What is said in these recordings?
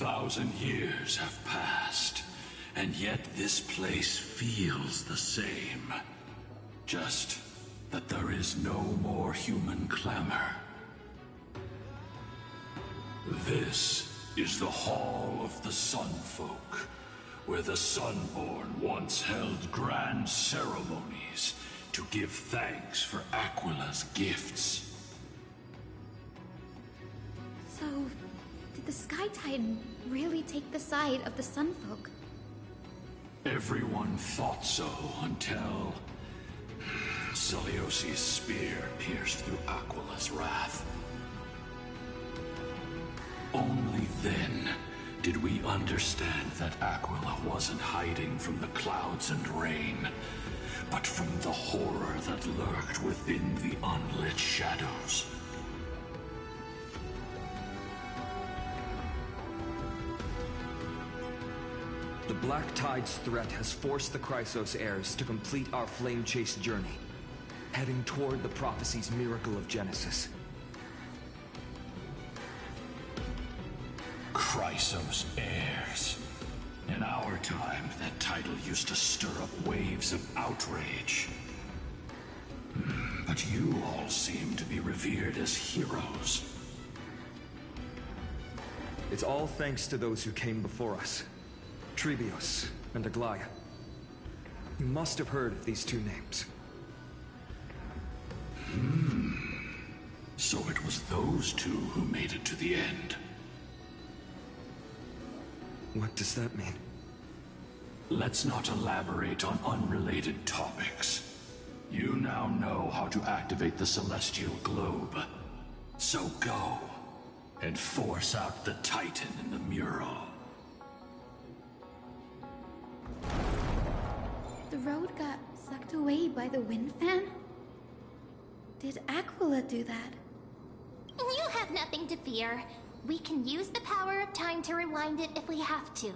1,000 years have passed, and yet this place feels the same. Just that there is no more human clamor. This is the Hall of the Sunfolk, where the Sunborn once held grand ceremonies to give thanks for Aquila's gifts. So, did the Sky Titan really take the side of the Sunfolk? Everyone thought so until Celiosi's spear pierced through Aquila's wrath. Only then did we understand that Aquila wasn't hiding from the clouds and rain, but from the horror that lurked within the unlit shadows. The Black Tide's threat has forced the Chrysos heirs to complete our flame chase journey, heading toward the prophecy's miracle of Genesis. Chrysos heirs. In our time, that title used to stir up waves of outrage. But you all seem to be revered as heroes. It's all thanks to those who came before us. Trebios and Aglaia. You must have heard of these two names. So it was those two who made it to the end. What does that mean? Let's not elaborate on unrelated topics. You now know how to activate the celestial globe. So go, and force out the Titan in the mural. The road got sucked away by the wind fan? Did Aquila do that? You have nothing to fear. We can use the power of time to rewind it if we have to.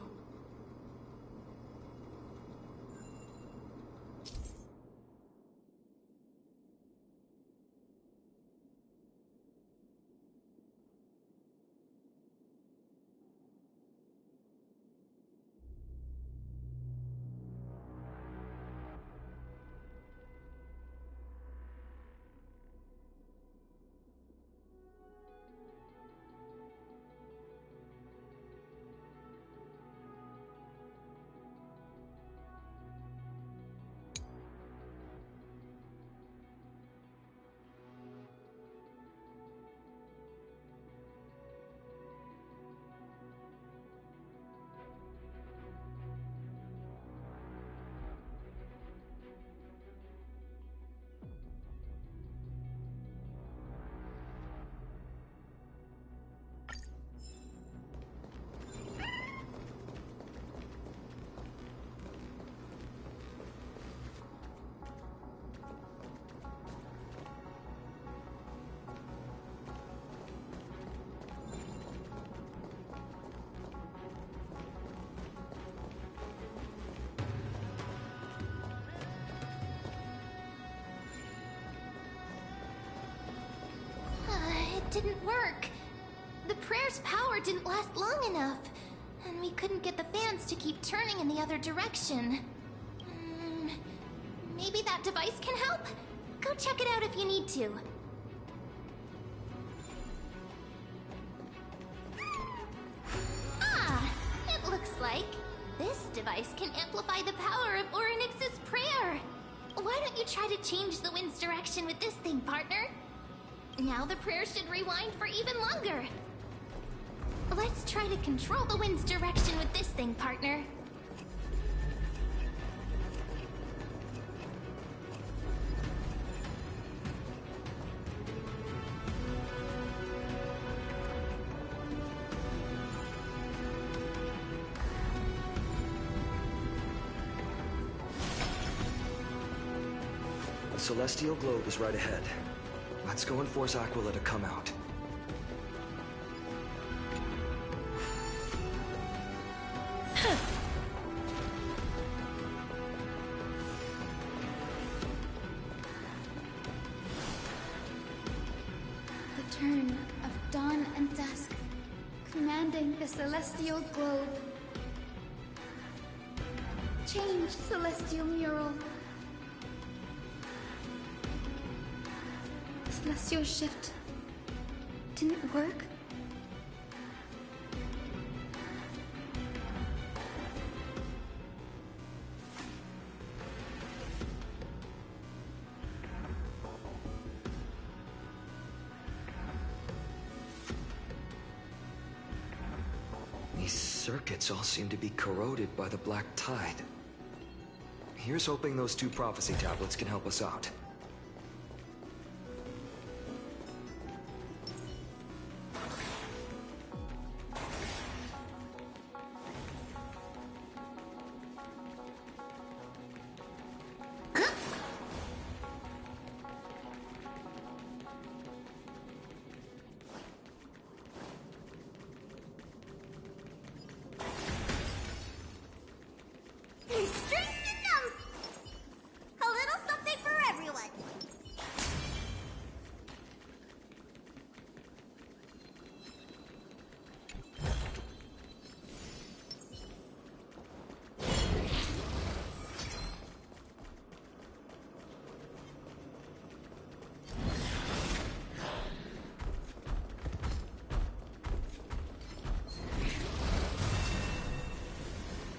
It didn't work. The prayer's power didn't last long enough, and we couldn't get the fans to keep turning in the other direction. Maybe that device can help? Go check it out if you need to. Ah! It looks like this device can amplify the power of Orynyx's prayer. Why don't you try to change the wind's direction with this thing, partner? Now the prayer should rewind for even longer. Let's try to control the wind's direction with this thing, partner. The celestial globe is right ahead. Let's go and force Aquila to come out. The turn of dawn and dusk, commanding the celestial globe. Change, celestial mural. The celestial shift didn't work? These circuits all seem to be corroded by the black tide. Here's hoping those 2 prophecy tablets can help us out.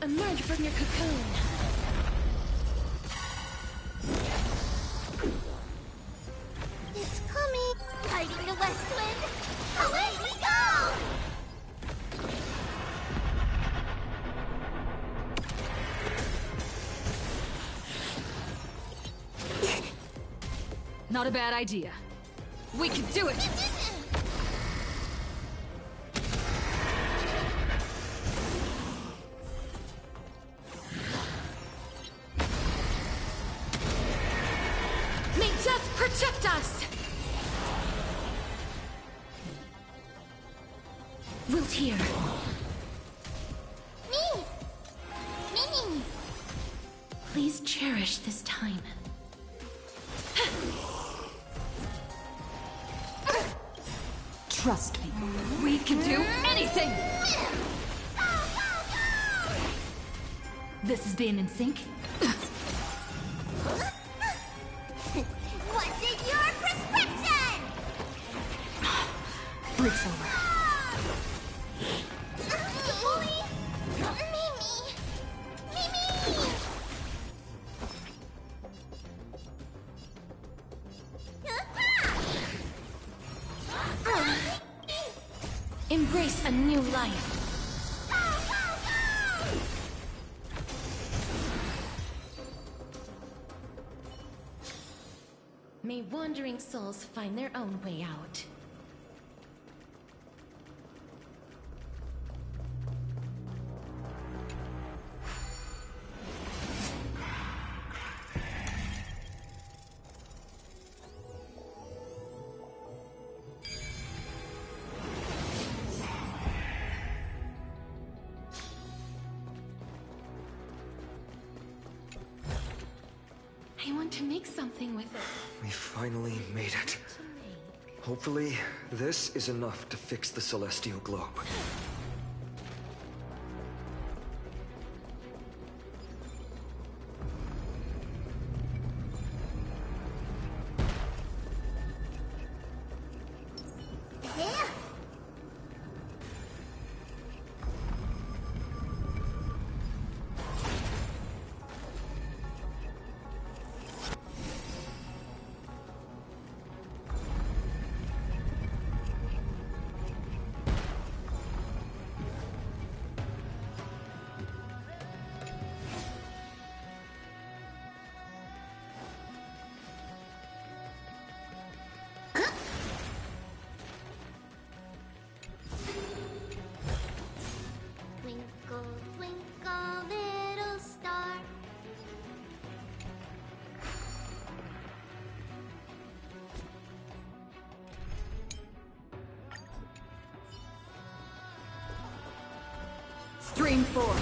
Emerge from your cocoon. It's coming! Fighting the west wind! Away we go! Not a bad idea. We can do it! May death protect us! Wilt here. Me! Mini! Please cherish this time. Trust me. We can do anything! This is being in sync? What's in your prescription? Breaks over. Embrace a new life. May wandering souls find their own way out. I want to make something with it. We finally made it. Hopefully, this is enough to fix the celestial globe. Twinkle, twinkle, little star. Stream forth. Lean forward.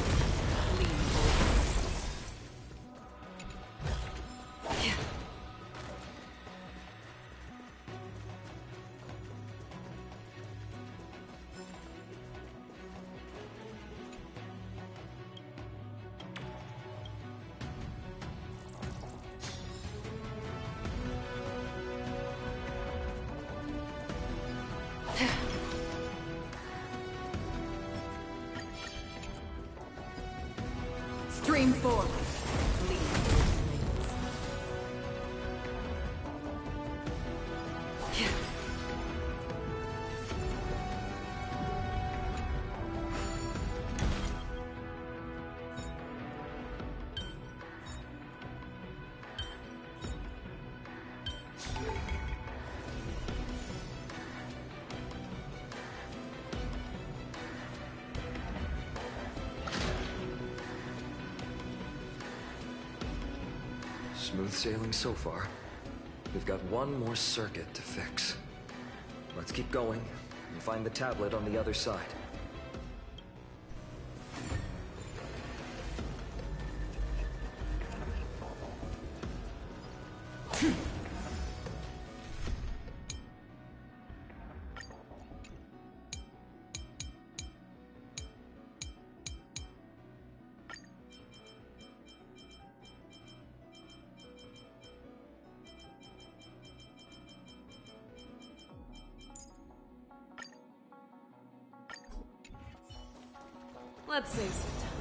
Scream forward. Lead. Smooth sailing so far. We've got one more circuit to fix. Let's keep going and find the tablet on the other side. Let's save some time.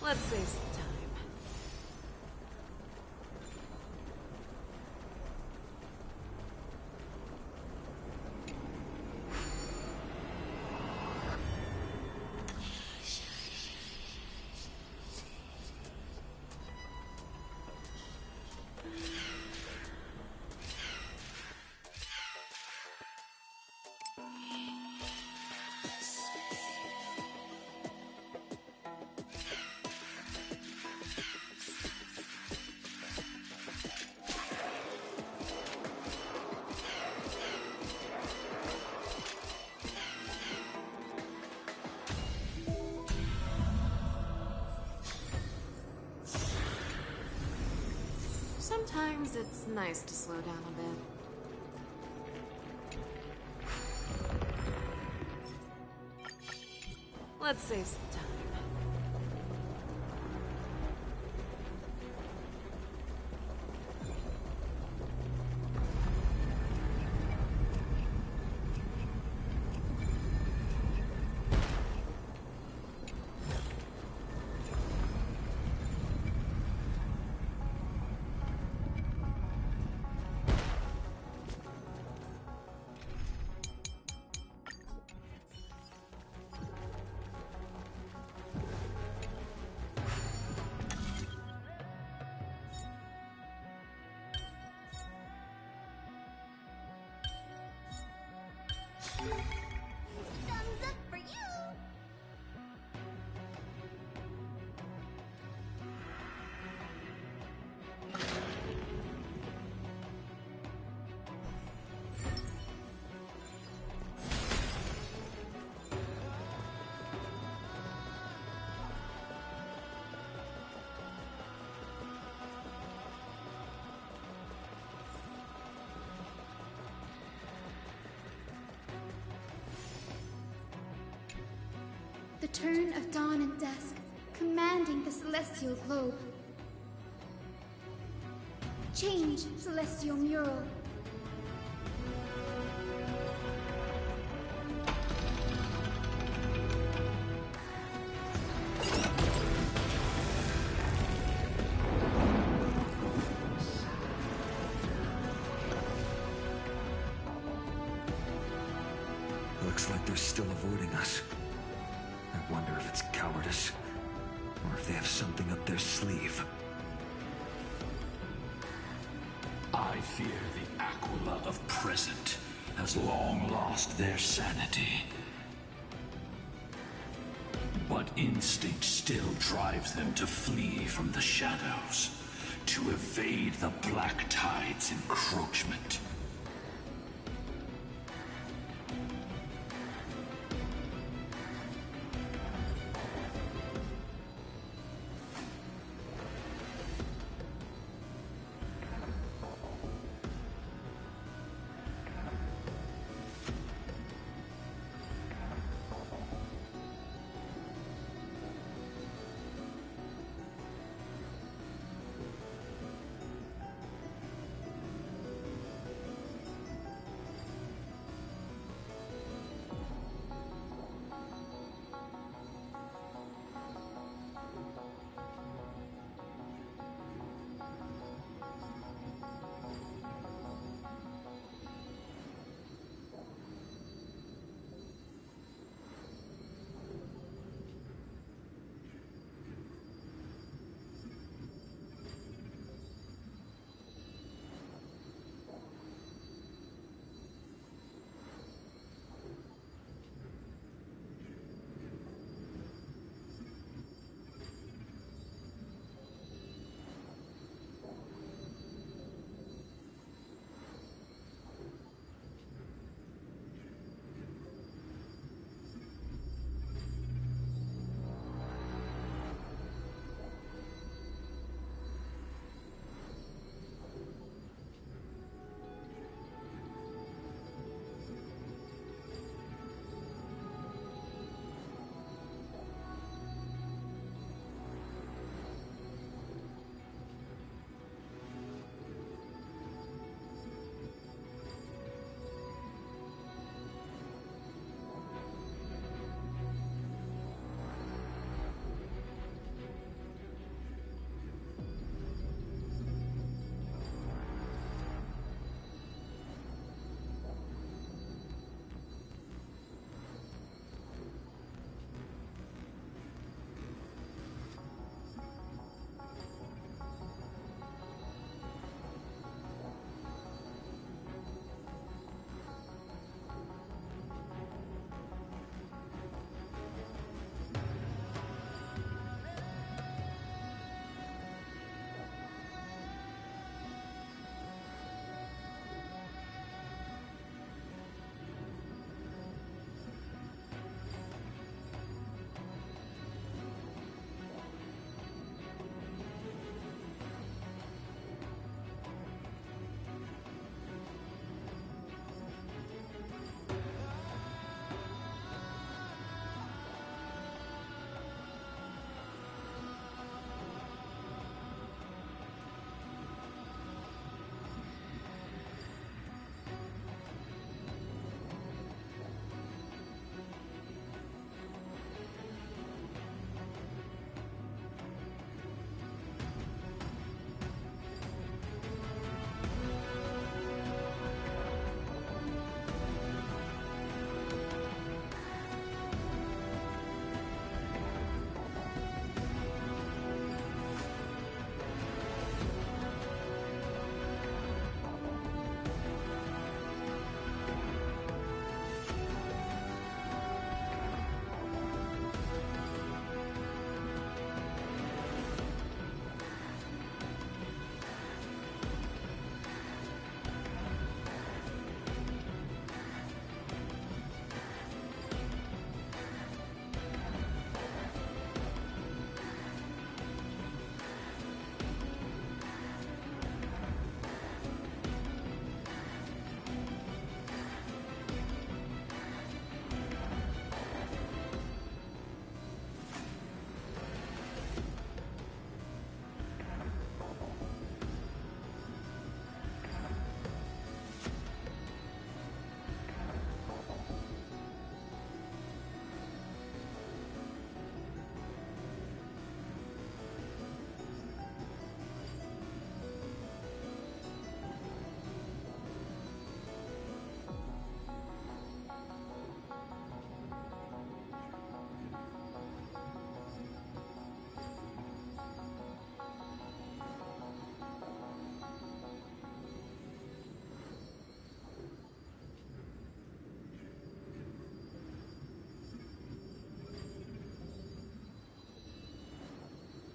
Let's save some time. Sometimes it's nice to slow down a bit. Let's save some time. Thumbs up for you! The turn of dawn and dusk, commanding the celestial globe. Change, celestial mural. Looks like they're still avoiding us. I wonder if it's cowardice, or if they have something up their sleeve. I fear the Aquila of present has long lost their sanity. But instinct still drives them to flee from the shadows, to evade the Black Tide's encroachment.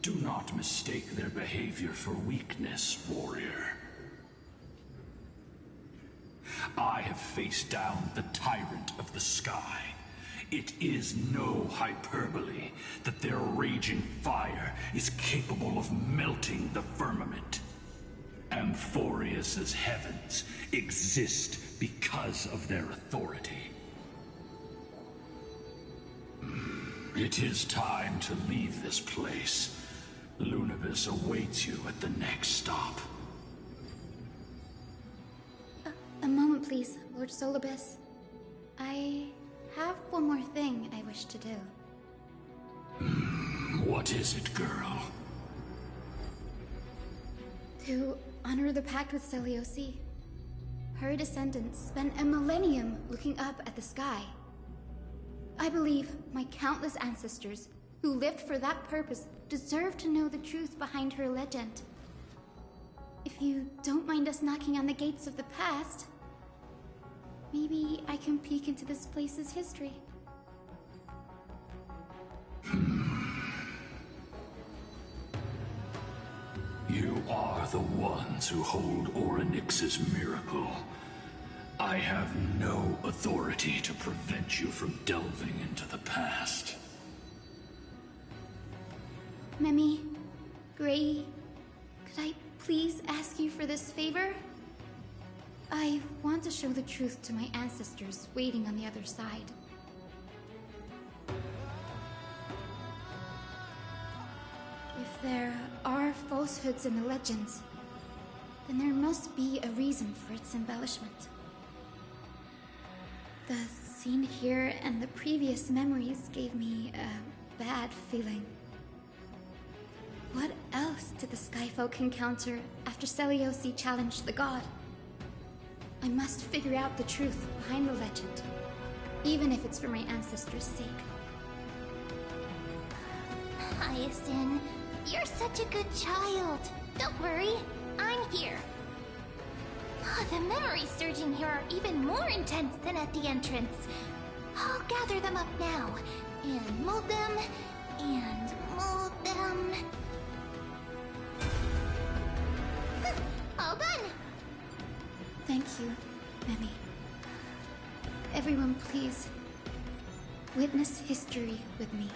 Do not mistake their behavior for weakness, warrior. I have faced down the tyrant of the sky. It is no hyperbole that their raging fire is capable of melting the firmament. Amphoreus's heavens exist because of their authority. It is time to leave this place. Lunavis awaits you at the next stop. A moment, please, Lord Solibus. I have one more thing I wish to do. What is it, girl? To honor the pact with Selioci. Her descendants spent a millennium looking up at the sky. I believe my countless ancestors who lived for that purpose deserve to know the truth behind her legend. If you don't mind us knocking on the gates of the past, maybe I can peek into this place's history. You are the ones who hold Orynyx's miracle. I have no authority to prevent you from delving into the past. Memi, Gray, could I please ask you for this favor? I want to show the truth to my ancestors waiting on the other side. If there are falsehoods in the legends, then there must be a reason for its embellishment. The scene here and the previous memories gave me a bad feeling. What else did the Skyfolk encounter after Selioci challenged the god? I must figure out the truth behind the legend, even if it's for my ancestors' sake. Hyacinth, you're such a good child. Don't worry, I'm here. Oh, the memories surging here are even more intense than at the entrance. I'll gather them up now, and mold them, and mold them. All done! Thank you, Memi. Everyone, please, witness history with me.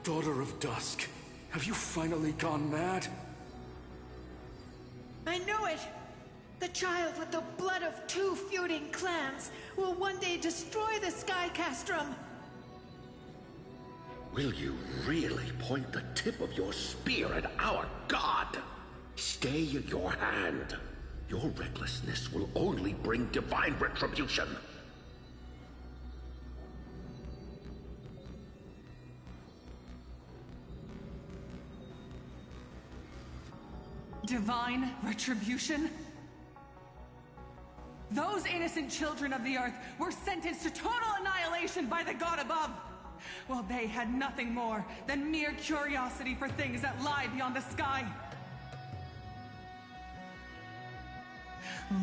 Daughter of Dusk, have you finally gone mad? I knew it! The child with the blood of 2 feuding clans will one day destroy the Sky Castrum! Will you really point the tip of your spear at our god? Stay your hand. Your recklessness will only bring divine retribution. Divine retribution? Those innocent children of the Earth were sentenced to total annihilation by the god above, while they had nothing more than mere curiosity for things that lie beyond the sky.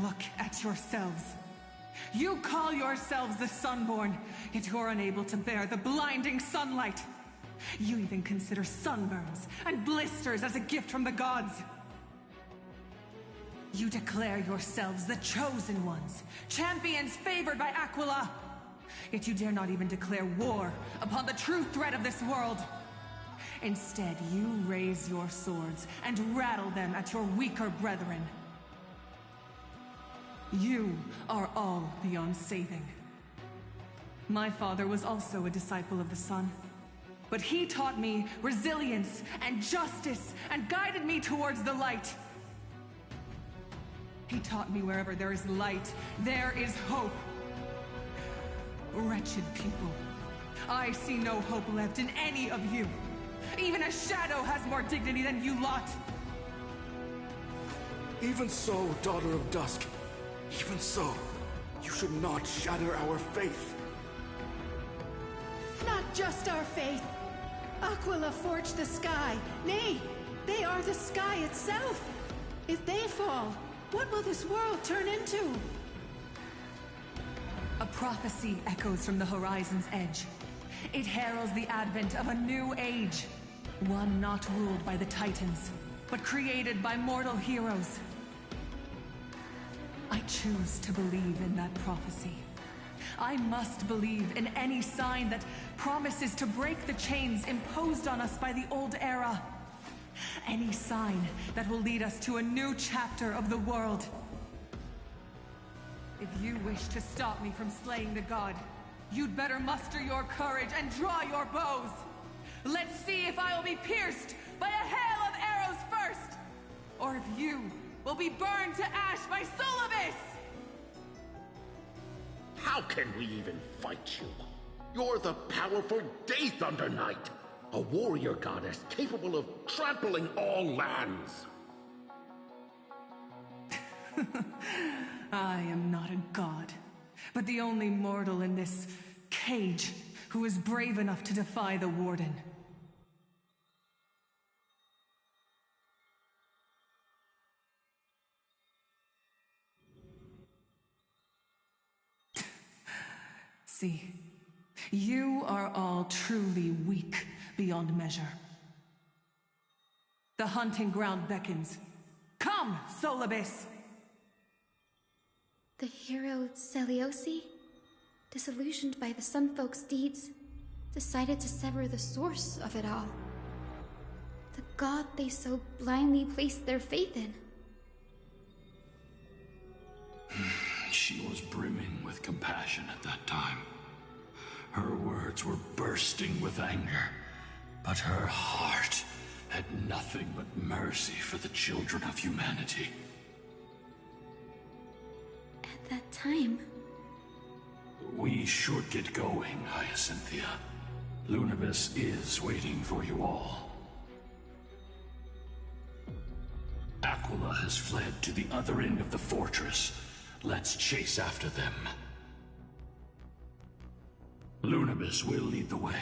Look at yourselves. You call yourselves the Sunborn, yet you're unable to bear the blinding sunlight. You even consider sunburns and blisters as a gift from the gods. You declare yourselves the chosen ones, champions favored by Aquila. Yet you dare not even declare war upon the true threat of this world. Instead, you raise your swords and rattle them at your weaker brethren. You are all beyond saving. My father was also a disciple of the sun, but he taught me resilience and justice and guided me towards the light. He taught me wherever there is light, there is hope. Wretched people, I see no hope left in any of you. Even a shadow has more dignity than you lot. Even so, Daughter of Dusk, even so, you should not shatter our faith. Not just our faith. Aquila forged the sky. Nay, they are the sky itself. If they fall, what will this world turn into? A prophecy echoes from the horizon's edge. It heralds the advent of a new age. One not ruled by the Titans, but created by mortal heroes. I choose to believe in that prophecy. I must believe in any sign that promises to break the chains imposed on us by the old era. Any sign that will lead us to a new chapter of the world. If you wish to stop me from slaying the god, you'd better muster your courage and draw your bows. Let's see if I will be pierced by a hail of arrows first, or if you will be burned to ash by Solibus! How can we even fight you? You're the powerful Day Thunder Knight, a warrior goddess capable of trampling all lands. I am not a god, but the only mortal in this cage who is brave enough to defy the Warden. See, you are all truly weak beyond measure. The hunting ground beckons. Come, Solibus! The hero Seliosi, disillusioned by the Sunfolk's deeds, decided to sever the source of it all. The god they so blindly placed their faith in. She was brimming with compassion at that time. Her words were bursting with anger, but her heart had nothing but mercy for the children of humanity. At that time... We should get going, Hyacinthia. Lunibus is waiting for you all. Aquila has fled to the other end of the fortress. Let's chase after them. Lunibus will lead the way.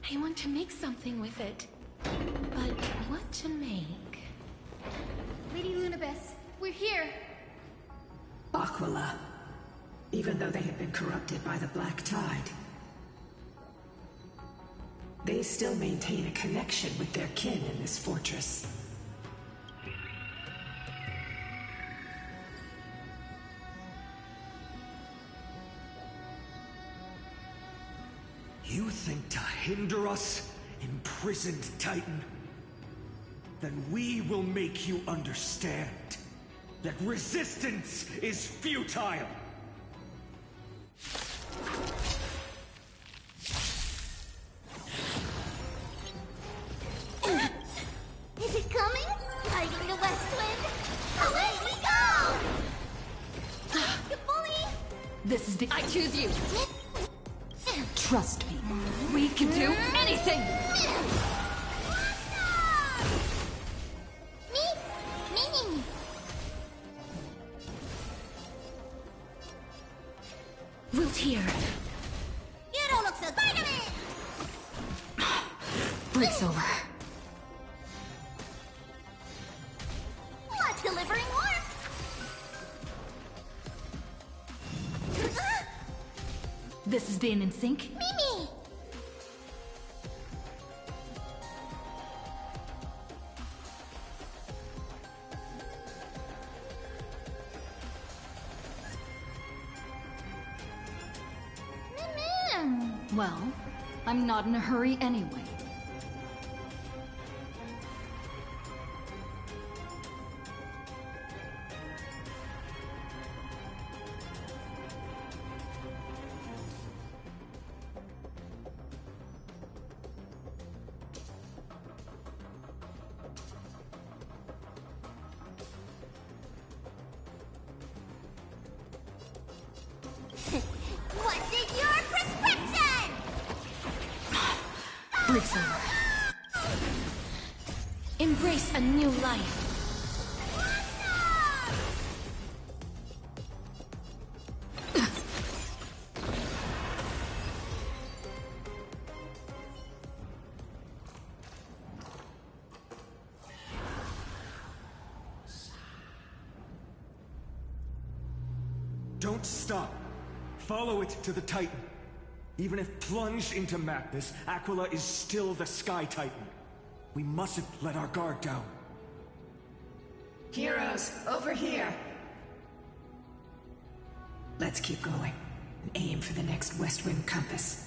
I want to make something with it. But what to make? Lady Lunabis, we're here! Aquila. Even though they have been corrupted by the Black Tide, they still maintain a connection with their kin in this fortress. You think to hinder us, imprisoned Titan? Then we will make you understand that resistance is futile! Is it coming? Riding the west wind? Away we go! Bully! This is the— I choose you! Trust me. We can do anything! Me? Wilt here. You don't look so good at it! Break's over. What, delivering warmth? This is being in sync? Mimi! Well, I'm not in a hurry anyway. Breaks over. Embrace a new life. Don't stop. Follow it to the Titan. Even if plunged into madness, Aquila is still the Sky Titan. We mustn't let our guard down. Heroes, over here! Let's keep going, and aim for the next west wind compass.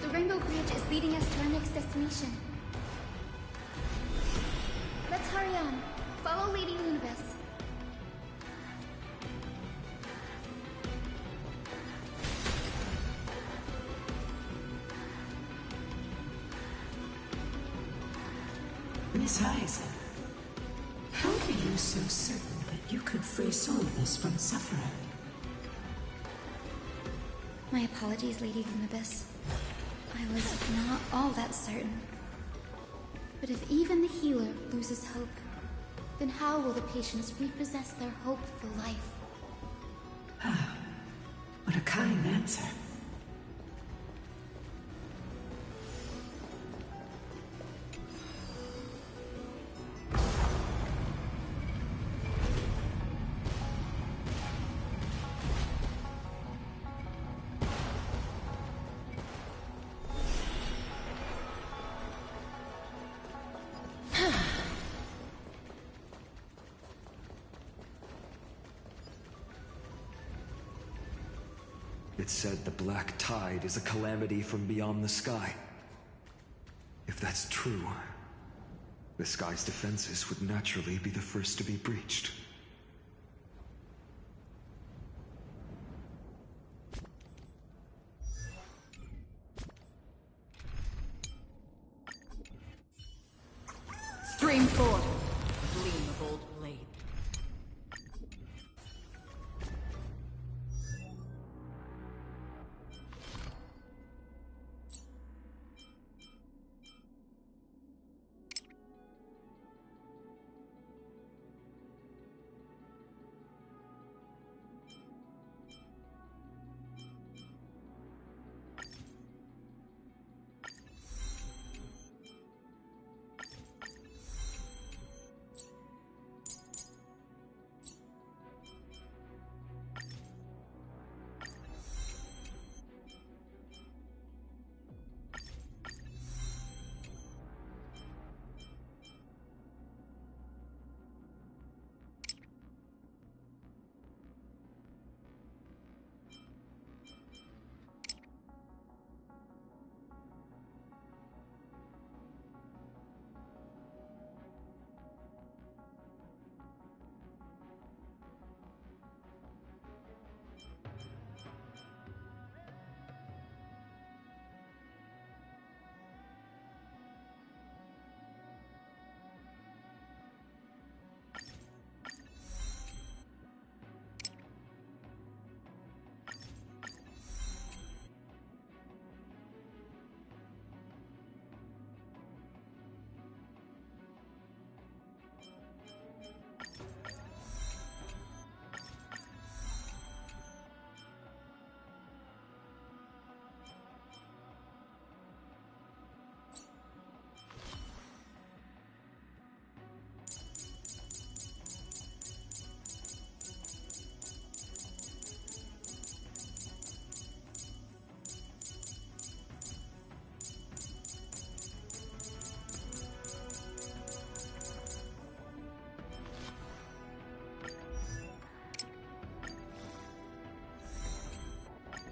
The Rainbow Bridge is leading us to our next destination. Let's hurry on. Follow Lady Lunibus. Miss Eisen, how are you so certain that you could free souls from suffering? My apologies, Lady Lunibus. I was not all that certain. But if even the healer loses hope, then how will the patients repossess their hope for life? Ah, what a kind answer. It said the black tide is a calamity from beyond the sky. If that's true, the sky's defenses would naturally be the first to be breached. Stream forth. Gleam of old blade.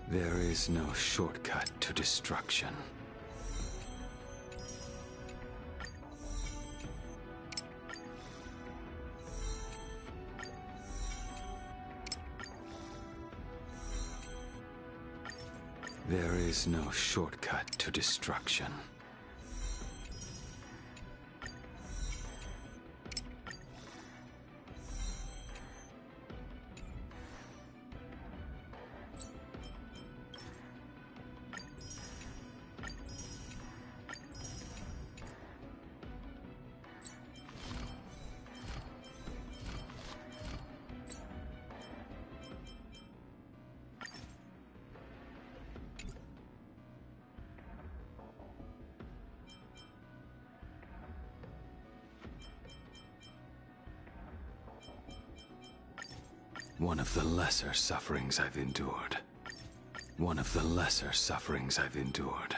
There is no shortcut to destruction. There is no shortcut to destruction. One of the lesser sufferings I've endured. One of the lesser sufferings I've endured.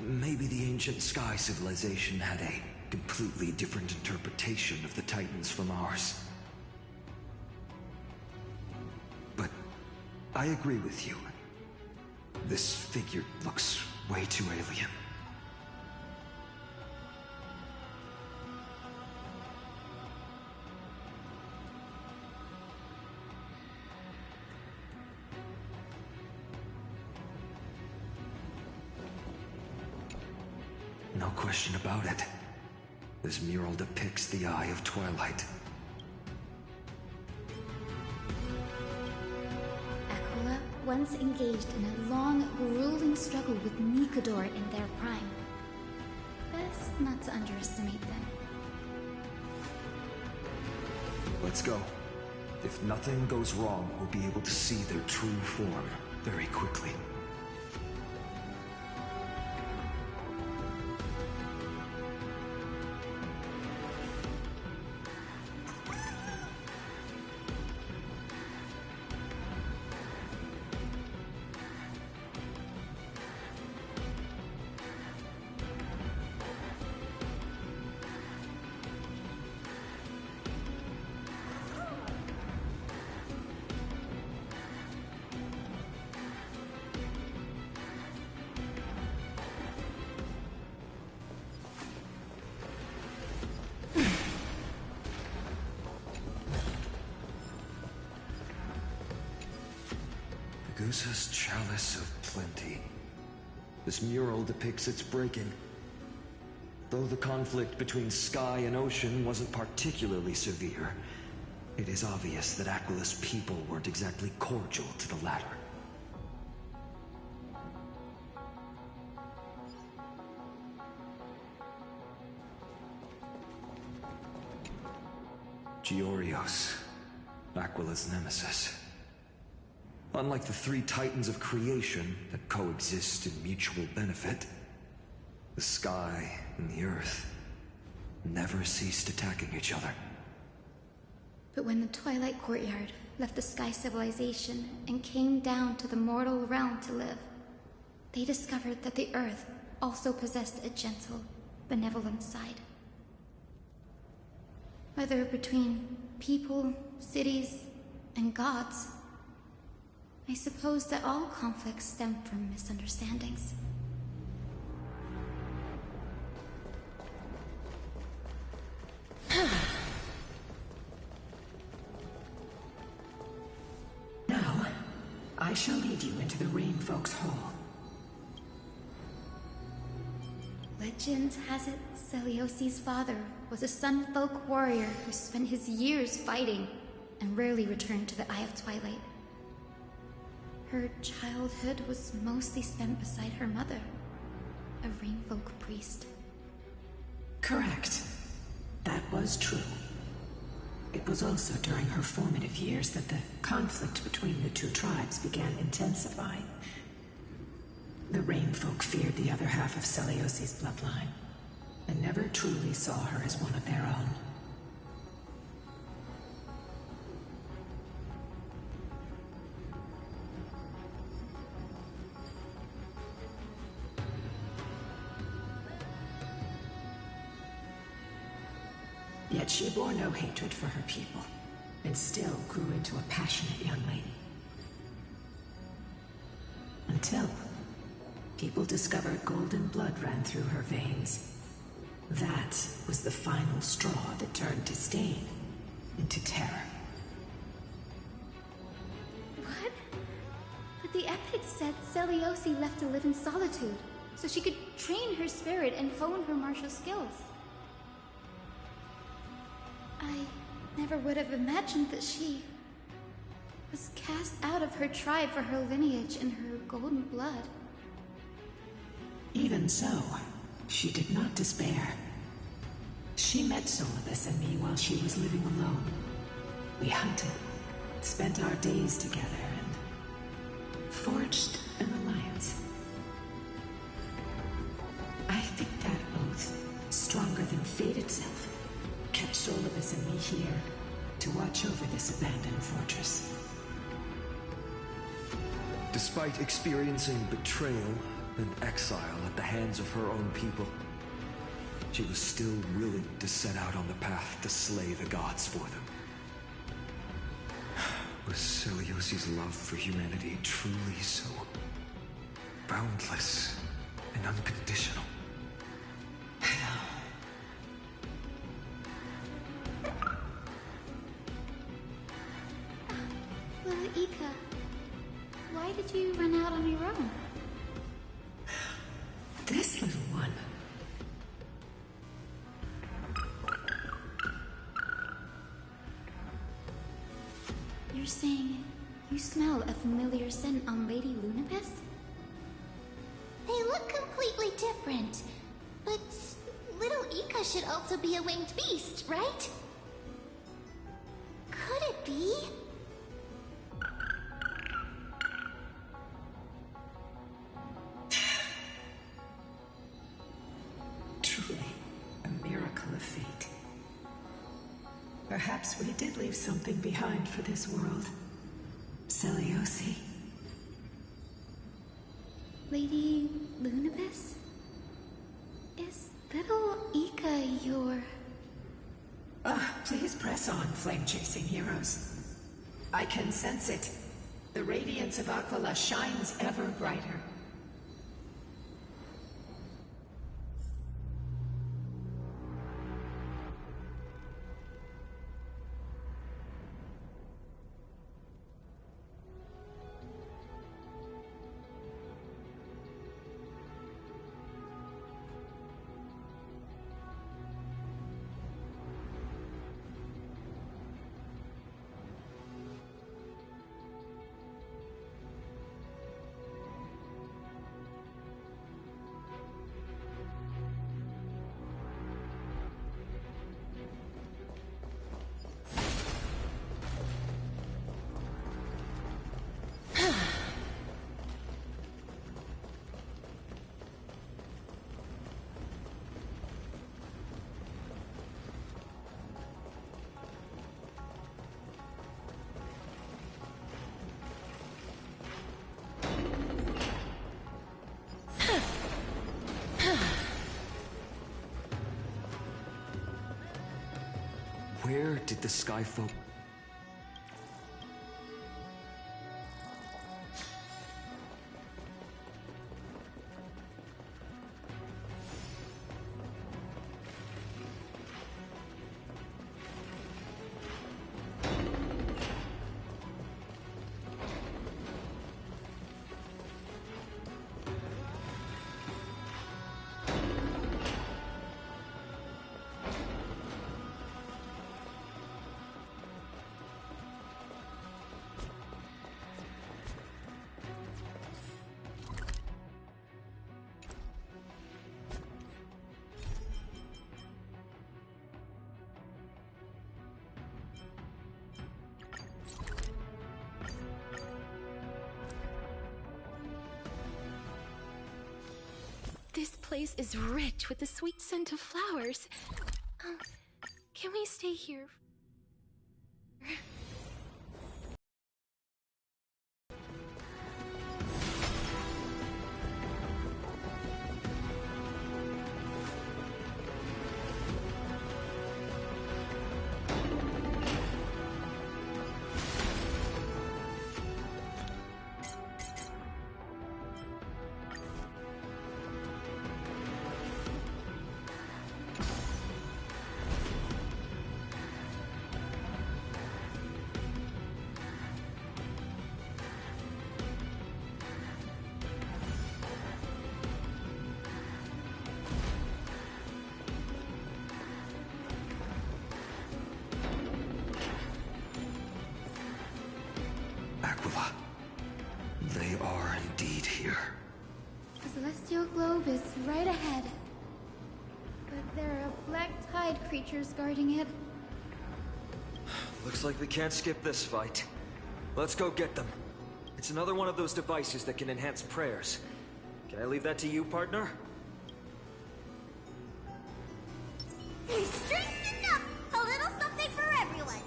Maybe the ancient sky civilization had a completely different interpretation of the Titans from ours. But I agree with you. This figure looks way too alien. No question about it. This mural depicts the Eye of Twilight. Aquila once engaged in a long, grueling struggle with Nikodor in their prime. Best not to underestimate them. Let's go. If nothing goes wrong, we'll be able to see their true form very quickly. Medusa's chalice of plenty. This mural depicts its breaking. Though the conflict between sky and ocean wasn't particularly severe, it is obvious that Aquila's people weren't exactly cordial to the latter. Giorios, Aquila's nemesis. Unlike the three titans of creation that coexist in mutual benefit, the sky and the earth never ceased attacking each other. But when the Twilight Courtyard left the Sky Civilization and came down to the mortal realm to live, they discovered that the Earth also possessed a gentle, benevolent side. Whether between people, cities, and gods, I suppose that all conflicts stem from misunderstandings. Now, I shall lead you into the Rain Folk's Hall. Legend has it Celiosi's father was a Sunfolk warrior who spent his years fighting and rarely returned to the Eye of Twilight. Her childhood was mostly spent beside her mother, a Rainfolk priest. Correct. That was true. It was also during her formative years that the conflict between the two tribes began intensifying. The Rainfolk feared the other half of Celiosi's bloodline, and never truly saw her as one of their own. Yet she bore no hatred for her people, and still grew into a passionate young lady. Until people discovered golden blood ran through her veins. That was the final straw that turned disdain into terror. What? But the epics said Celiosi left to live in solitude, so she could train her spirit and hone her martial skills. I never would have imagined that she was cast out of her tribe for her lineage and her golden blood. Even so, she did not despair. She met Solibus and me while she was living alone. We hunted, spent our days together, and forged an alliance. I think that oath, stronger than fate itself, kept Solibus and me here to watch over this abandoned fortress. Despite experiencing betrayal and exile at the hands of her own people, she was still willing to set out on the path to slay the gods for them. Was Celiosi's love for humanity truly so boundless and unconditional? Lil Ika, why did you run out on your own? This little one. You're saying you smell a familiar scent on Lady Lunabis? They look completely different. But little Ika should also be a winged beast, right? Could it be? Truly, a miracle of fate. Perhaps we did leave something behind for this world. Celiosi. Lady Lunabis? Is little Ika your... Please press on, flame-chasing heroes. I can sense it. The radiance of Aquila shines ever brighter. where did the Sky Folk... This place is rich with the sweet scent of flowers. Can we stay here? Aquila. They are indeed here. The celestial globe is right ahead. But there are black tide creatures guarding it. Looks like we can't skip this fight. Let's go get them. It's another one of those devices that can enhance prayers. Can I leave that to you, partner? Straighten up! A little something for everyone!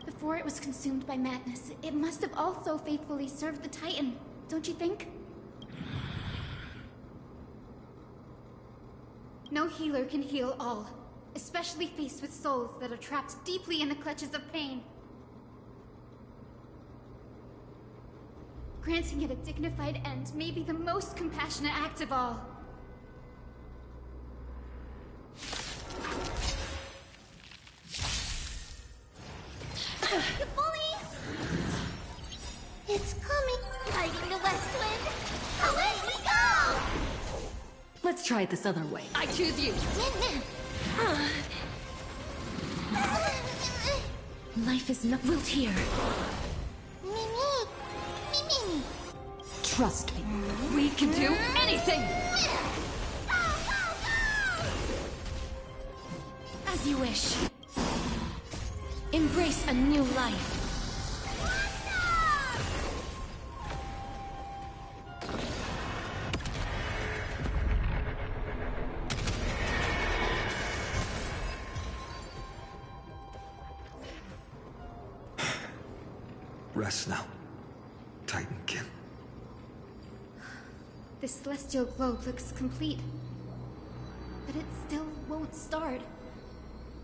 Before it was consumed by madness, it must have also faithfully served the Titan, don't you think? No healer can heal all, especially faced with souls that are trapped deeply in the clutches of pain. Granting it a dignified end may be the most compassionate act of all. You bully! It's coming! Fighting the west wind! Away we go! Let's try it this other way. I choose you. Life is not built here. Mimi! Trust me. We can do anything! As you wish. Embrace a new life. Rest now, Titankin. The celestial globe looks complete, but it still won't start.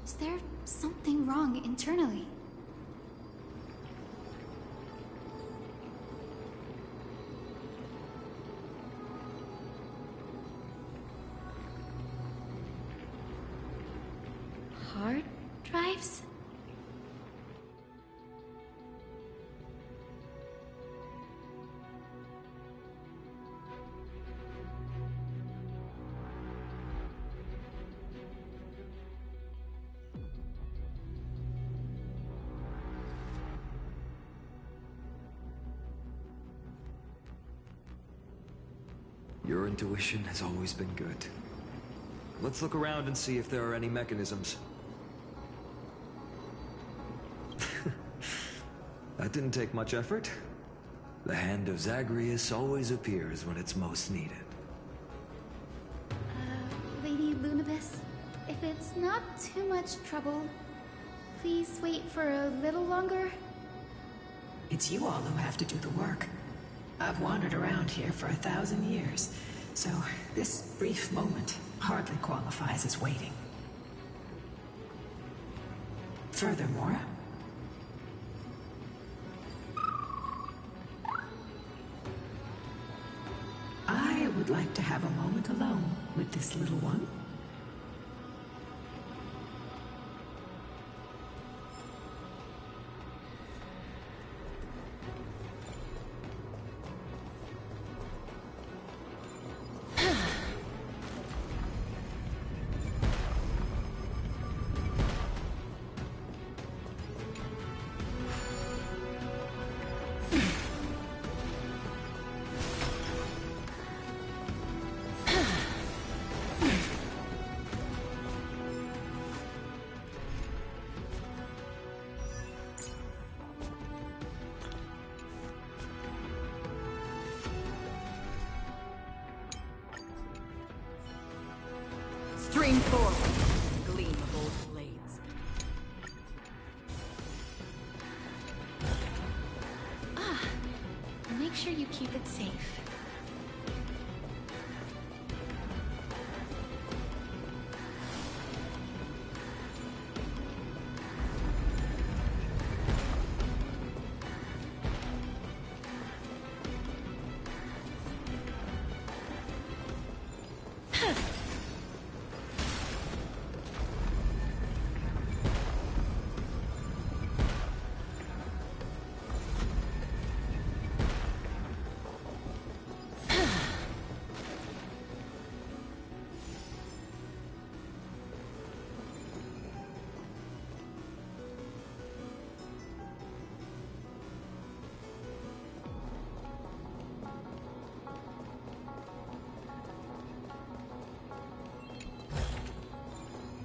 Is there something wrong internally? Hard drives? Your intuition has always been good. Let's look around and see if there are any mechanisms. That didn't take much effort. The hand of Zagreus always appears when it's most needed. Lady Lunabis, if it's not too much trouble, please wait for a little longer. It's you all who have to do the work. I've wandered around here for 1,000 years, so this brief moment hardly qualifies as waiting. Furthermore, I would like to have a moment alone with this little one. Stream forward, gleam of old blades. Make sure you keep it safe.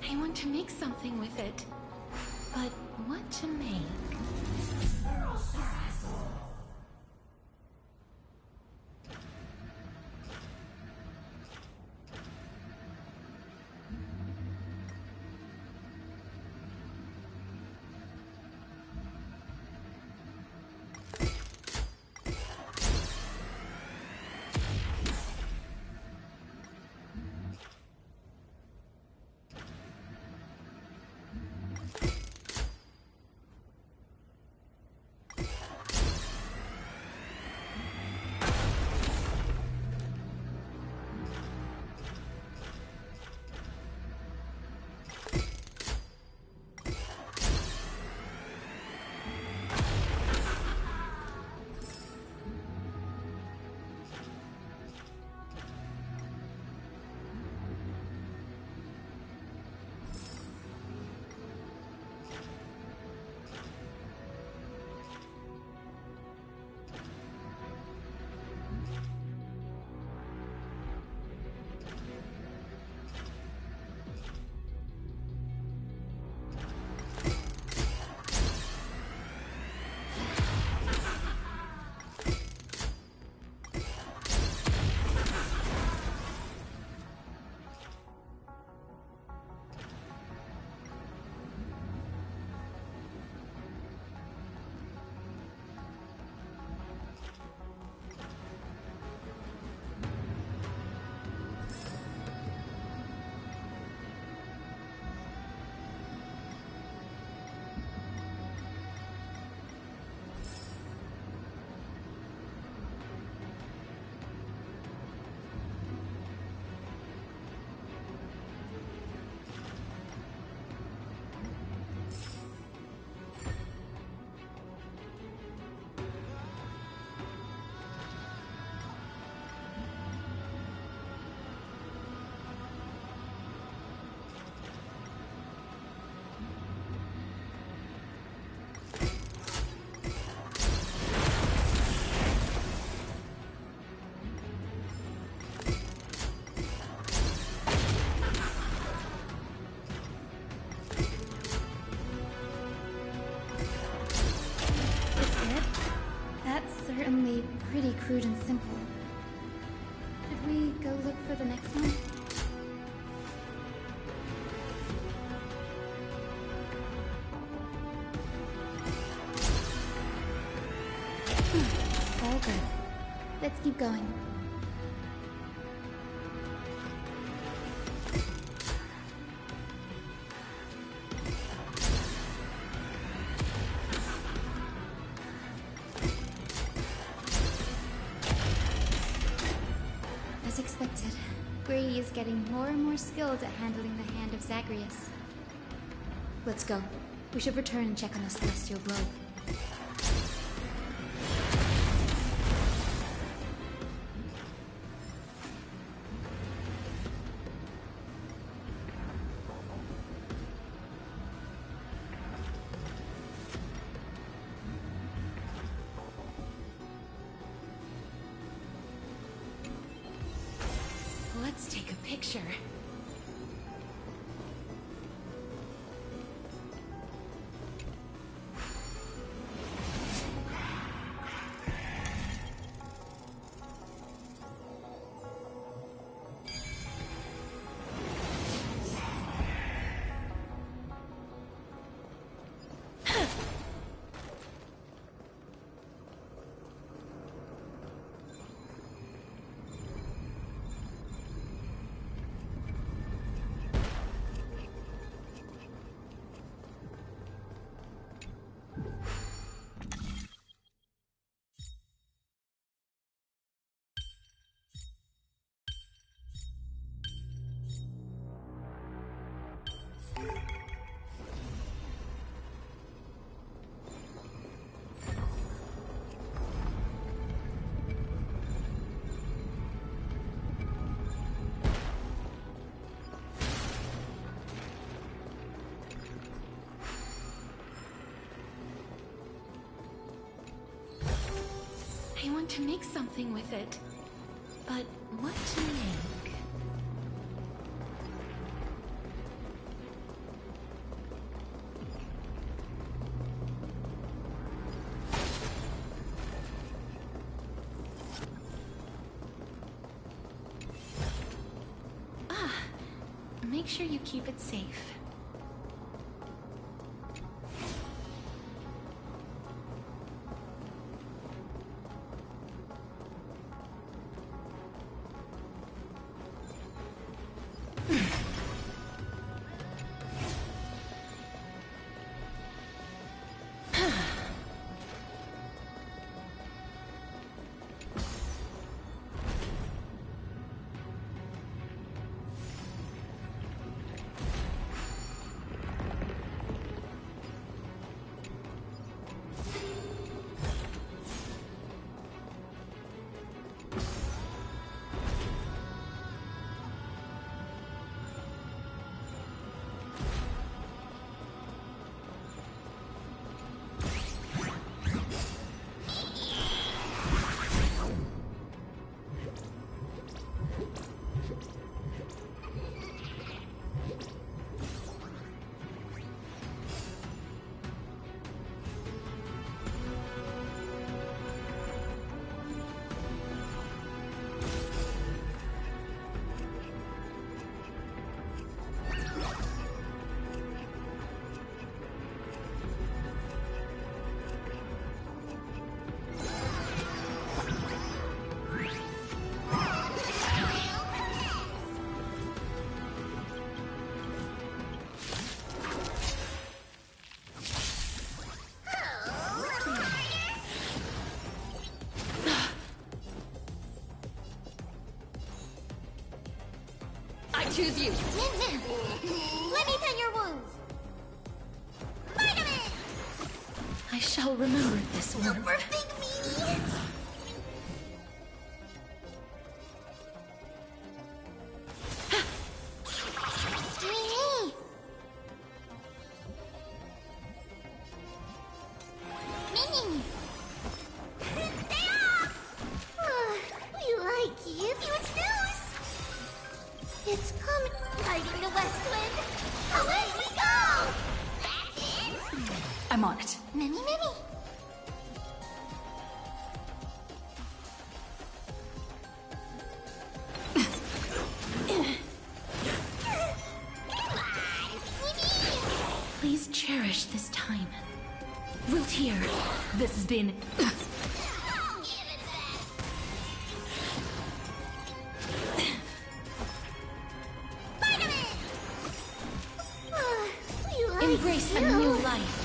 I want to make something with it. But what to make? go look for the next one? All good. Let's keep going. As expected, Brady is getting more and more skilled at handling the hand of Zagreus. Let's go. We should return and check on the celestial globe. Let's take a picture. I want to make something with it. But what to make? Make sure you keep it safe. Choose you. Let me tend your wounds. Vitamin! I shall remember this one. Super big meanie! Mini! Stay off! We like you. It's news! It's coming, riding the west wind. Away we go! That's it! I'm on it. Mini. time. Routier, this has been... Embrace a new life.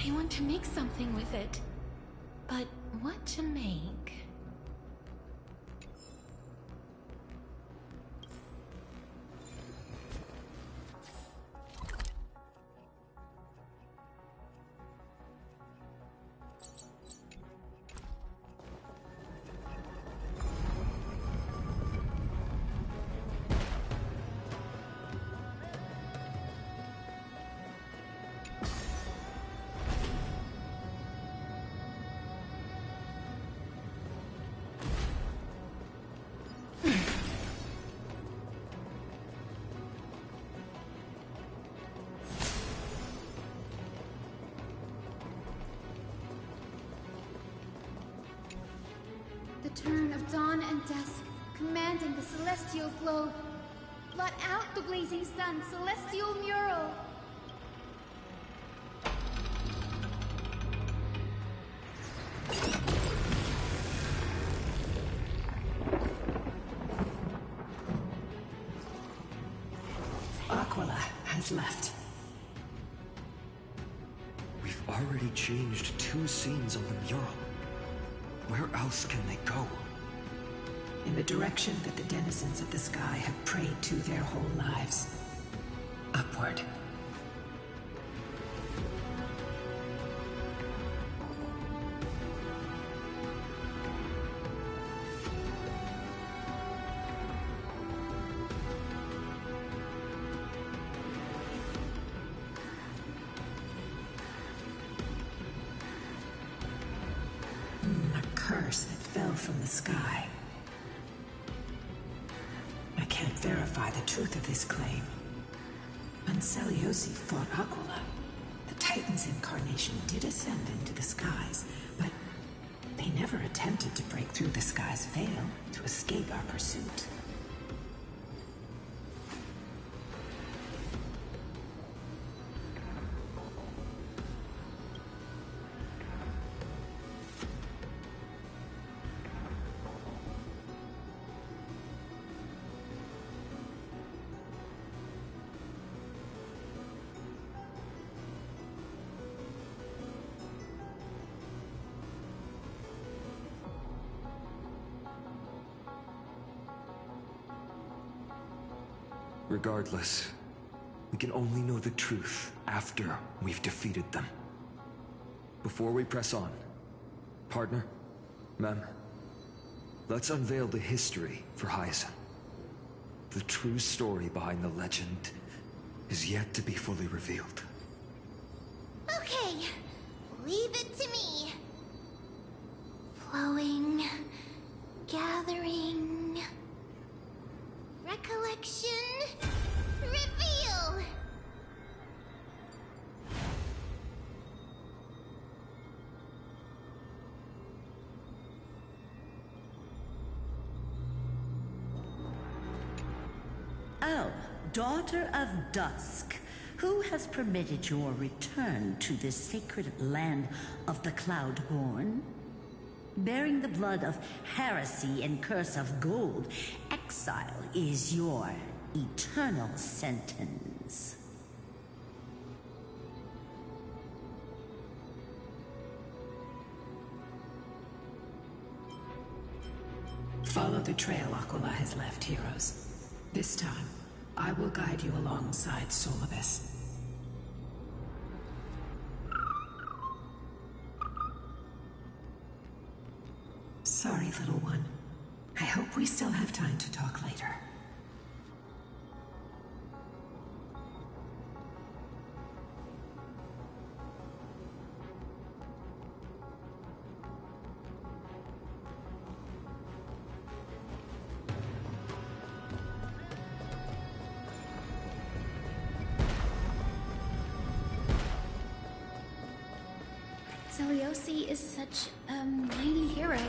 I want to make something with it. But what to make? The turn of dawn and dusk, commanding the celestial globe. Blot out the blazing sun, celestial mural. Aquila has left. We've already changed 2 scenes on the mural. Where else can they go? In the direction that the denizens of the sky have prayed to their whole lives. Upward. Curse that fell from the sky. I can't verify the truth of this claim. When Seliosi fought Aquila, the Titan's incarnation did ascend into the skies, but they never attempted to break through the sky's veil to escape our pursuit. Regardless, we can only know the truth after we've defeated them. Before we press on, partner, ma'am, let's unveil the history for Hyacinth. The true story behind the legend is yet to be fully revealed. Okay, leave it to me. Flowing, gathering, recollection, reveal! Oh, Daughter of Dusk. Who has permitted your return to this sacred land of the Cloudborn? Bearing the blood of heresy and curse of gold, exile is your eternal sentence. Follow the trail Aquila has left, heroes. This time, I will guide you alongside Solibus. Sorry, little one. I hope we still have time to talk later. Celiosi is such a mighty hero.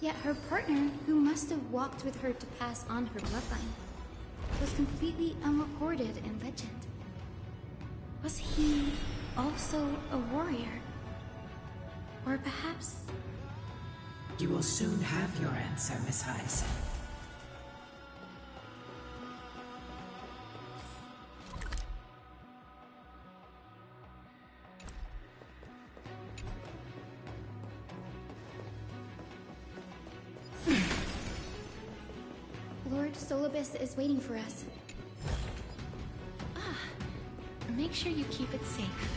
Yet her partner, who must have walked with her to pass on her bloodline, was completely unrecorded in legend. Was he also a warrior? Or perhaps... You will soon have your answer, Miss Heiss. Lord Solibus is waiting for us. Make sure you keep it safe.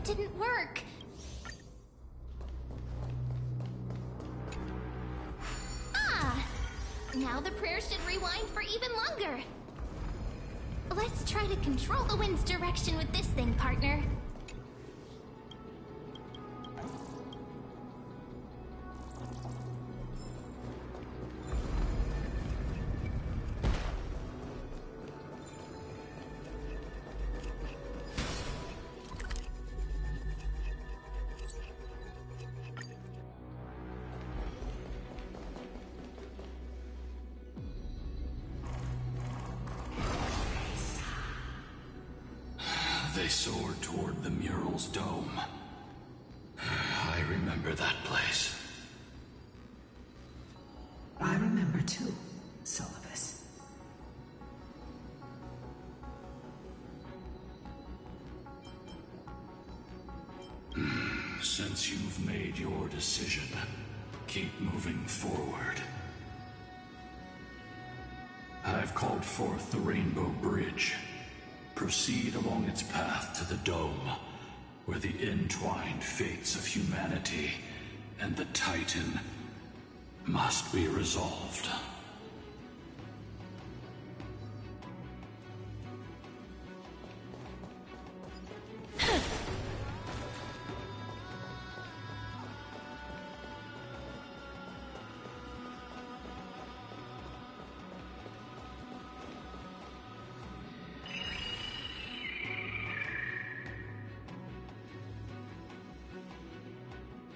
Didn't work. Now the prayer should rewind for even longer. Let's try to control the wind's direction with this thing, partner. They soared toward the mural's dome. I remember that place. I remember too, Solibus. Since you've made your decision, keep moving forward. I've called forth the Rainbow Bridge. Proceed along its path to the dome, where the entwined fates of humanity and the Titan must be resolved.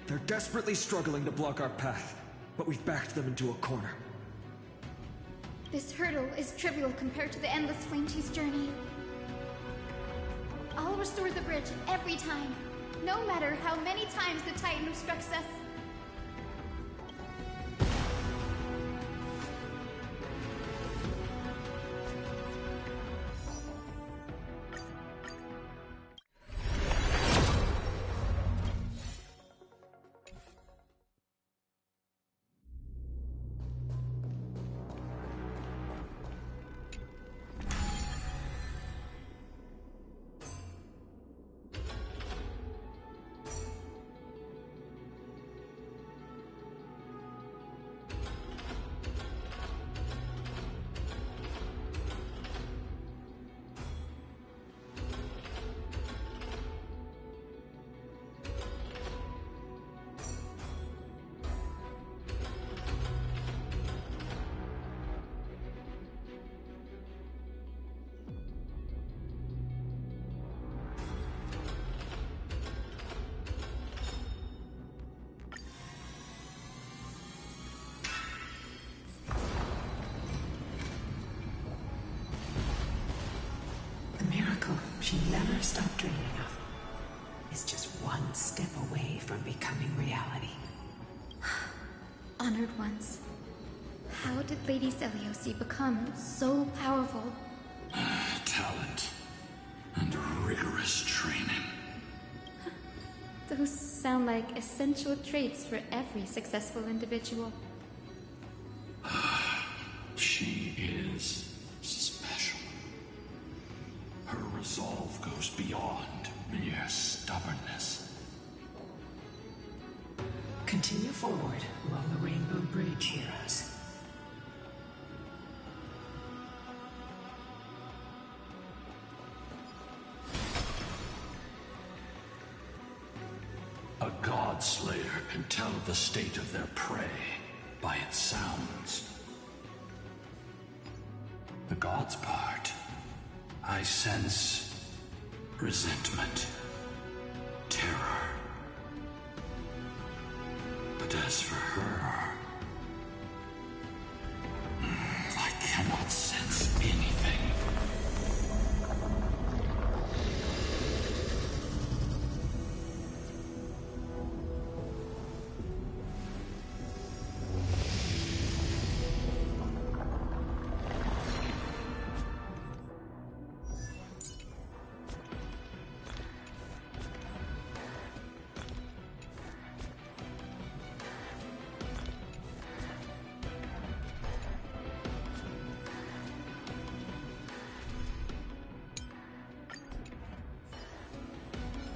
They're desperately struggling to block our path, but we've backed them into a corner. This hurdle is trivial compared to the endless flame chase journey. I'll restore the bridge every time, no matter how many times the Titan obstructs us. She never stopped dreaming of is just one step away from becoming reality. Honored ones. How did Lady Seliosi become so powerful? Talent and rigorous training. Those sound like essential traits for every successful individual. She is special. Her resolve goes beyond mere stubbornness. Continue forward along the Rainbow Bridge, heroes. A god slayer can tell the state of their prey by its sounds. The god's part, I sense resentment, terror. But as for her, I cannot sense anything.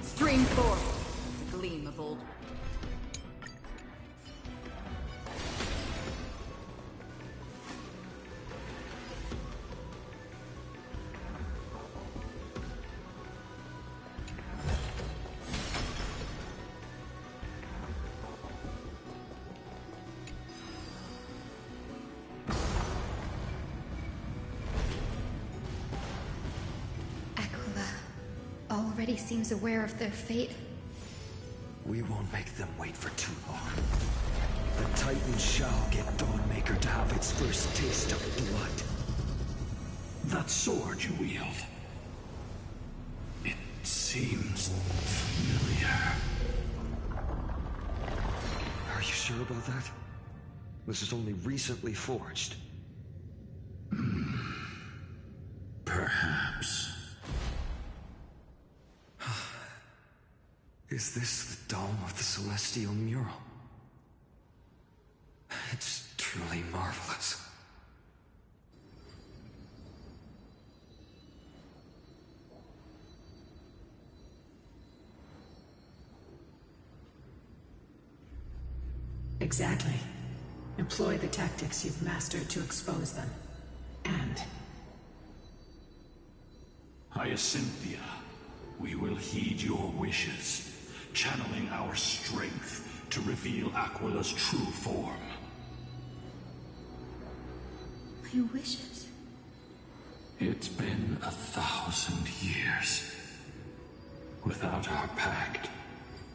Stream forth, the gleam of old. Already seems aware of their fate. We won't make them wait for too long. The Titan shall get Dawnmaker to have its first taste of blood. That sword you wield, it seems familiar. Are you sure about that? This is only recently forged. Perhaps. Is this the dome of the Celestial Mural? It's truly marvelous. Exactly. Employ the tactics you've mastered to expose them. And... Hyacinthia, we will heed your wishes, channeling our strength to reveal Aquila's true form. My wishes? It's been 1,000 years. Without our pact,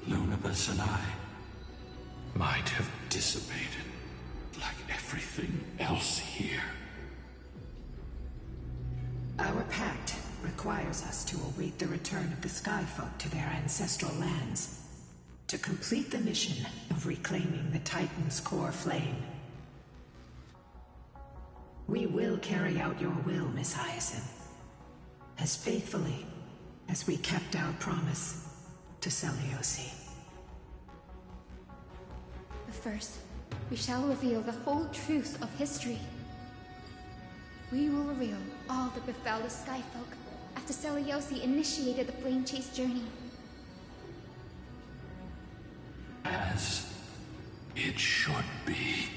Lunabus and I might have dissipated like everything else here. Our pact requires us to await the return of the Skyfolk to their ancestral lands, to complete the mission of reclaiming the Titan's core flame. We will carry out your will, Miss Hyacinth, as faithfully as we kept our promise to Seliosi. But first, we shall reveal the whole truth of history. We will reveal all that befell the Skyfolk after Seliosi initiated the Flame Chase journey. As it should be.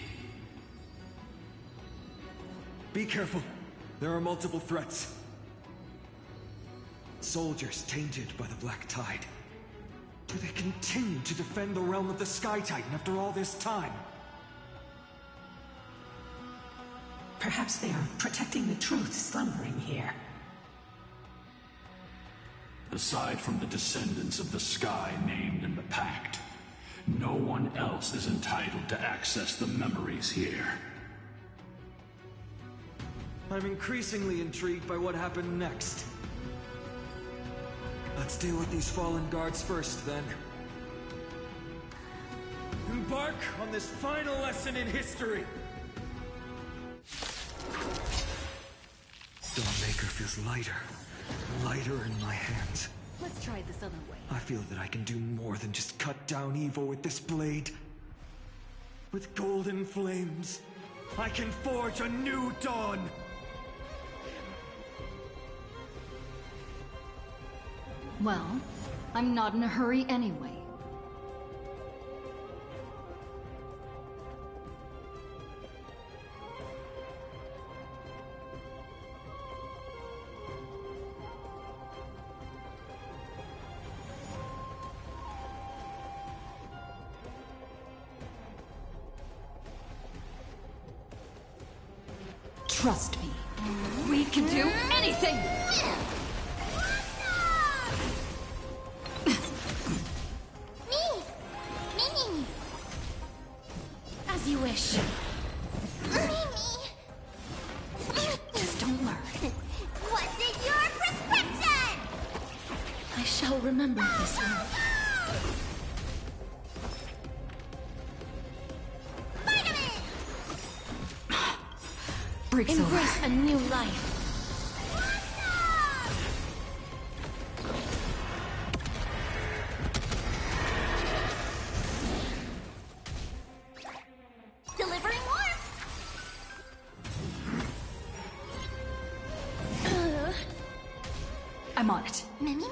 Be careful. There are multiple threats. Soldiers tainted by the Black Tide. Do they continue to defend the realm of the Sky Titan after all this time? Perhaps they are protecting the truth slumbering here. Aside from the descendants of the Sky named in the Pact, no one else is entitled to access the memories here. I'm increasingly intrigued by what happened next. Let's deal with these fallen guards first, then. Embark on this final lesson in history! Dawnmaker feels lighter in my hands. Let's try this other way. I feel that I can do more than just cut down evil with this blade. With golden flames, I can forge a new dawn! Well, I'm not in a hurry anyway. Trust me, we can do anything! As you wish. Just don't worry. What's in your prescription? I shall remember this one. Embrace a new life. Delivering warmth. I'm on it. Mimi.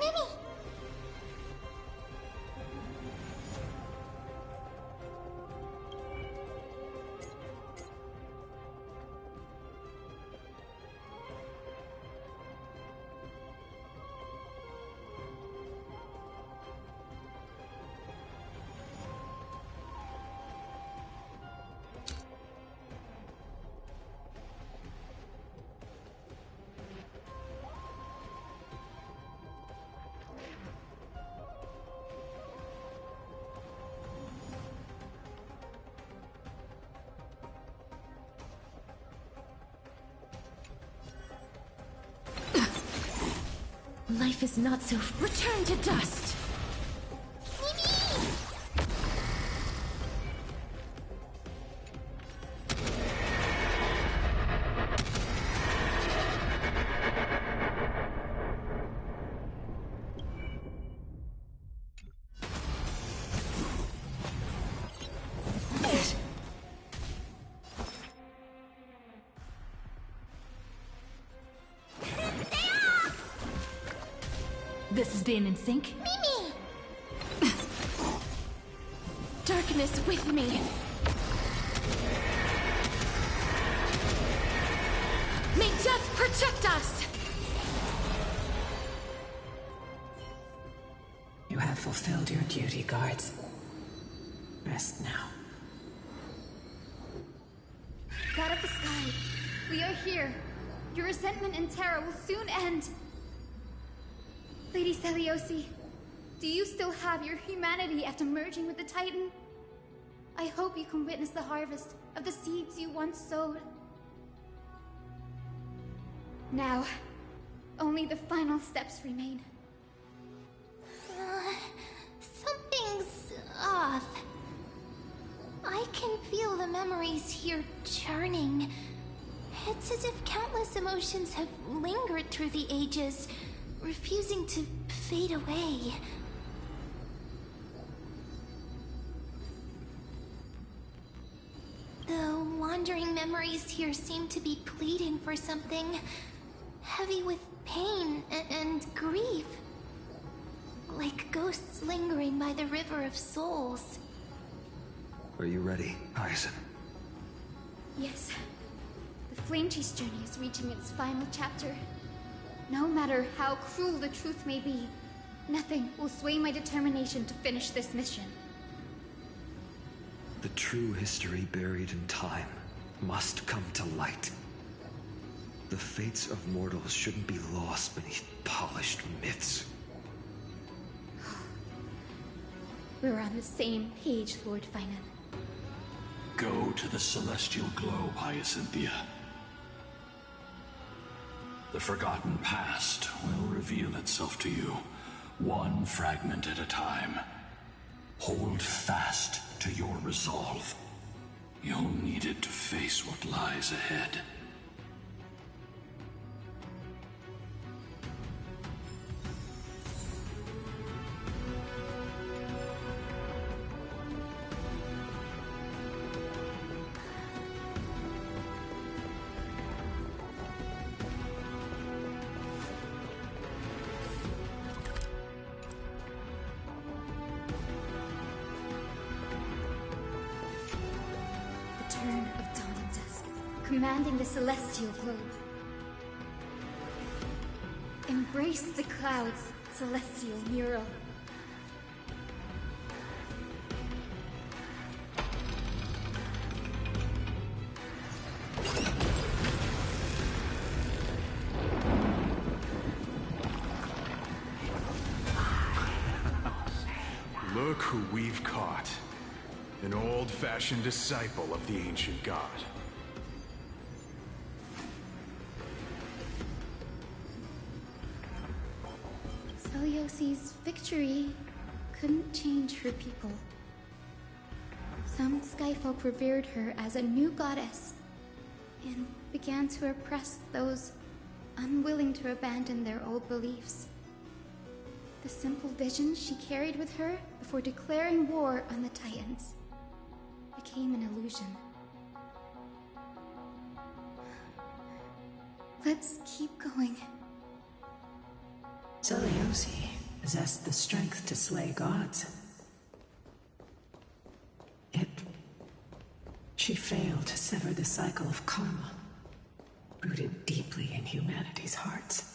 Life is not so... Return to dust! This has been in sync? Mimi! Darkness with me! May death protect us! You have fulfilled your duty, guards. Rest now. God of the Sky, we are here. Your resentment and terror will soon end. Lady Seliosi, do you still have your humanity after merging with the Titan? I hope you can witness the harvest of the seeds you once sowed. Now, only the final steps remain. Something's off. I can feel the memories here churning. It's as if countless emotions have lingered through the ages, refusing to fade away. The wandering memories here seem to be pleading for something, heavy with pain and grief. Like ghosts lingering by the river of souls. Are you ready, Hyacinth? Yes. The Flame Chase journey is reaching its final chapter. No matter how cruel the truth may be, nothing will sway my determination to finish this mission. The true history buried in time must come to light. The fates of mortals shouldn't be lost beneath polished myths. We're on the same page, Lord Finan. Go to the celestial globe, Hyacinthia. The forgotten past will reveal itself to you, one fragment at a time. Hold fast to your resolve. You'll need it to face what lies ahead. Turn of dawn and dusk, commanding the celestial globe. Embrace the clouds, celestial mural. Look who we've caught. An old-fashioned disciple of the ancient god. Seliosi's victory couldn't change her people. Some skyfolk revered her as a new goddess and began to oppress those unwilling to abandon their old beliefs. The simple vision she carried with her before declaring war on the Titans became an illusion. Let's keep going. Seliosi possessed the strength to slay gods. Yet, she failed to sever the cycle of karma, rooted deeply in humanity's hearts.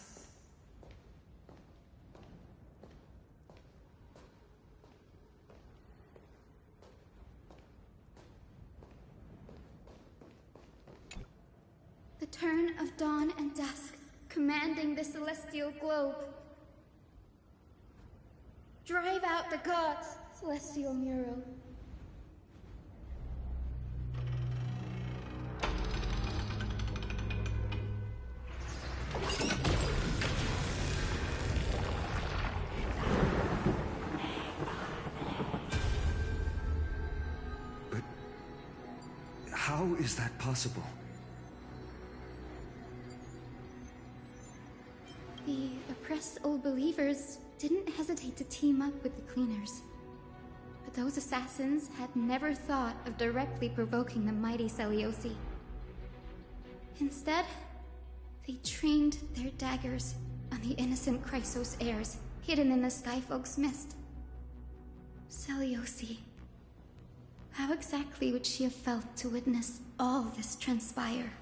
The turn of dawn and dusk, commanding the celestial globe. Drive out the gods, celestial mural. But how is that possible? The oppressed old believers didn't hesitate to team up with the cleaners. But those assassins had never thought of directly provoking the mighty Seliosi. Instead, they trained their daggers on the innocent Chrysos heirs hidden in the Skyfolk's mist. Seliosi. How exactly would she have felt to witness all this transpire?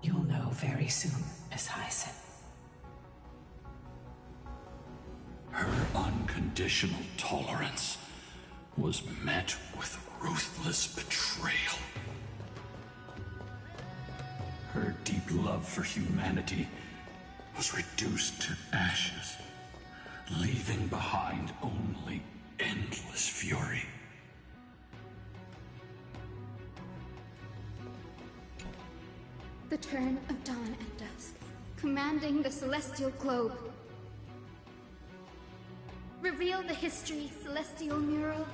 You'll know very soon, Miss Hyson. Her unconditional tolerance was met with ruthless betrayal. Her deep love for humanity was reduced to ashes, leaving behind only endless fury. The turn of dawn and dusk, commanding the celestial globe. Reveal the history, celestial mural.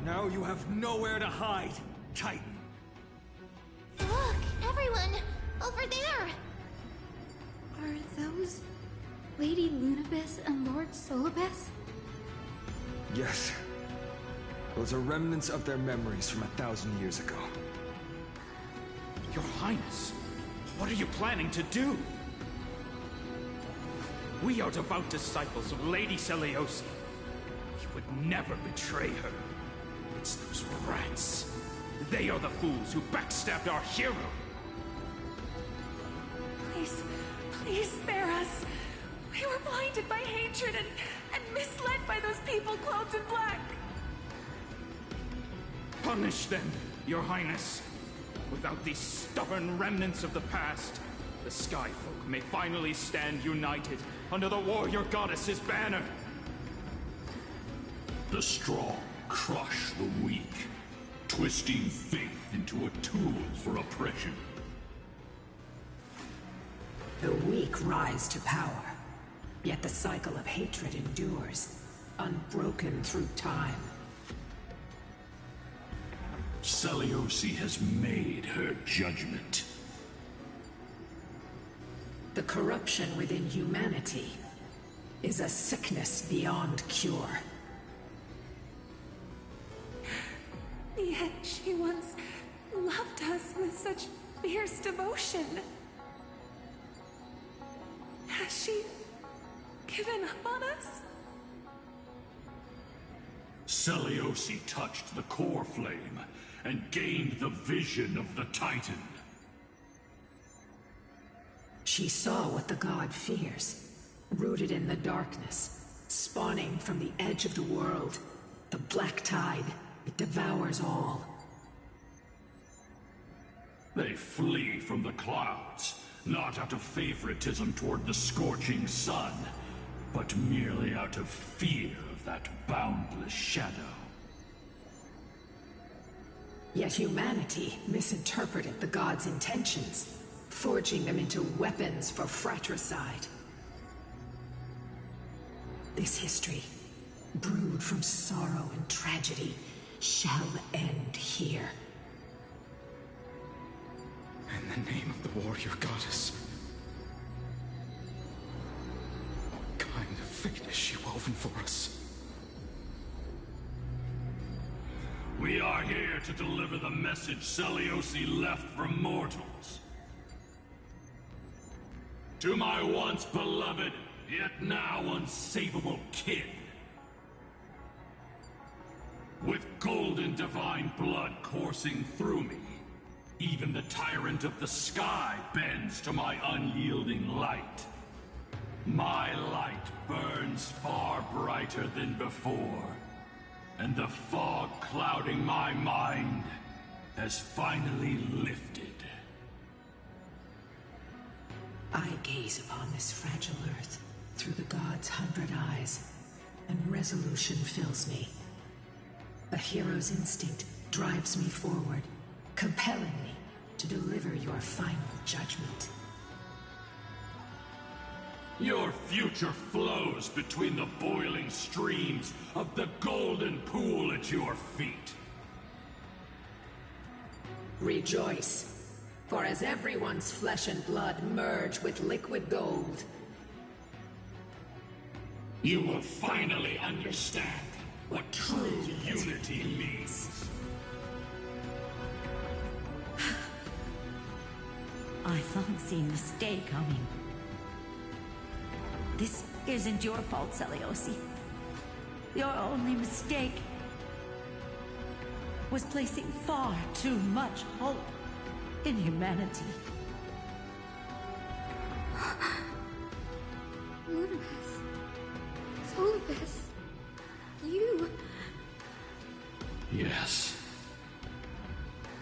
Now you have nowhere to hide, Titan. Look, everyone! Over there! Are those Lady Lunabis and Lord Solibus? Yes. Those are remnants of their memories from 1,000 years ago. Your Highness, what are you planning to do? We are devout disciples of Lady Seliosi. You would never betray her. It's those rats. They are the fools who backstabbed our hero. Please, please spare us. We were blinded by hatred and misled by those people clothed in black. Punish them, Your Highness. Without these stubborn remnants of the past, the Skyfolk may finally stand united under the warrior goddess's banner. The strong crush the weak, twisting faith into a tool for oppression. The weak rise to power, yet the cycle of hatred endures, unbroken through time. Seliosi has made her judgment. The corruption within humanity is a sickness beyond cure. Yet she once loved us with such fierce devotion. Has she given up on us? Seliosi touched the core flame and gained the vision of the Titan. She saw what the god fears, rooted in the darkness, spawning from the edge of the world. The black tide, it devours all. They flee from the clouds, not out of favoritism toward the scorching sun, but merely out of fear of that boundless shadow. Yet humanity misinterpreted the god's intentions, forging them into weapons for fratricide. This history, brewed from sorrow and tragedy, shall end here. In the name of the warrior goddess. What kind of fate has she woven for us? We are here to deliver the message Seliosi left for mortals. To my once beloved, yet now unsavable kin. With golden divine blood coursing through me, even the tyrant of the sky bends to my unyielding light. My light burns far brighter than before, and the fog clouding my mind has finally lifted. I gaze upon this fragile earth through the god's 100 eyes, and resolution fills me. A hero's instinct drives me forward, compelling me to deliver your final judgment. Your future flows between the boiling streams of the golden pool at your feet. Rejoice, for as everyone's flesh and blood merge with liquid gold, you will finally understand what true unity means. I thought I'd seen this day coming. This isn't your fault, Celiosi. Your only mistake was placing far too much hope in humanity. Lunibus. Solibus. You. Yes.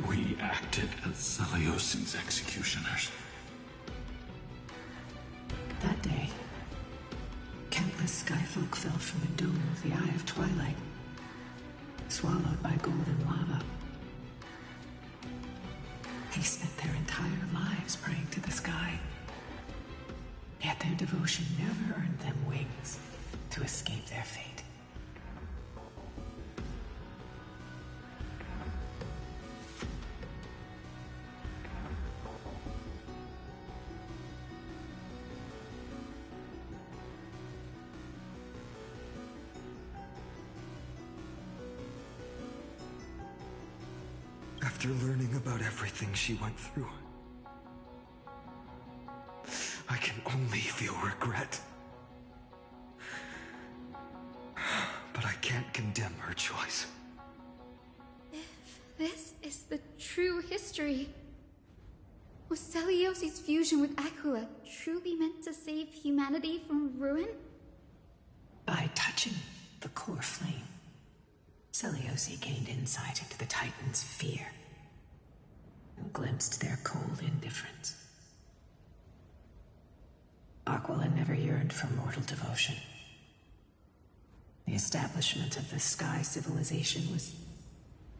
We acted as Celiosi's executioners. That day, countless skyfolk fell from the dome of the Eye of Twilight, swallowed by golden lava. They spent their entire lives praying to the sky. Yet their devotion never earned them wings to escape their fate. After learning about everything she went through, I can only feel regret. But I can't condemn her choice. If this is the true history, was Celiosi's fusion with Aquila truly meant to save humanity from ruin? By touching the core flame, Celiosi gained insight into the Titans' fear and glimpsed their cold indifference. Aquila never yearned for mortal devotion. The establishment of the Sky civilization was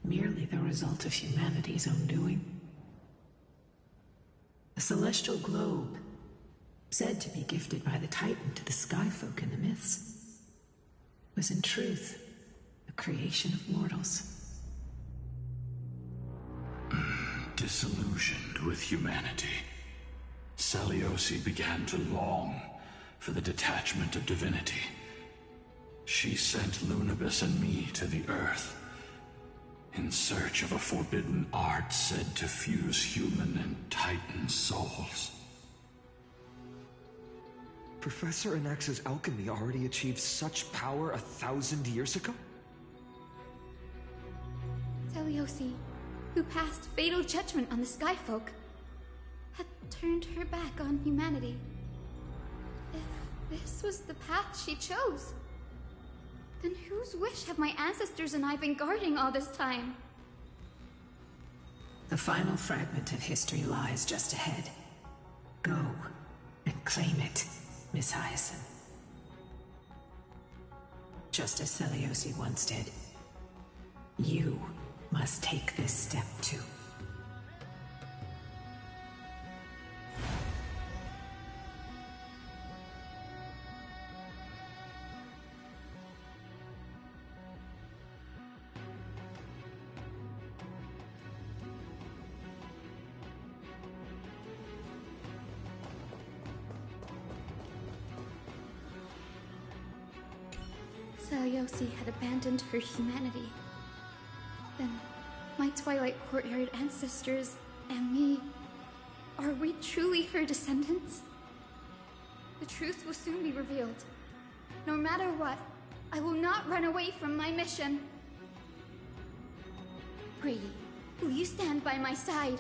merely the result of humanity's own doing. The celestial globe, said to be gifted by the Titan to the Skyfolk in the myths, was in truth a creation of mortals. Disillusioned with humanity, Celiosi began to long for the detachment of divinity. She sent Lunibus and me to the Earth in search of a forbidden art said to fuse human and Titan souls. Professor Anax's alchemy already achieved such power 1,000 years ago? Celiosi, who passed fatal judgment on the Skyfolk, had turned her back on humanity. If this was the path she chose, then whose wish have my ancestors and I been guarding all this time? The final fragment of history lies just ahead. Go and claim it, Miss Hyacinth. Just as Celiosi once did, you must take this step too. Celiosi had abandoned her humanity. Then, my Twilight Courtyard ancestors and me, are we truly her descendants? The truth will soon be revealed. No matter what, I will not run away from my mission. Grady, will you stand by my side?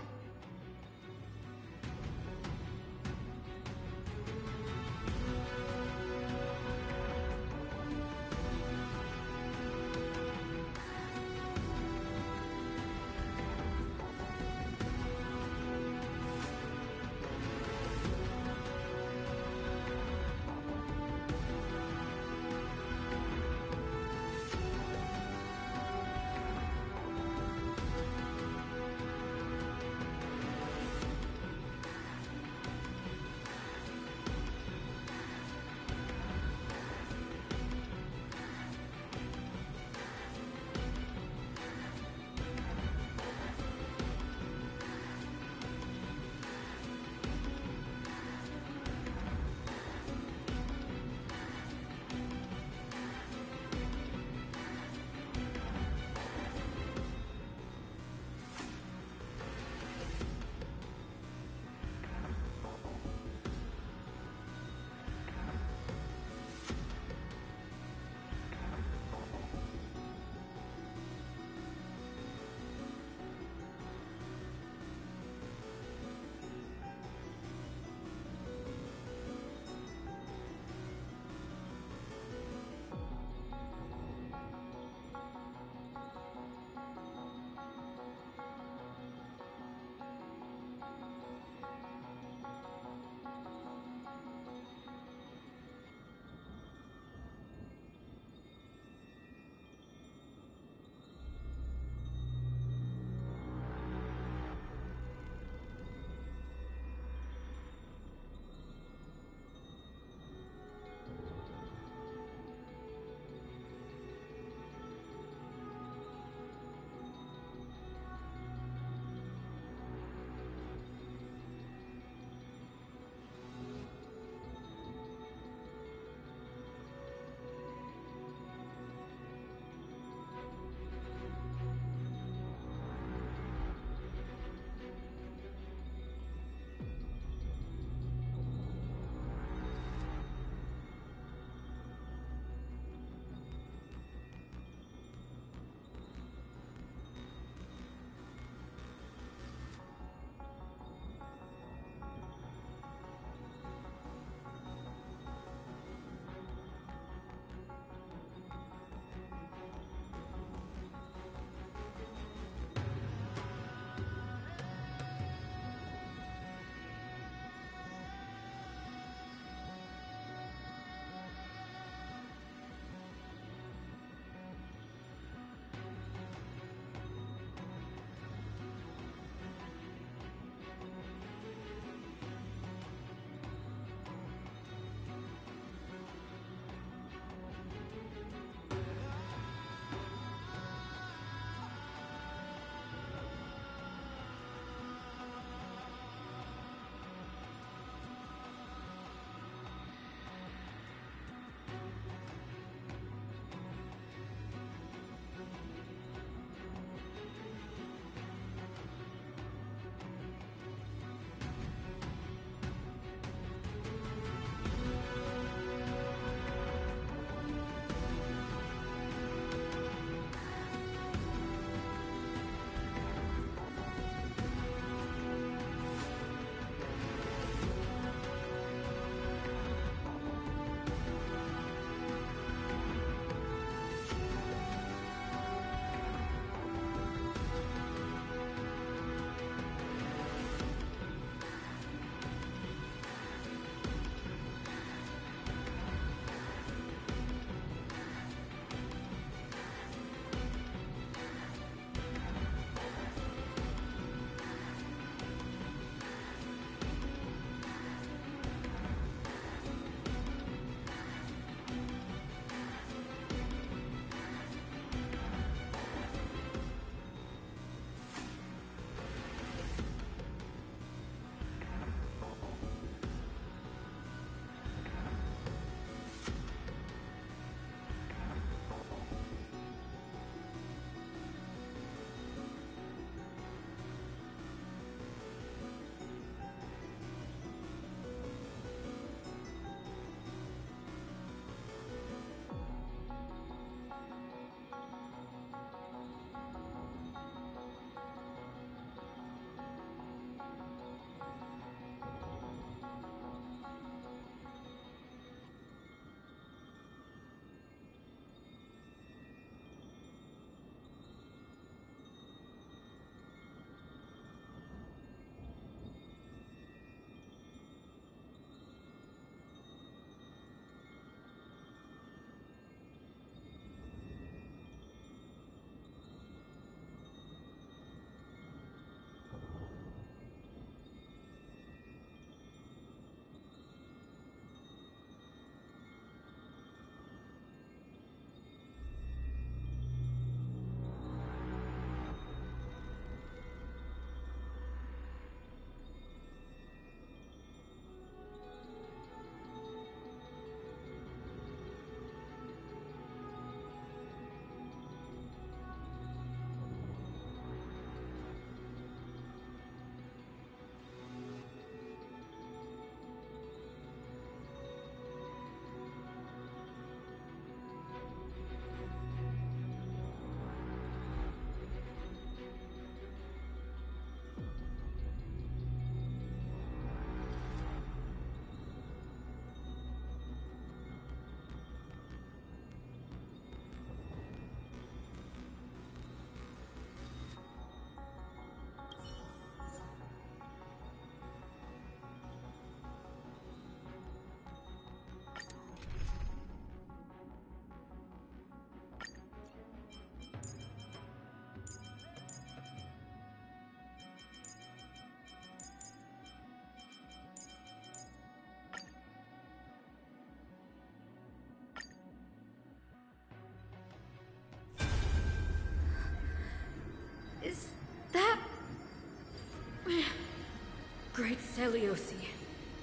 Great Seliosi,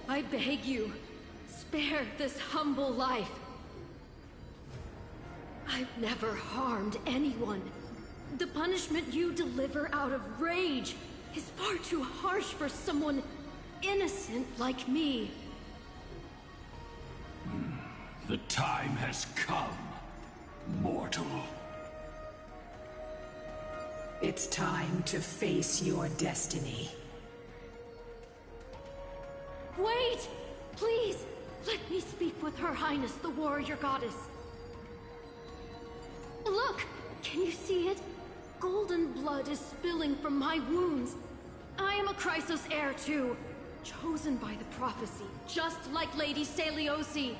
I beg you, spare this humble life. I've never harmed anyone. The punishment you deliver out of rage is far too harsh for someone innocent like me. The time has come, mortal. It's time to face your destiny. Wait! Please! Let me speak with Her Highness, the warrior goddess. Look! Can you see it? Golden blood is spilling from my wounds. I am a Chrysos heir too, chosen by the prophecy, just like Lady Seliosi.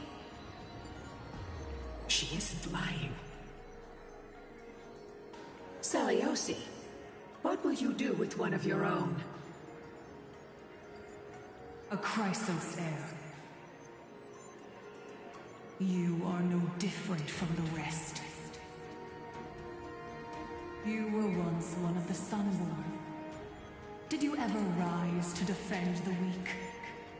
She isn't lying. Seliosi, what will you do with one of your own? A Chrysos heir. You are no different from the rest. You were once one of the Sunborn. Did you ever rise to defend the weak?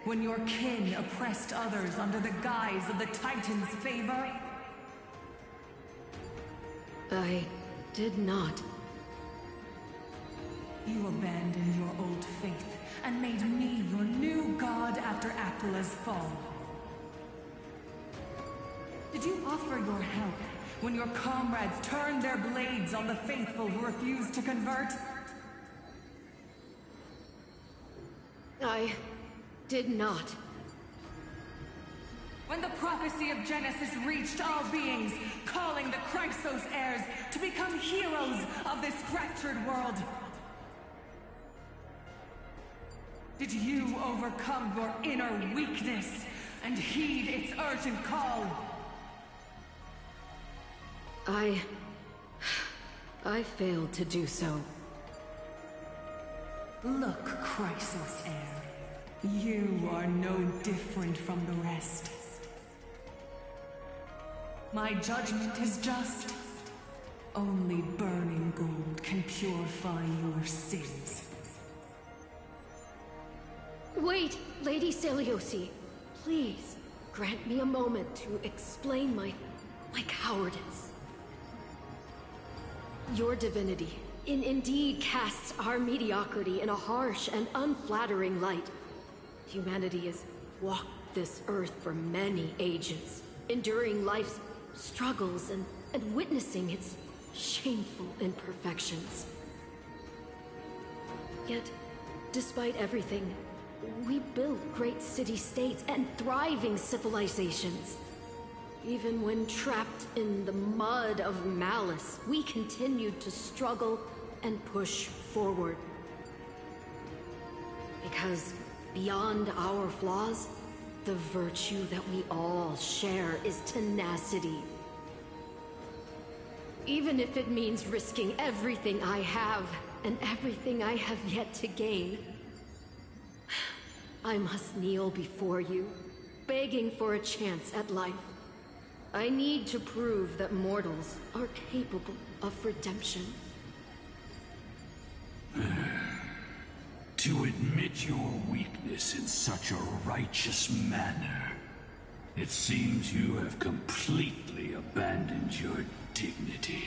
When your kin oppressed others under the guise of the Titan's favor? I did not. You abandoned your old faith and made me your new god after Aquila's fall. Did you offer your help when your comrades turned their blades on the faithful who refused to convert? I did not. When the prophecy of Genesis reached all beings, calling the Chrysos heirs to become heroes of this fractured world, did you overcome your inner weakness and heed its urgent call? I failed to do so. Look, Chrysos heir. You are no different from the rest. My judgment is just. Only burning gold can purify your sins. Wait, Lady Seliosi. Please, grant me a moment to explain my cowardice. Your divinity indeed casts our mediocrity in a harsh and unflattering light. Humanity has walked this earth for many ages, enduring life's struggles and witnessing its shameful imperfections. Yet, despite everything, we built great city-states and thriving civilizations. Even when trapped in the mud of malice, we continued to struggle and push forward. Because beyond our flaws, the virtue that we all share is tenacity. Even if it means risking everything I have and everything I have yet to gain, I must kneel before you, begging for a chance at life. I need to prove that mortals are capable of redemption. To admit your weakness in such a righteous manner, it seems you have completely abandoned your dignity.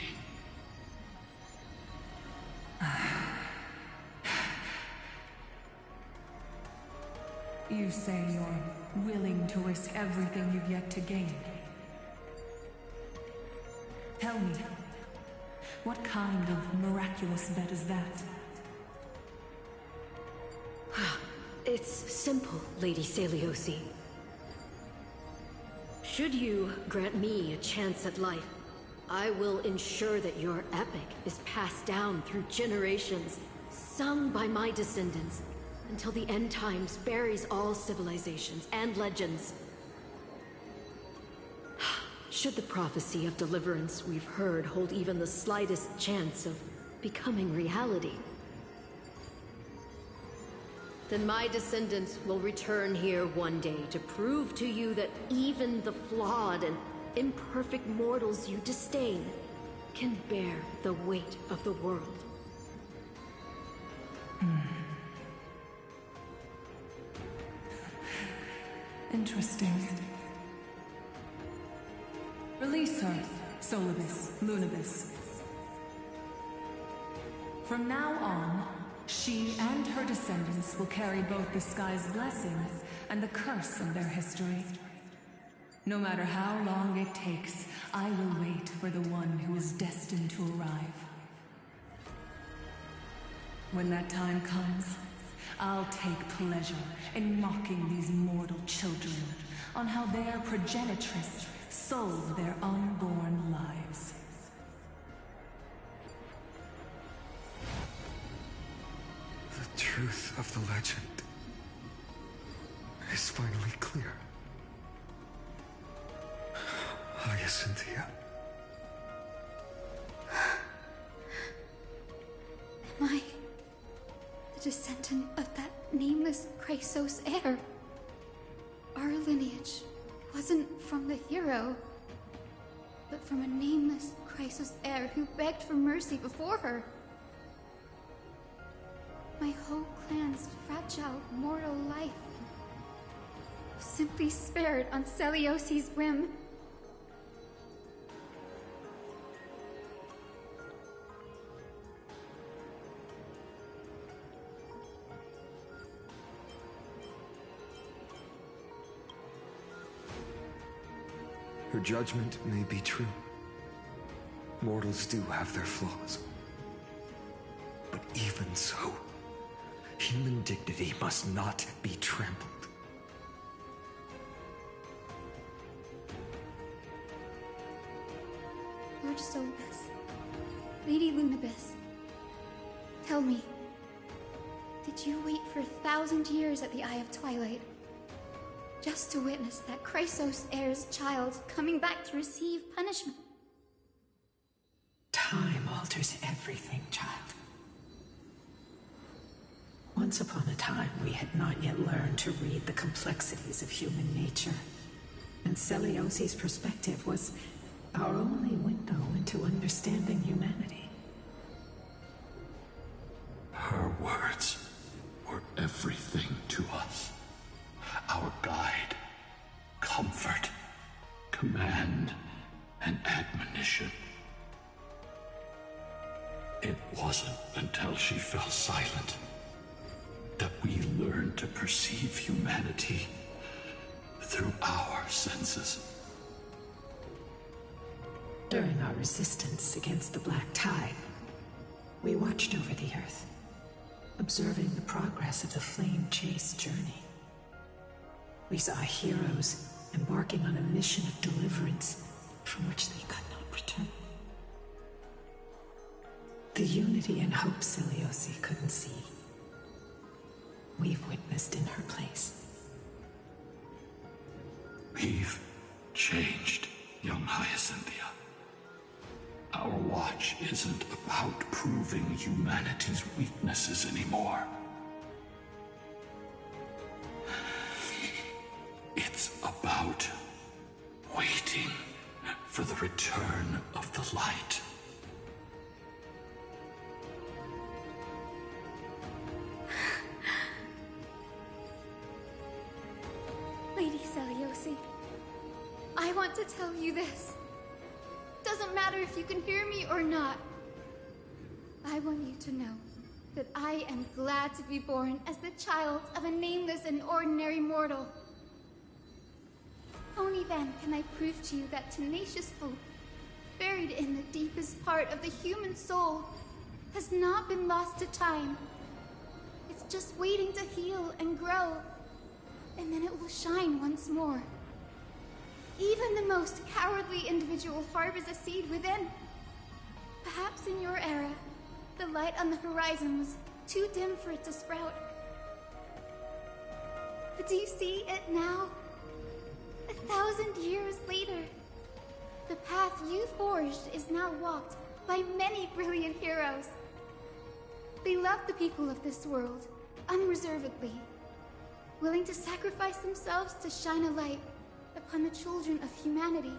You say you're willing to risk everything you've yet to gain. Tell me, what kind of miraculous bet is that? It's simple, Lady Seliosi. Should you grant me a chance at life, I will ensure that your epic is passed down through generations, sung by my descendants, until the end times buries all civilizations and legends. Should the prophecy of deliverance we've heard hold even the slightest chance of becoming reality, then my descendants will return here one day to prove to you that even the flawed and imperfect mortals you disdain can bear the weight of the world. Interesting. Release her, Solibus, Lunibus. From now on, she and her descendants will carry both the sky's blessing and the curse of their history. No matter how long it takes, I will wait for the one who is destined to arrive. When that time comes, I'll take pleasure in mocking these mortal children on how their progenitress sold their unborn lives. The truth of the legend is finally clear. Hyacinthia. Am I the descendant of that nameless Chrysos heir? Our lineage wasn't from the hero, but from a nameless Chrysos heir who begged for mercy before her. My whole clan's fragile mortal life was simply spared on Celiosi's whim. Her judgment may be true. Mortals do have their flaws. But even so, human dignity must not be trampled. Lord Solibus, Lady Lunibus, tell me, did you wait for 1,000 years at the Eye of Twilight just to witness that Chrysos heir's child coming back to receive punishment? Time alters everything, child. Once upon a time, we had not yet learned to read the complexities of human nature. And Celiosi's perspective was our only window into understanding humanity. Her words were everything to us. Our guide, comfort, command, and admonition. It wasn't until she fell silent that we learned to perceive humanity through our senses. During our resistance against the Black Tide, we watched over the Earth, observing the progress of the Flame Chase journey. We saw heroes embarking on a mission of deliverance from which they could not return. The unity and hope Celiosi couldn't see, we've witnessed in her place. We've changed, young Hyacinthia. Our watch isn't about proving humanity's weaknesses anymore. It's about waiting for the return of the light. Lady Celiosi, I want to tell you this. Doesn't matter if you can hear me or not. I want you to know that I am glad to be born as the child of a nameless and ordinary mortal. Only then can I prove to you that tenacious hope, buried in the deepest part of the human soul, has not been lost to time. It's just waiting to heal and grow, and then it will shine once more. Even the most cowardly individual harbors a seed within. Perhaps in your era, the light on the horizon was too dim for it to sprout. But do you see it now? 1,000 years later, the path you forged is now walked by many brilliant heroes. They love the people of this world, unreservedly, willing to sacrifice themselves to shine a light upon the children of humanity.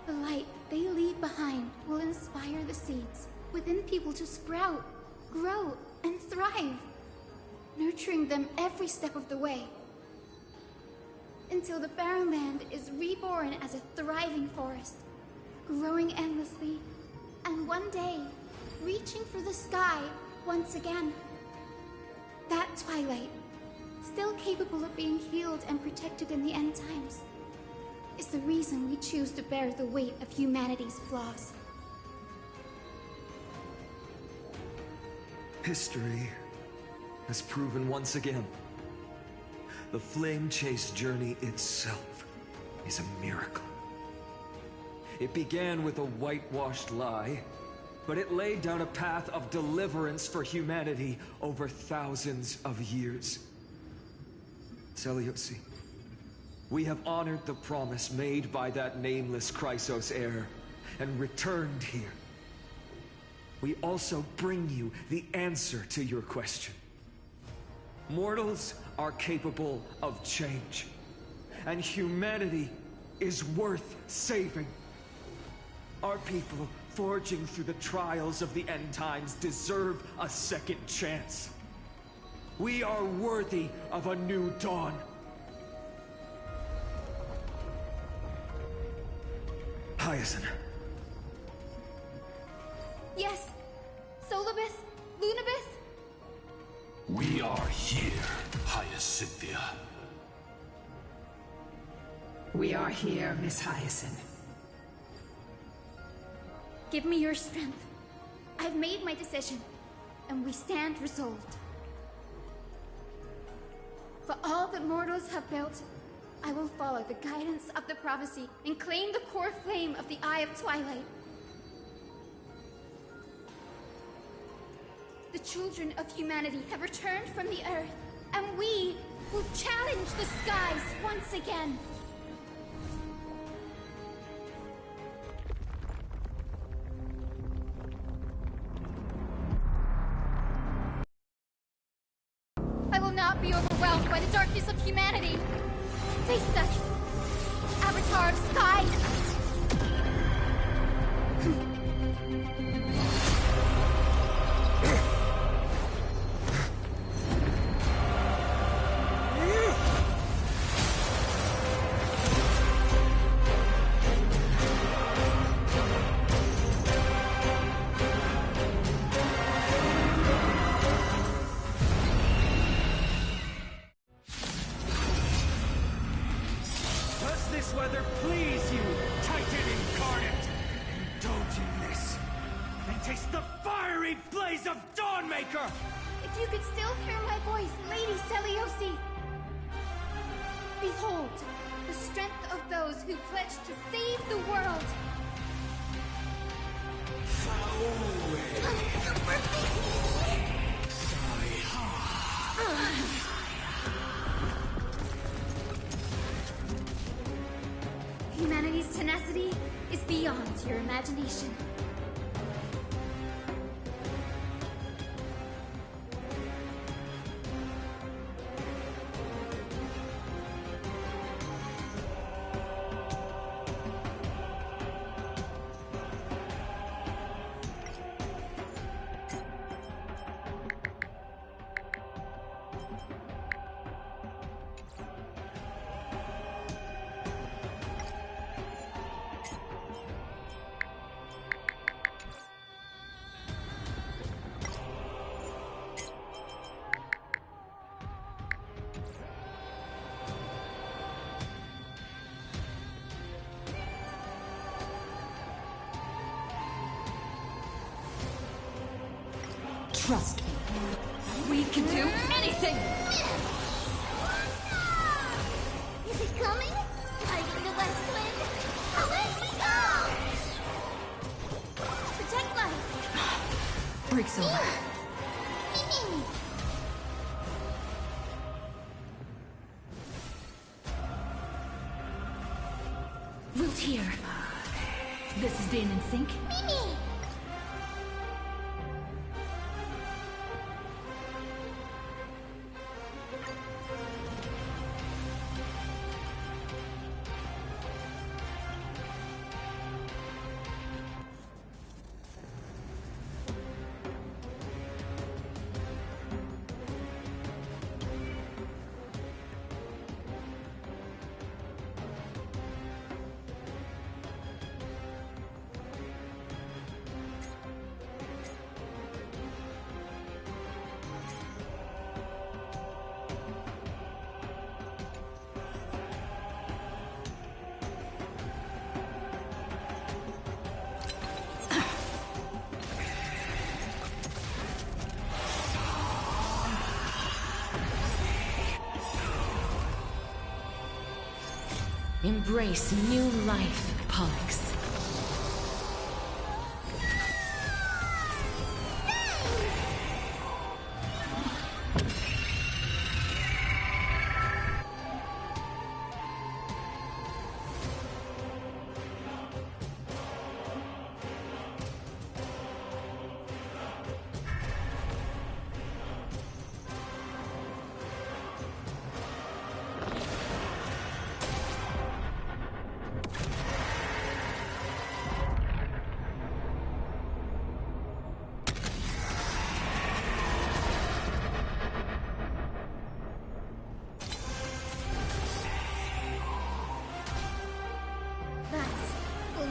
The light they leave behind will inspire the seeds within people to sprout, grow, and thrive, nurturing nurturing them every step of the way. Until the barren land is reborn as a thriving forest, growing endlessly, and one day, reaching for the sky once again. That twilight, still capable of being healed and protected in the end times, is the reason we choose to bear the weight of humanity's flaws. History has proven once again, the flame chase journey itself is a miracle. It began with a whitewashed lie, but it laid down a path of deliverance for humanity over thousands of years. Seleuci, we have honored the promise made by that nameless Chrysos heir and returned here. We also bring you the answer to your question. Mortals are capable of change, and humanity is worth saving. Our people, forging through the trials of the end times, deserve a second chance. We are worthy of a new dawn. Hyacinth. Yes! Solibus? Lunibus? We are here, Hyacinthia. We are here, Miss Hyacinth. Give me your strength. I've made my decision, and we stand resolved. For all that mortals have built, I will follow the guidance of the prophecy and claim the core flame of the Eye of Twilight. The children of humanity have returned from the earth, and we will challenge the skies once again. I will not be overwhelmed by the darkness of humanity. Face us, Avatar of Sky! Does this weather please you, Titan incarnate? Indulge in this, and taste the fiery blaze of Dawnmaker! If you could still hear my voice, Lady Seleuci! Behold, the strength of those who pledged to save the world! Humanity's tenacity is beyond your imagination. Trust me. We can do anything! Is it coming? Fighting the west wind? Let me go! Protect life! Breaks over. Wilt here. This is Dane in sync. Mimi! Embrace new life, Pollux.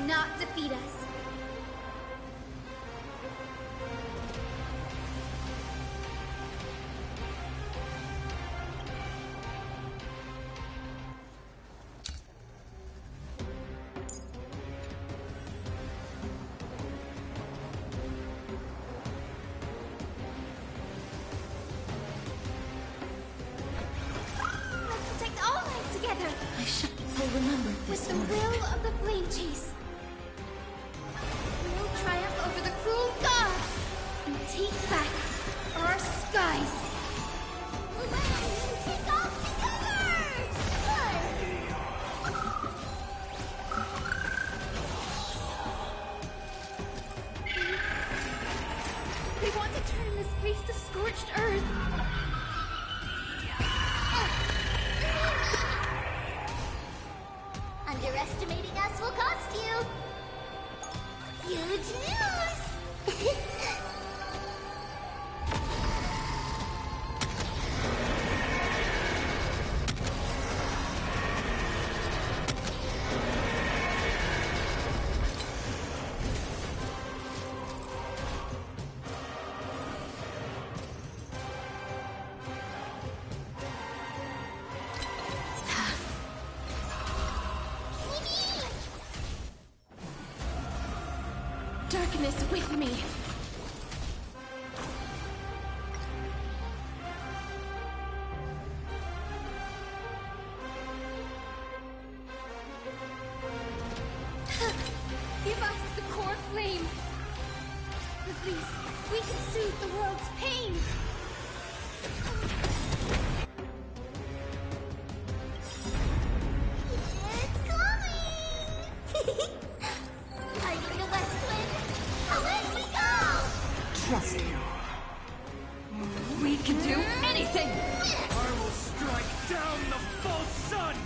Not defeat us. Let's protect all life together. I should remember this. With the will of the flame chase. Triumph over the cruel gods and take back our skies. Take off They want to turn this place to scorched earth. Underestimating us will cost you. Huge news! Darkness with me. Give us the core flame. At least we can soothe the world's pain. It's coming! Lighting the west wind. Away we go! Trust me. We can do anything! I will strike down the false sun!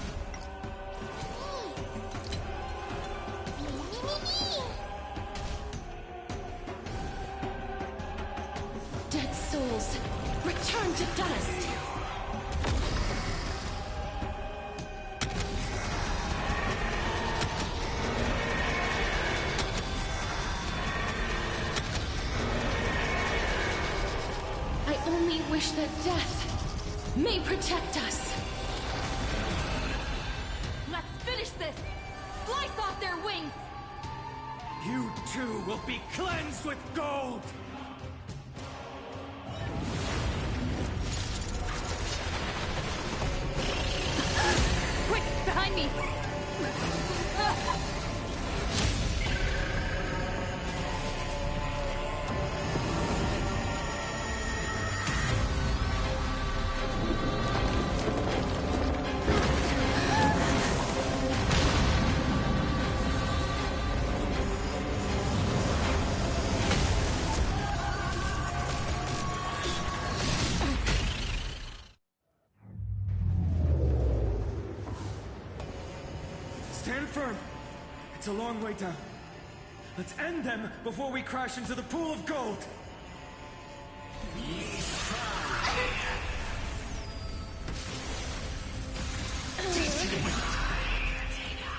Dead souls, return to dust! I only wish that death may protect us. Let's finish this! Slice off their wings! You too will be cleansed with gold! Quick, behind me! Stand firm. It's a long way down. Let's end them before we crash into the pool of gold.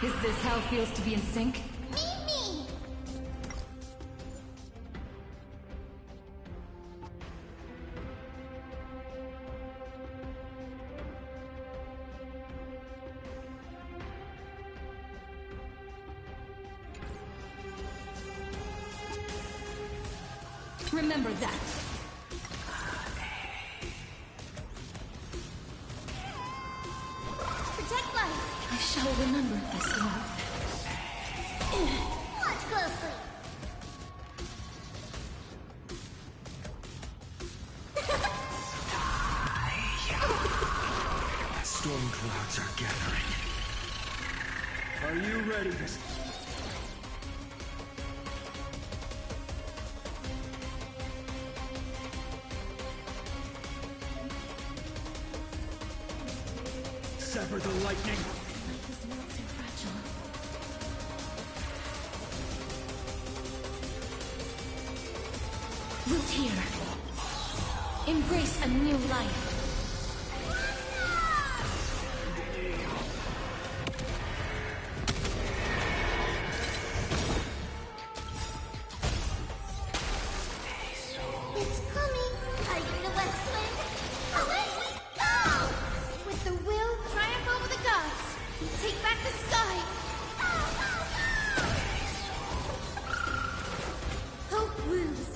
Is this how it feels to be in sync? Me! Remember that. Protect life. shall remember this love. Watch closely. Storm clouds are gathering. Are you ready to... Sever the lightning! Life is not so fragile. Root here. Embrace a new life. It's coming. Tiger the West Wind. Away we go! With the will triumph over the gods. Take back the sky. Hope lose.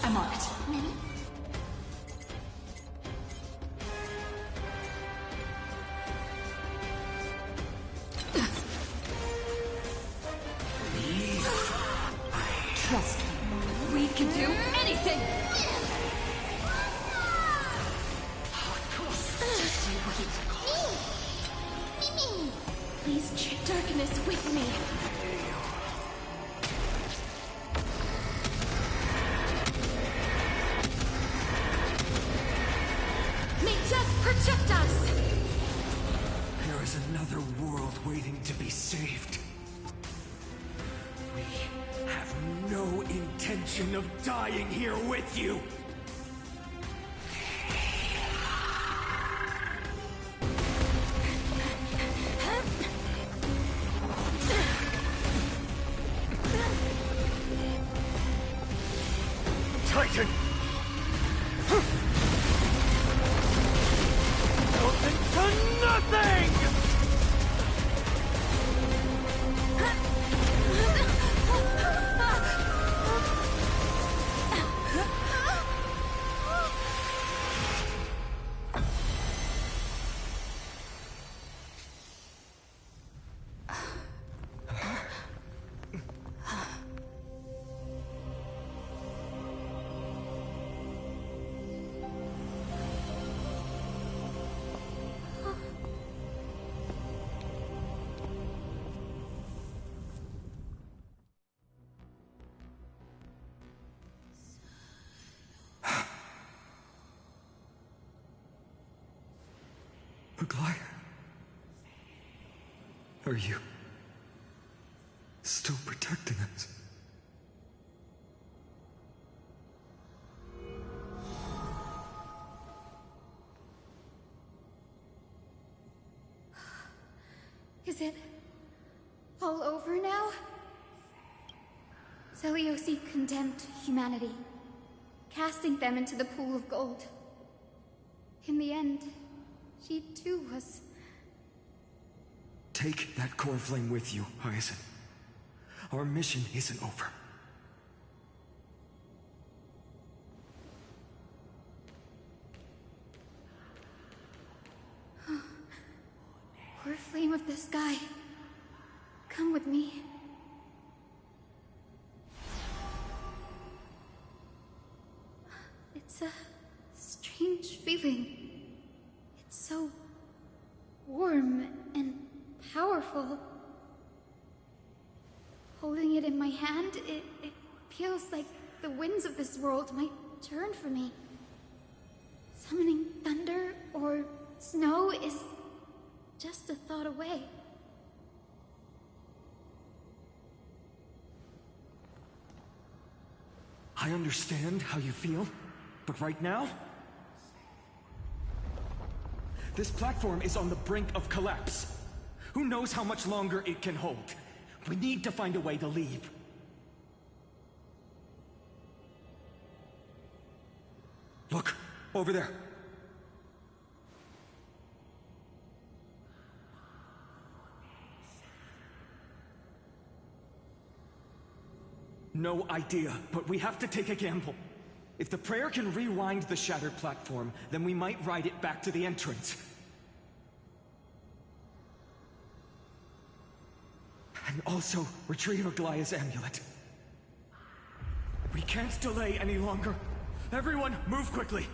I'm on it. Trust me. We can do anything! Mimi! Please check darkness with me. May death protect us! There is another world waiting to be saved. We have no intention of dying here with you! Titan! Nothing to nothing! Maguire? Are you still protecting us? Is it all over now? Seliosi condemned humanity, casting them into the pool of gold. In the end, she too was... Take that core flame with you, Hyacinth. Our mission isn't over. Core flame of the sky, come with me. It's a strange feeling. It's so warm and powerful. Holding it in my hand, it feels like the winds of this world might turn for me. Summoning thunder or snow is just a thought away. I understand how you feel, but right now... this platform is on the brink of collapse. Who knows how much longer it can hold? We need to find a way to leave. Look, over there. No idea, but we have to take a gamble. If the prayer can rewind the shattered platform, then we might ride it back to the entrance. And also retrieve Aglaya's amulet. We can't delay any longer. Everyone, move quickly!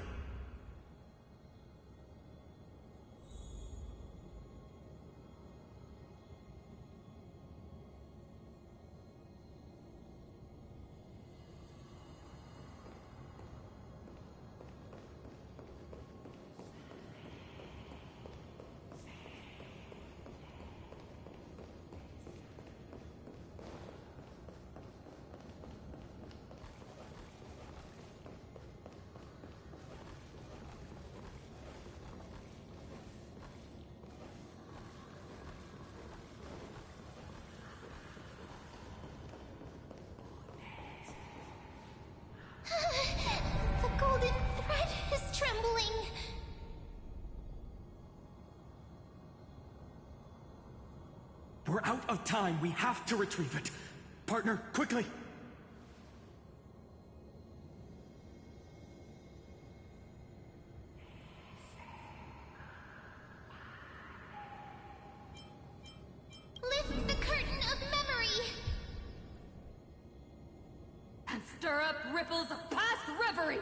The golden thread is trembling. We're out of time. We have to retrieve it. Partner, quickly! Lift the curtain of memory. And stir up ripples of past reverie!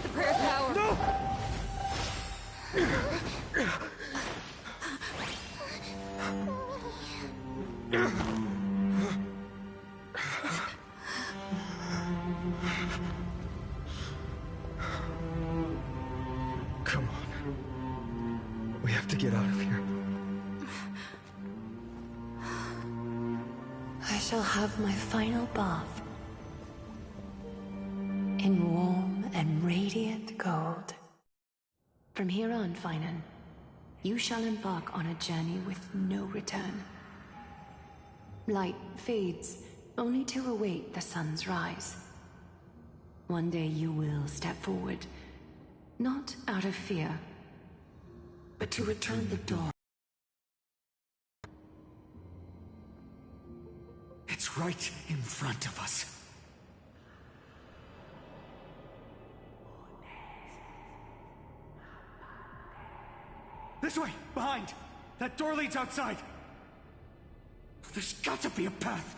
The prayer's power! No! Come on. We have to get out of here. I shall have my final bath in warm and radiant gold. From here on, Finan, you shall embark on a journey with no return. Light fades, only to await the sun's rise. One day you will step forward, not out of fear, but to return the door. It's right in front of us. This way! Behind! That door leads outside! There's got to be a path!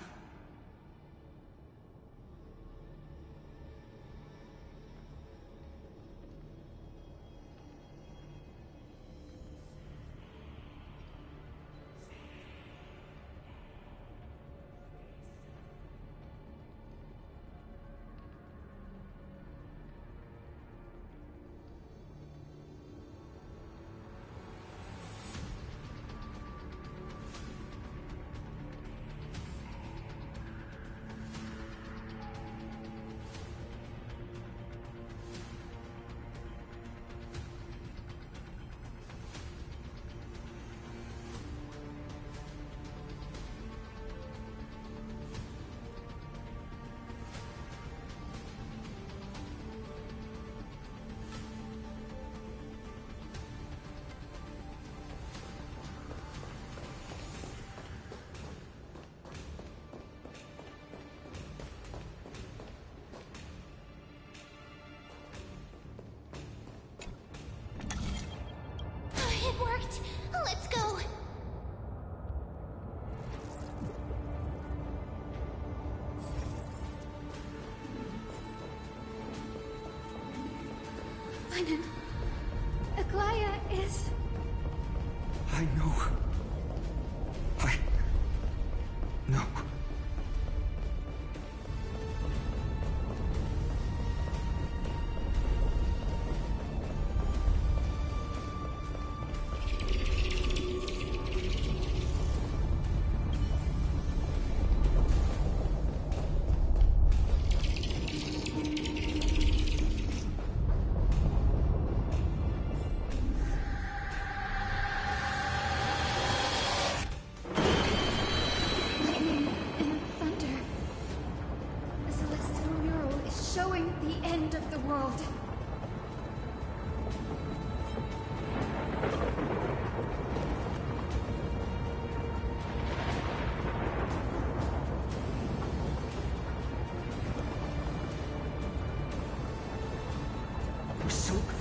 It worked. Let's go. Finan, Aglaya is... I know. No.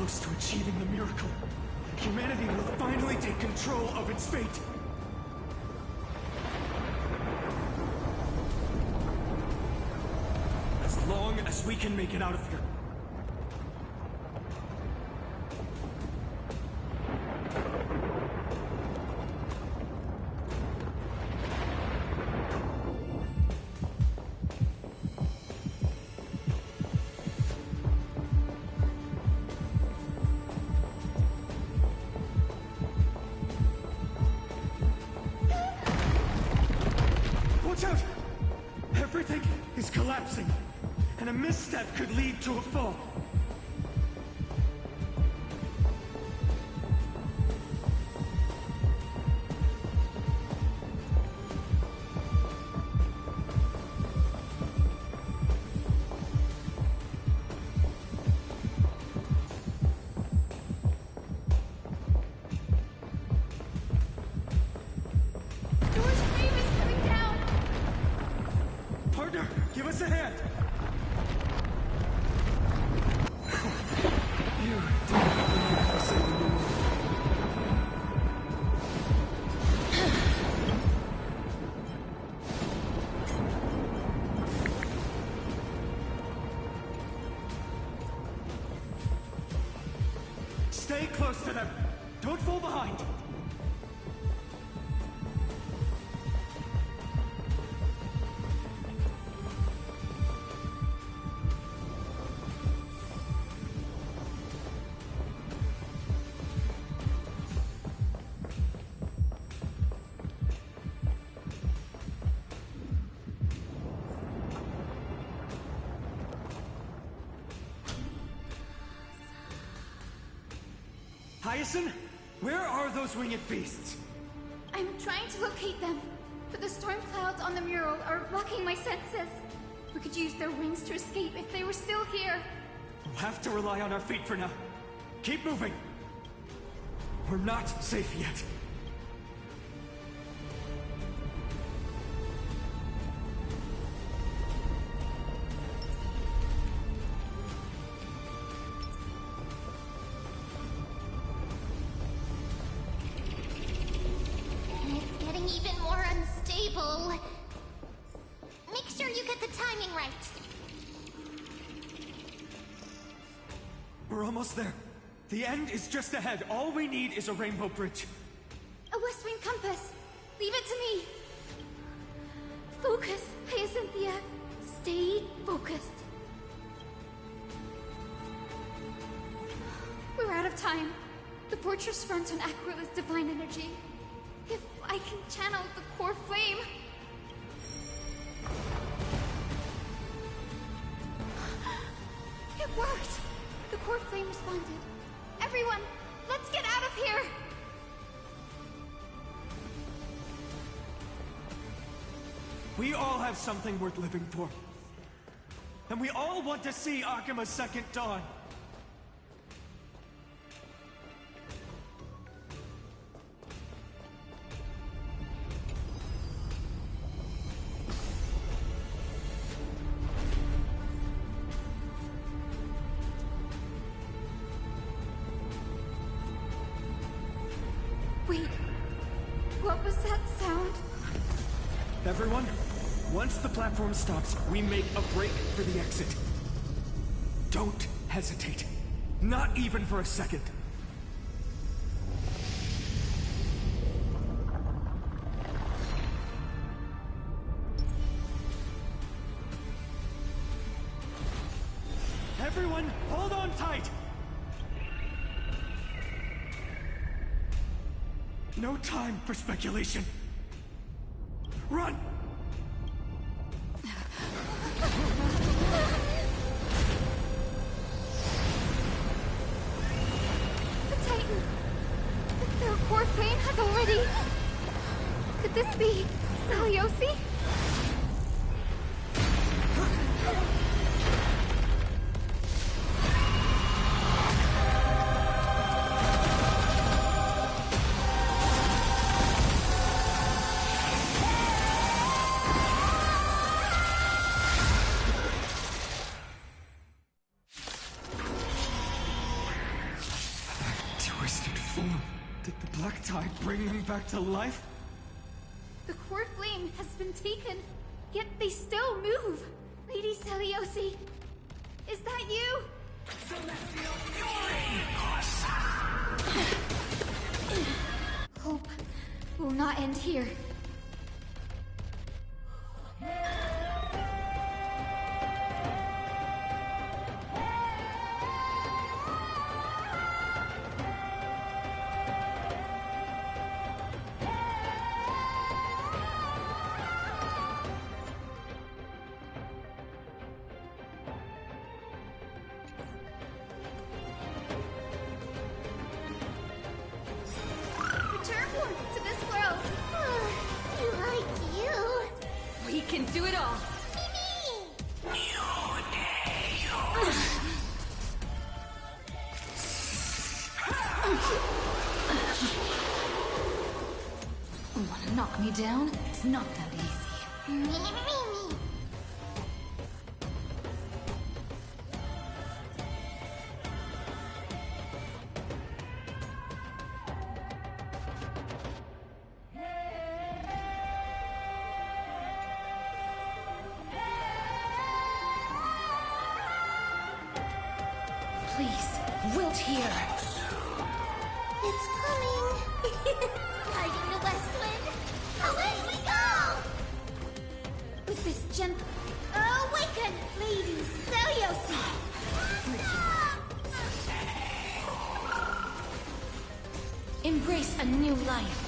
close to achieving the miracle. Humanity will finally take control of its fate. As long as we can make it out of here. Watch out! Everything is collapsing, and a misstep could lead to a fall. Partner, give us a hand! You did everything for saving the world. Stay close to them. Don't fall behind. Hyacinth, where are those winged beasts? I'm trying to locate them, but the storm clouds on the mural are blocking my senses. We could use their wings to escape if they were still here. We'll have to rely on our feet for now. Keep moving. We're not safe yet. It's getting even more unstable. Make sure you get the timing right. We're almost there. The end is just ahead. All we need is a rainbow bridge. A West Wing compass. Leave it to me. Focus, Hyacinthia. Stay focused. We're out of time. The fortress runs on Aquila's divine energy. If I can channel the core flame... It worked! The core flame responded. Everyone, let's get out of here! We all have something worth living for. And we all want to see Akima's second dawn. Wait, what was that sound? Everyone, once the platform stops, we make a break for the exit. Don't hesitate. Not even for a second. Everyone, hold on tight! No time for speculation. Run! The Titan! Their core flame has already... Could this be Seliosi? tide bring them back to life? The core flame has been taken, yet they still move. Lady Celiosi, is that you? Hope will not end here. Return to this world. You like you. We can do it all. Wanna knock me down? It's not that easy. Please, wilt here. It's coming. Hiding the west wind. Away we go! With this gentle... Awaken, Lady Celiosi! Embrace a new life.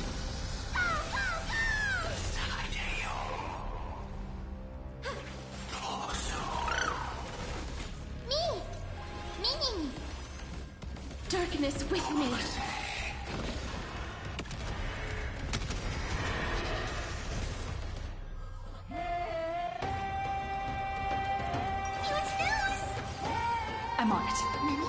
Me! Darkness with me. I'm on it. Mimi!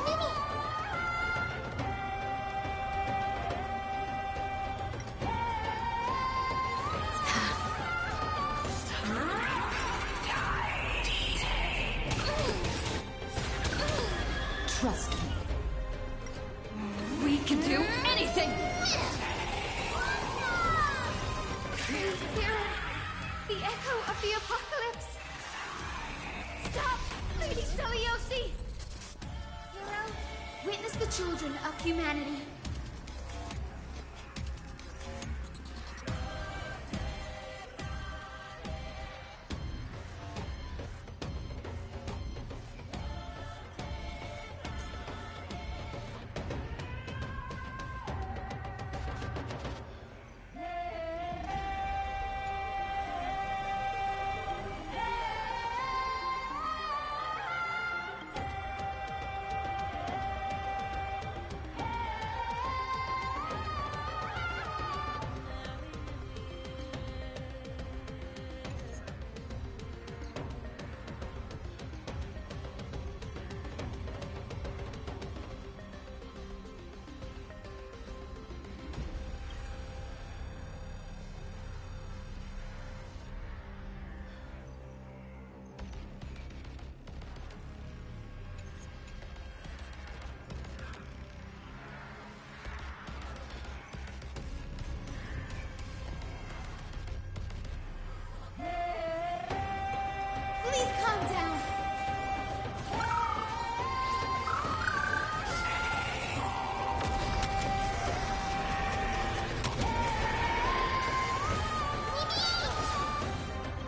Trust me. We can do anything! Hear the echo of the apocalypse! Stop, Lady Celiosi! Hero, witness the children of humanity. Please calm down.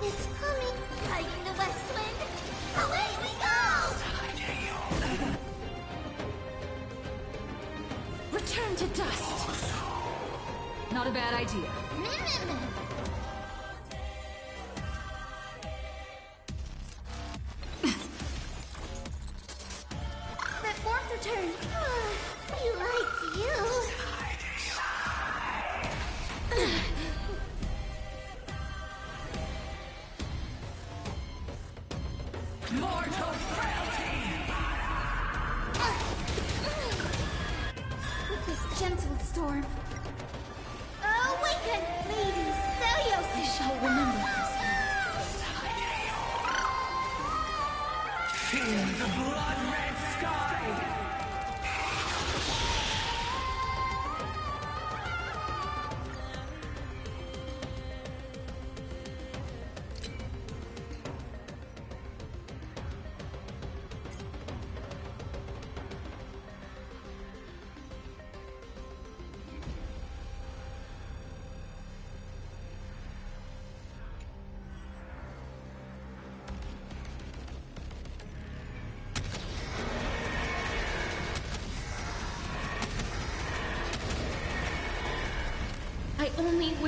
It's coming. Hiding the west wind. Away we go! Return to dust. Not a bad idea. Let warmth return. We like you. Mortal frailty! With this gentle storm. Awaken, Lady Celiosi! I shall remember this. Feel the blood-red sky!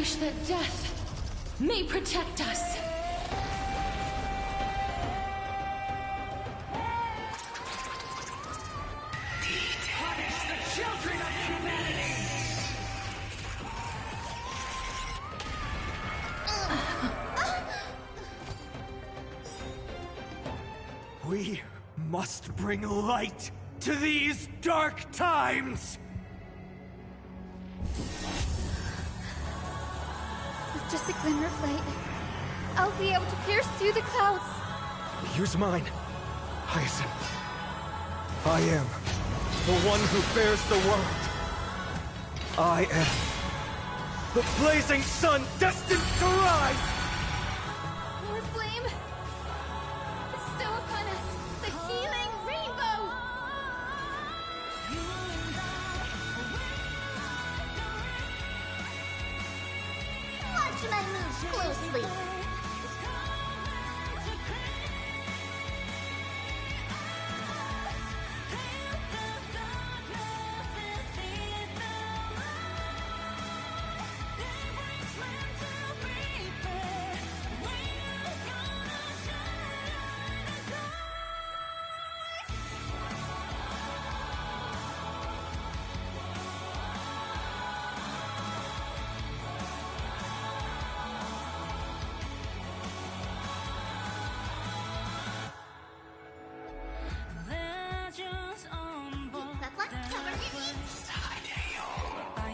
wish that death may protect us. Punish the children of humanity! We must bring light to these dark times! With just a glimmer of light, I'll be able to pierce through the clouds. Use mine, Hyacinth. I am the one who bears the world. I am the blazing sun destined to rise! More flame! Bestow upon us the healing rainbow! Watch my moves closely.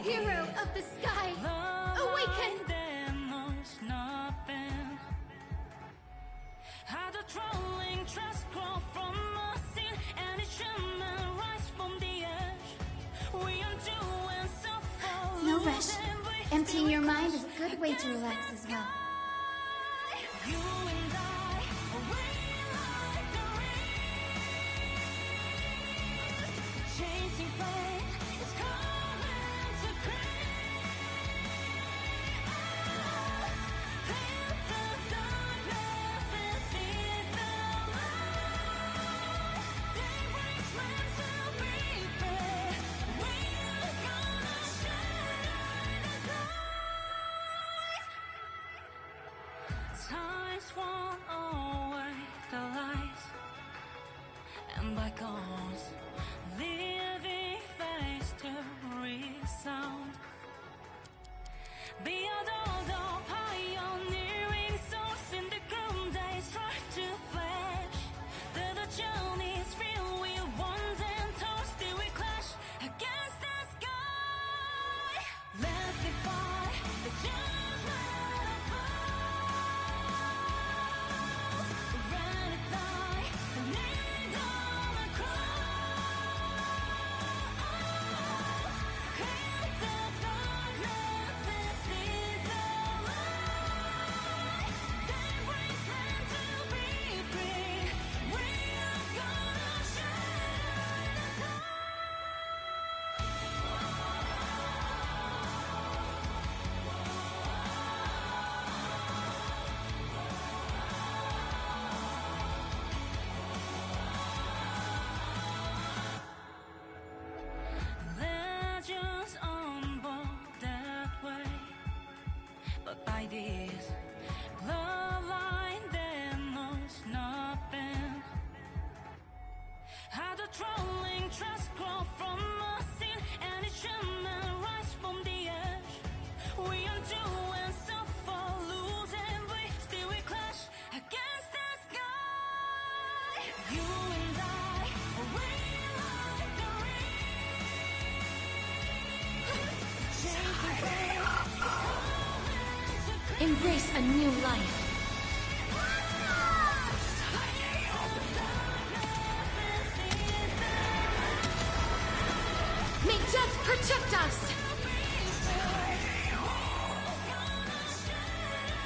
Hero of the sky, awaken! No rush. Emptying your mind is a good way to relax as well. Times won't away the light, and bygones leaving face to resound. Beyond all the pioneering souls in the gloom, they strive to flash. The journey's filled with ones and toes, still we clash against the sky. Let's defy the judgment of ideas, love line that knows nothing. How the trolling trust grow from a sin, and it shouldn't rise from the edge. We undo and suffer, lose and we still we clash against the sky. You and I, we like the Embrace a new life. May death protect us!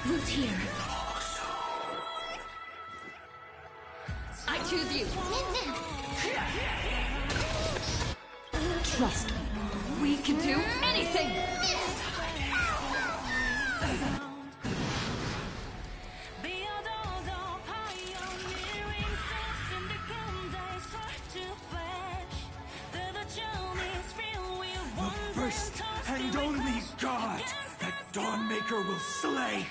Root here. I choose you. Trust me, we can do anything! And only God that Dawnmaker will slay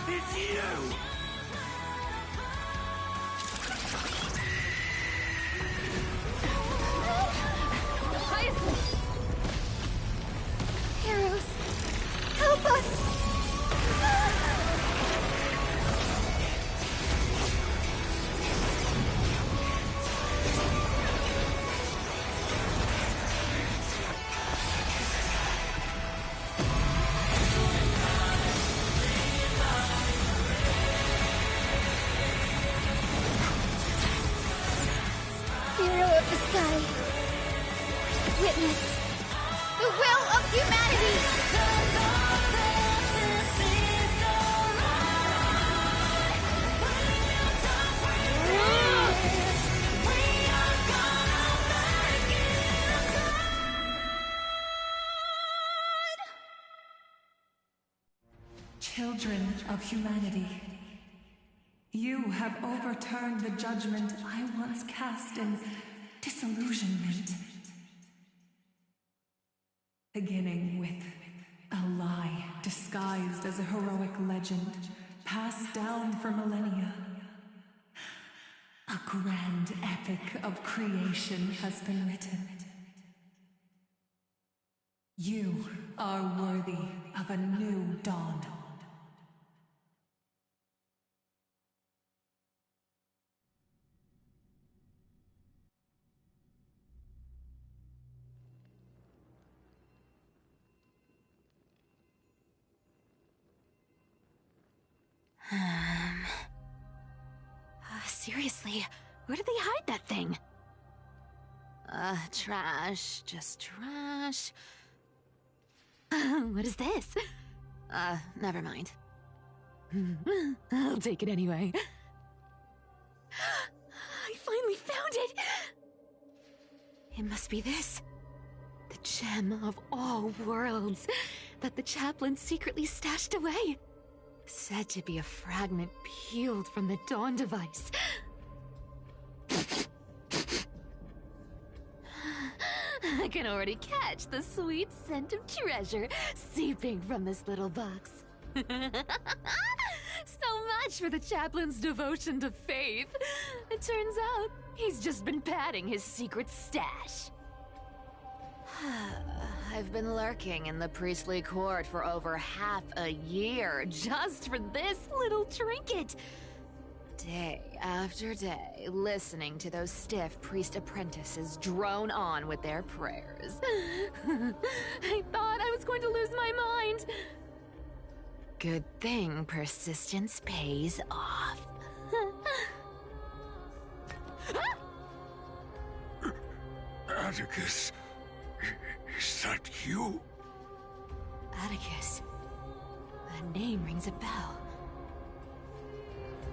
is you! Heroes, help us! Hero of the sky, witness the will of humanity! Children of humanity, you have overturned the judgment I once cast in disillusionment. Beginning with a lie disguised as a heroic legend, passed down for millennia. A grand epic of creation has been written. You are worthy of a new dawn. Seriously, where did they hide that thing? Trash. Just trash. What is this? Never mind. I'll take it anyway. I finally found it! It must be this. The gem of all worlds that the chaplain secretly stashed away. Said to be a fragment peeled from the Dawn device. I can already catch the sweet scent of treasure seeping from this little box. So much for the chaplain's devotion to faith. It turns out he's just been padding his secret stash. I've been lurking in the priestly court for over half a year just for this little trinket. Day after day, listening to those stiff priest apprentices drone on with their prayers. I thought I was going to lose my mind. Good thing persistence pays off. Atticus, is that you? Atticus. The name rings a bell.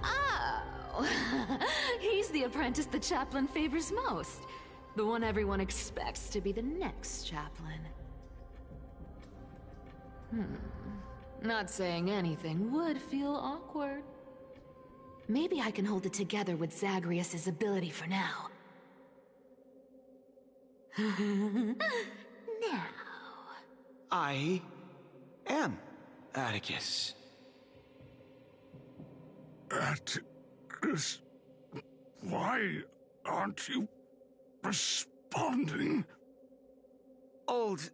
Oh! He's the apprentice the chaplain favors most. The one everyone expects to be the next chaplain. Not saying anything would feel awkward. Maybe I can hold it together with Zagreus's ability for now. Now... I am Atticus. Atticus, why aren't you responding? Old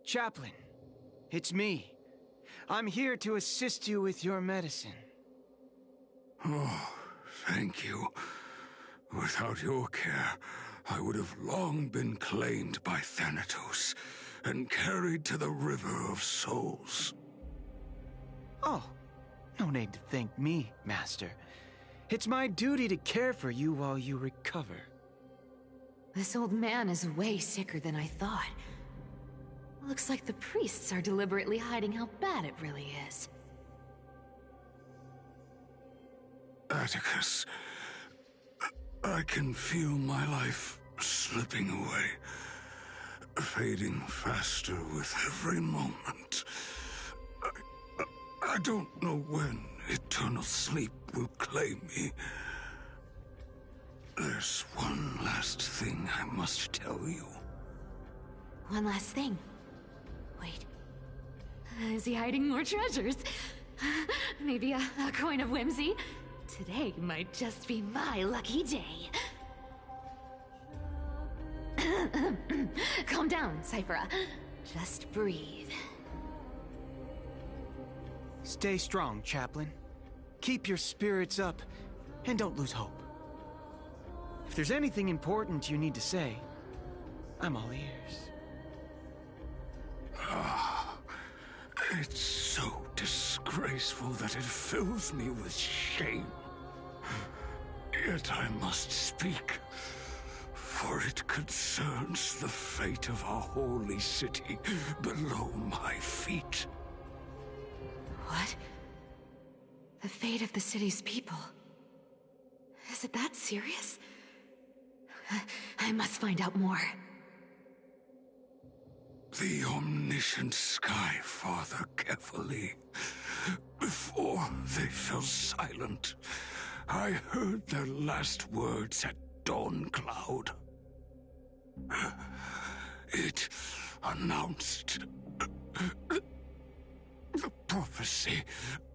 chaplain, it's me. I'm here to assist you with your medicine. Oh, thank you. Without your care, I would have long been claimed by Thanatos and carried to the River of Souls. Oh, no need to thank me, Master. It's my duty to care for you while you recover. This old man is way sicker than I thought. Looks like the priests are deliberately hiding how bad it really is. Atticus, I can feel my life slipping away, fading faster with every moment. I don't know when eternal sleep will claim me. There's one last thing I must tell you. One last thing. Wait. Is he hiding more treasures? Maybe a coin of whimsy? Today might just be my lucky day. Calm down, Cyphera. Just breathe. Stay strong, Chaplain. Keep your spirits up, and don't lose hope. If there's anything important you need to say, I'm all ears. It's so disgraceful that it fills me with shame. Yet I must speak, for it concerns the fate of our holy city below my feet. What? The fate of the city's people? Is it that serious? I must find out more. The omniscient Sky Father carefully. Before they fell silent, I heard their last words at Dawn Cloud. It announced the prophecy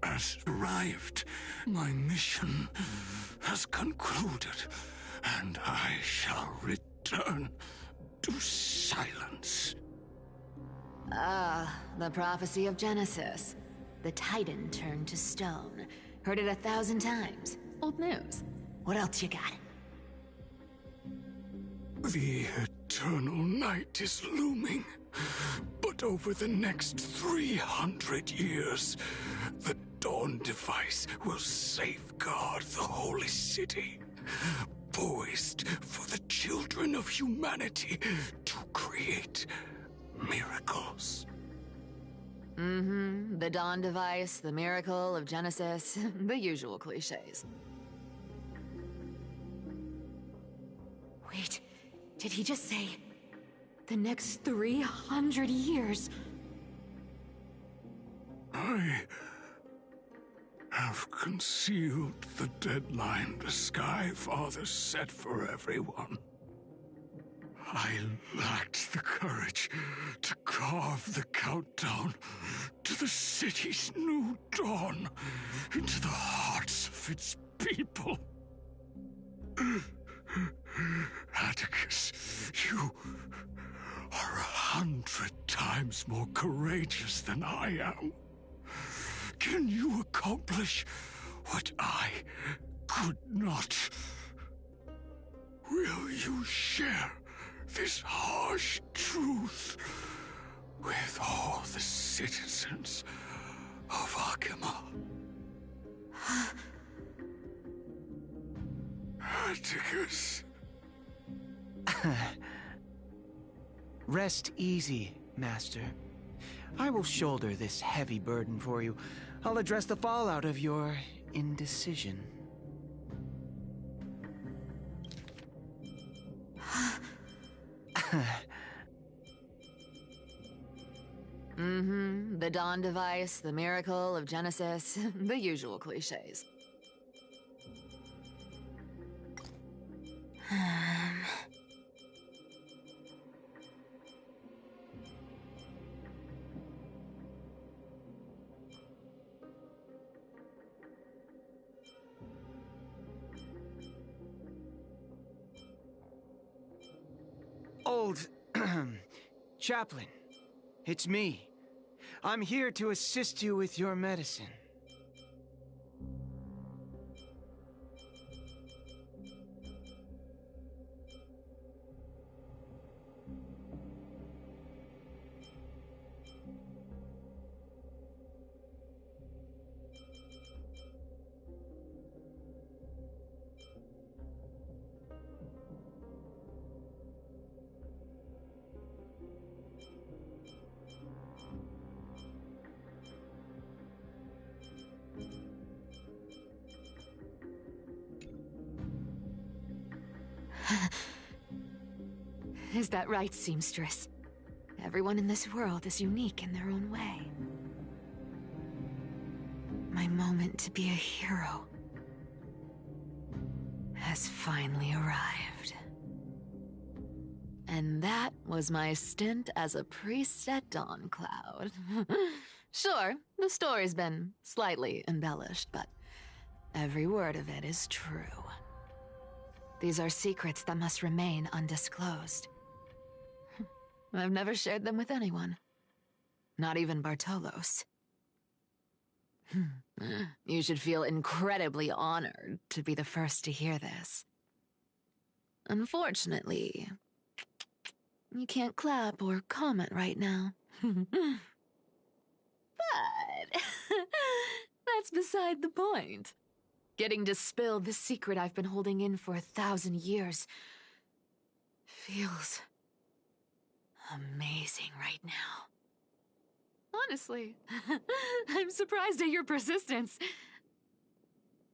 has arrived. My mission has concluded, and I shall return to silence. Ah, the prophecy of Genesis. The Titan turned to stone. Heard it 1,000 times. Old news. What else you got? The eternal night is looming. But over the next 300 years, the Dawn device will safeguard the holy city, poised for the children of humanity to create miracles. The Dawn device, the miracle of Genesis, the usual cliches. Wait, did he just say the next 300 years? I have concealed the deadline the Sky Father set for everyone. I lacked the courage to carve the countdown to the city's new dawn into the hearts of its people. Atticus, you are 100 times more courageous than I am. Can you accomplish what I could not? Will you share this harsh truth with all the citizens of Akima? Atticus. Rest easy, Master. I will shoulder this heavy burden for you. I'll address the fallout of your indecision. The Dawn device, the miracle of Genesis, the usual cliches. Old Chaplain, it's me. I'm here to assist you with your medicine. Is that right, seamstress? Everyone in this world is unique in their own way. My moment to be a hero has finally arrived. And that was my stint as a priest at Dawn Cloud. Sure, the story's been slightly embellished, but every word of it is true. These are secrets that must remain undisclosed. I've never shared them with anyone. Not even Bartolos. You should feel incredibly honored to be the first to hear this. Unfortunately, you can't clap or comment right now. But that's beside the point. Getting to spill the secret I've been holding in for 1,000 years feels amazing right now. Honestly, I'm surprised at your persistence.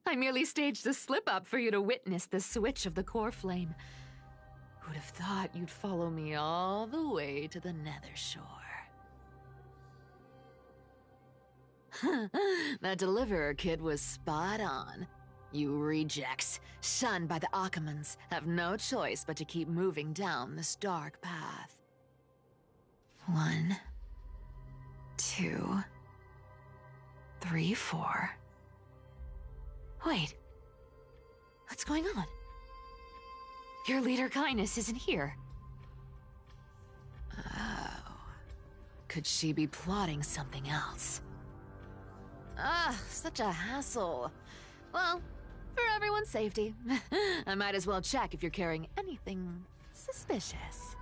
I merely staged the slip-up for you to witness the switch of the core flame. Who'd have thought you'd follow me all the way to the Nether Shore? That deliverer kid was spot on. You rejects, shunned by the Akamans, have no choice but to keep moving down this dark path. 1, 2, 3, 4. Wait. What's going on? Your leader Kindness isn't here. Oh. Could she be plotting something else? Such a hassle. Well, for everyone's safety, I might as well check if you're carrying anything suspicious.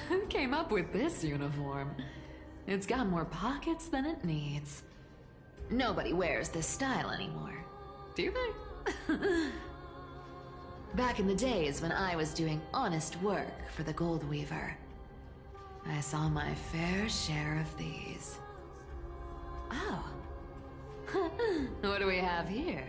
Who came up with this uniform? It's got more pockets than it needs. Nobody wears this style anymore, do they? Back in the days when I was doing honest work for the Gold Weaver, I saw my fair share of these. Oh. What do we have here?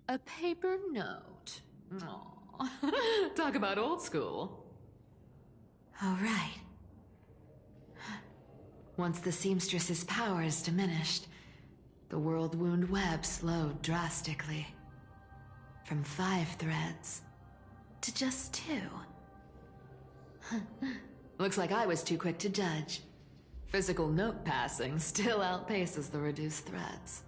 A paper note. Aw. Talk about old school. All right. Once the seamstress's power is diminished, the world wound web slowed drastically. From 5 threads to just 2. Looks like I was too quick to judge. Physical note passing still outpaces the reduced threads.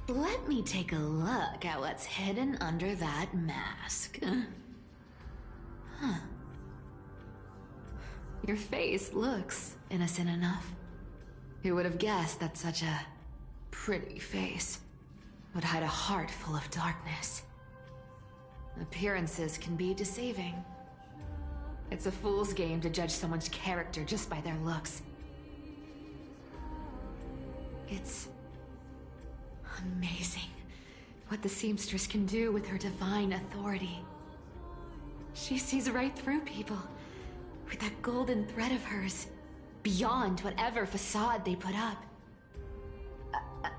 Let me take a look at what's hidden under that mask. Huh. Your face looks innocent enough. Who would have guessed that such a pretty face would hide a heart full of darkness? Appearances can be deceiving. It's a fool's game to judge someone's character just by their looks. It's amazing what the seamstress can do with her divine authority. She sees right through people with that golden thread of hers, beyond whatever facade they put up.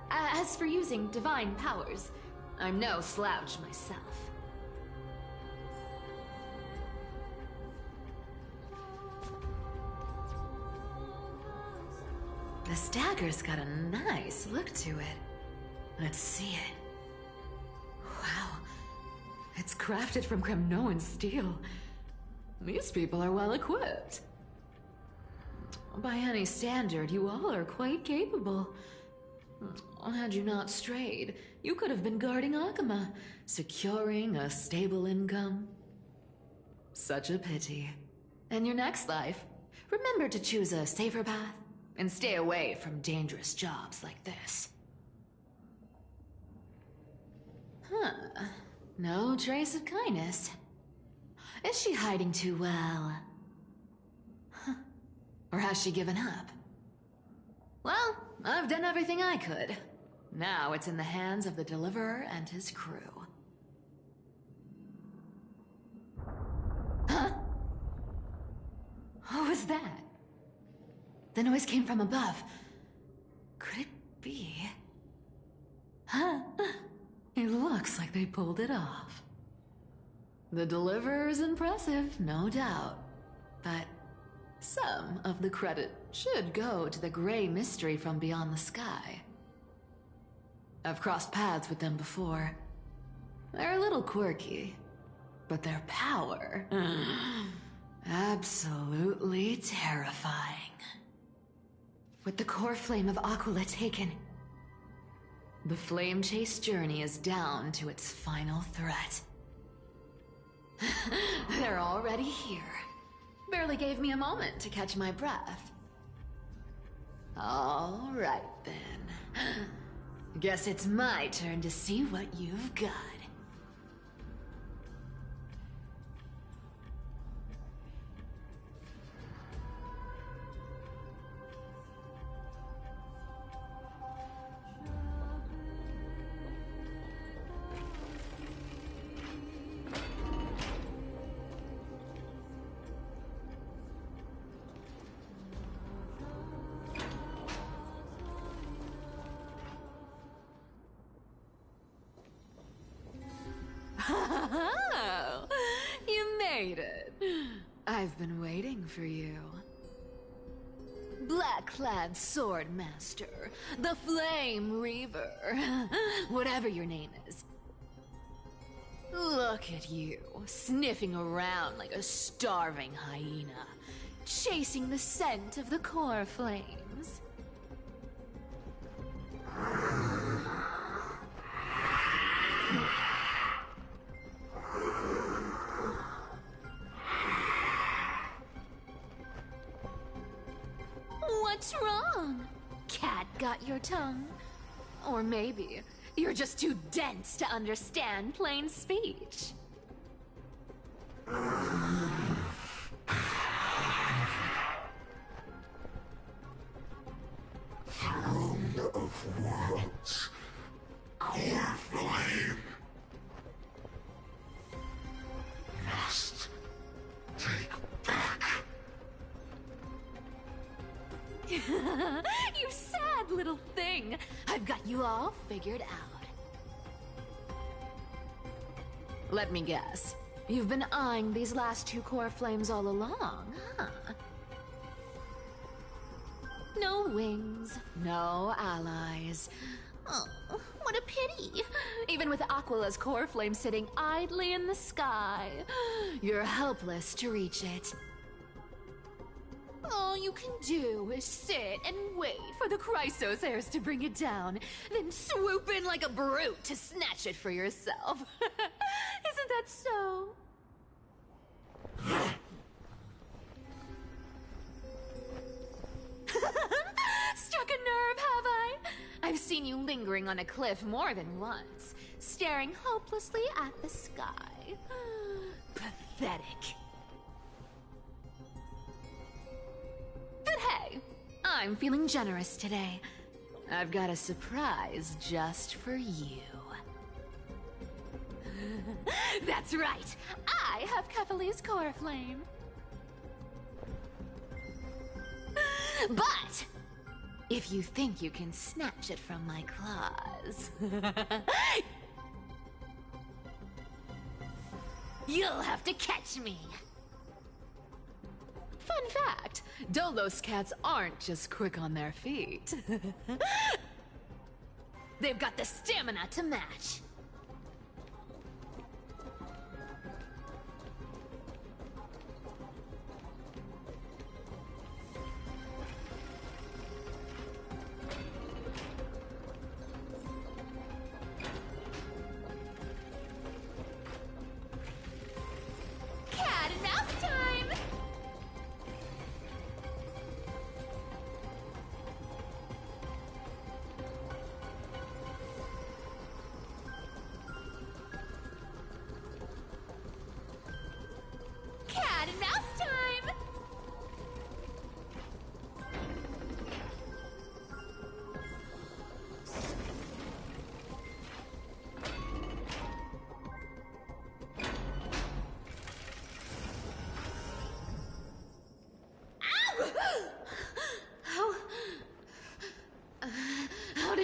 As for using divine powers, I'm no slouch myself. This dagger's got a nice look to it. Let's see it. Wow. It's crafted from Kremnoan steel. These people are well equipped. By any standard, you all are quite capable. had you not strayed, you could have been guarding Akuma, securing a stable income. Such a pity. In your next life, remember to choose a safer path and stay away from dangerous jobs like this. Huh. No trace of kindness. Is she hiding too well? Huh. Or has she given up? Well, I've done everything I could. Now it's in the hands of the Deliverer and his crew. Huh? What was that? The noise came from above. Could it be? Huh? It looks like they pulled it off. The Deliverer is impressive, no doubt. But some of the credit should go to the gray mystery from beyond the sky. I've crossed paths with them before. They're a little quirky, but their power... absolutely terrifying. With the core flame of Aquila taken, the flame chase journey is down to its final threat. They're already here. Barely gave me a moment to catch my breath. All right then. Guess it's my turn to see what you've got. Oh, you made it. I've been waiting for you. Black-clad sword master, the Flame Reaver, whatever your name is. Look at you, sniffing around like a starving hyena, chasing the scent of the core flames. What's wrong? Cat got your tongue? Or maybe you're just too dense to understand plain speech. Throne of worlds, core flame. Must take back. You sad little thing. I've got you all figured out. Let me guess. You've been eyeing these last two core flames all along, huh? No wings, no allies. Oh, what a pity. Even with Aquila's core flame sitting idly in the sky, you're helpless to reach it. All you can do is sit and wait for the Chrysos heirs to bring it down, then swoop in like a brute to snatch it for yourself. Isn't that so? Struck a nerve, have I? I've seen you lingering on a cliff more than once, staring hopelessly at the sky. Pathetic. But hey, I'm feeling generous today. I've got a surprise just for you. That's right, I have Kefali's core flame. But if you think you can snatch it from my claws, you'll have to catch me. Fun fact, Dolos cats aren't just quick on their feet. They've got the stamina to match.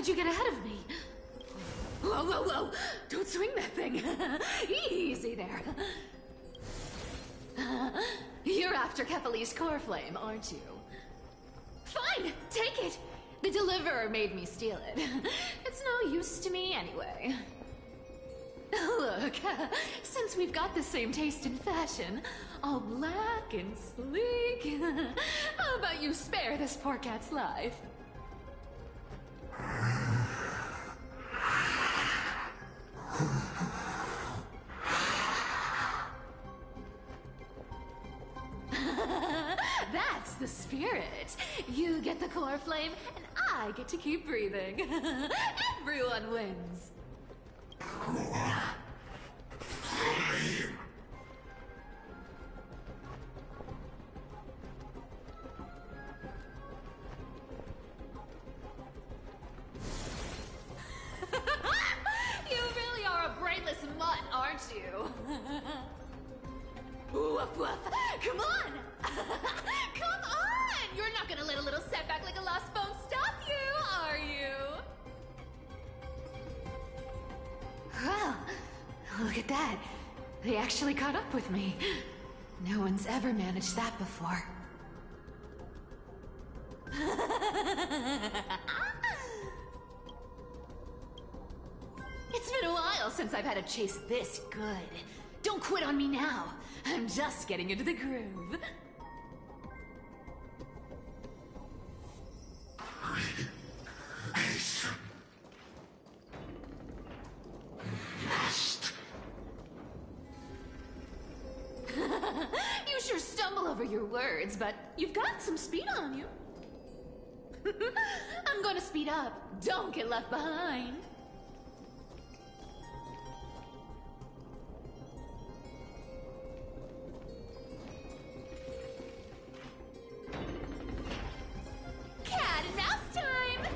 did you get ahead of me? Whoa, whoa, whoa! Don't swing that thing! Easy there. You're after Kephalie's core flame, aren't you? Fine, take it! The deliverer made me steal it. It's no use to me anyway. Look, since we've got the same taste in fashion, all black and sleek, how about you spare this poor cat's life? That's the spirit. You get the core flame, and I get to keep breathing. Everyone wins. You really are a brainless mutt, aren't you? Woof woof. Come on! Come on! You're not gonna let a little setback like a lost bone stop you, are you? Well, look at that. They actually caught up with me. No one's ever managed that before. It's been a while since I've had a chase this good. Don't quit on me now. I'm just getting into the groove. You sure stumble over your words, but you've got some speed on you. I'm going to speed up. Don't get left behind. Cat and mouse time!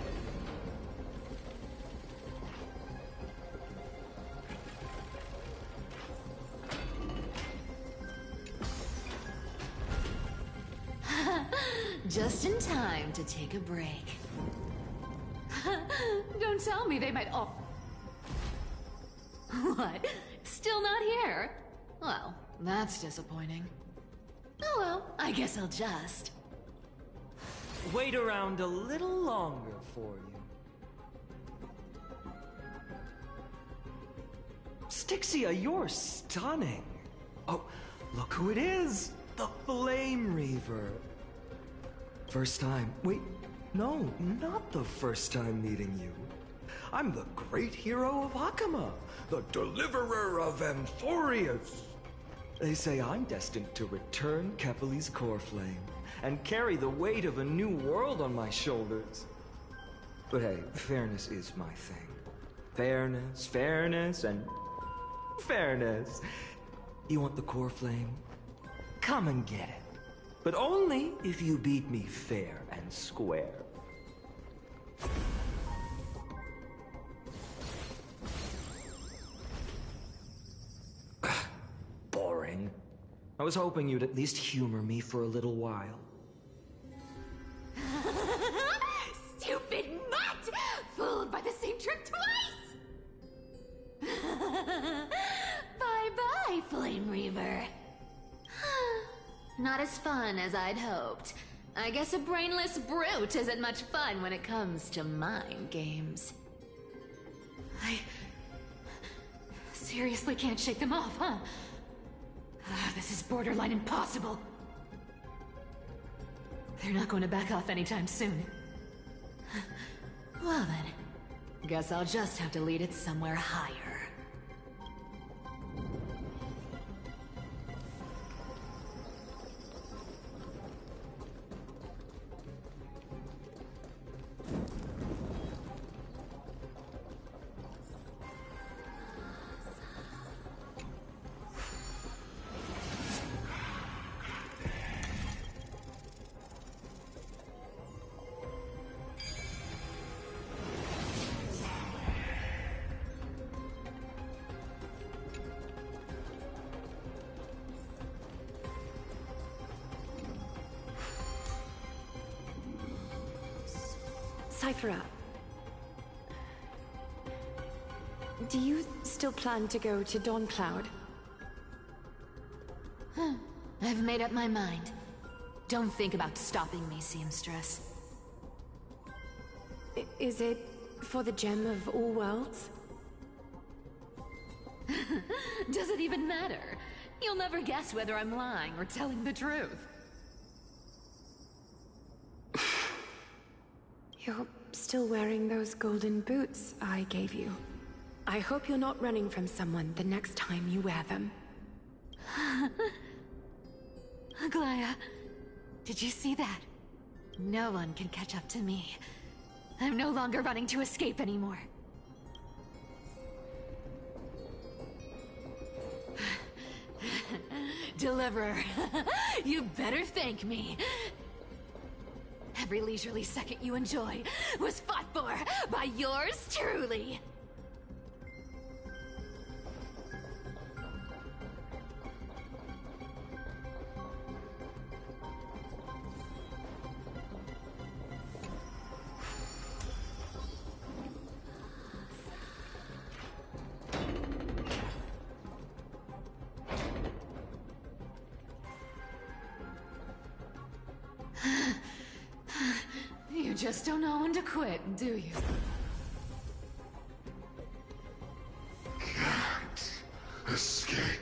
Just in time to take a break. Don't tell me they might all... What? Still not here? Well, that's disappointing. Oh well, I guess I'll just... Wait around a little longer for you. Stixia, you're stunning. Oh, look who it is! The Flame Reaver. First time. Wait, no, not the first time meeting you. I'm the great hero of Hakama, the deliverer of Amphoreus. They say I'm destined to return Kephalie's core flame and carry the weight of a new world on my shoulders. But hey, fairness is my thing. Fairness, and fairness. You want the core flame? Come and get it. But only if you beat me fair and square. Boring. I was hoping you'd at least humor me for a little while. Stupid mutt! Fooled by the same trick twice! Bye-bye, Flame Reaver. Not as fun as I'd hoped. I guess a brainless brute isn't much fun when it comes to mind games. I seriously can't shake them off, huh? This is borderline impossible. They're not going to back off anytime soon. Well then, guess I'll just have to lead it somewhere higher. Cypher up. Do you still plan to go to Dawncloud? I've made up my mind. Don't think about stopping me, seamstress. Is it for the gem of all worlds? Does it even matter? You'll never guess whether I'm lying or telling the truth. You're still wearing those golden boots I gave you. I hope you're not running from someone the next time you wear them. Aglaya, did you see that? No one can catch up to me. I'm no longer running to escape anymore. Deliverer, you better thank me. Every leisurely second you enjoy was fought for by yours truly. You just don't know when to quit, do you? Can't escape.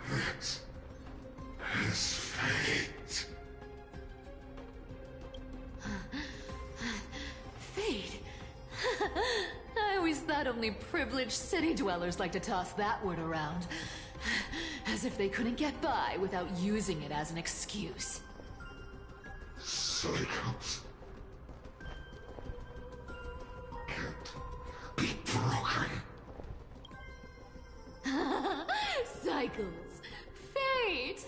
It is fate. Fate? I always thought only privileged city dwellers like to toss that word around. As if they couldn't get by without using it as an excuse. Cycles can't be broken. Cycles. Fate!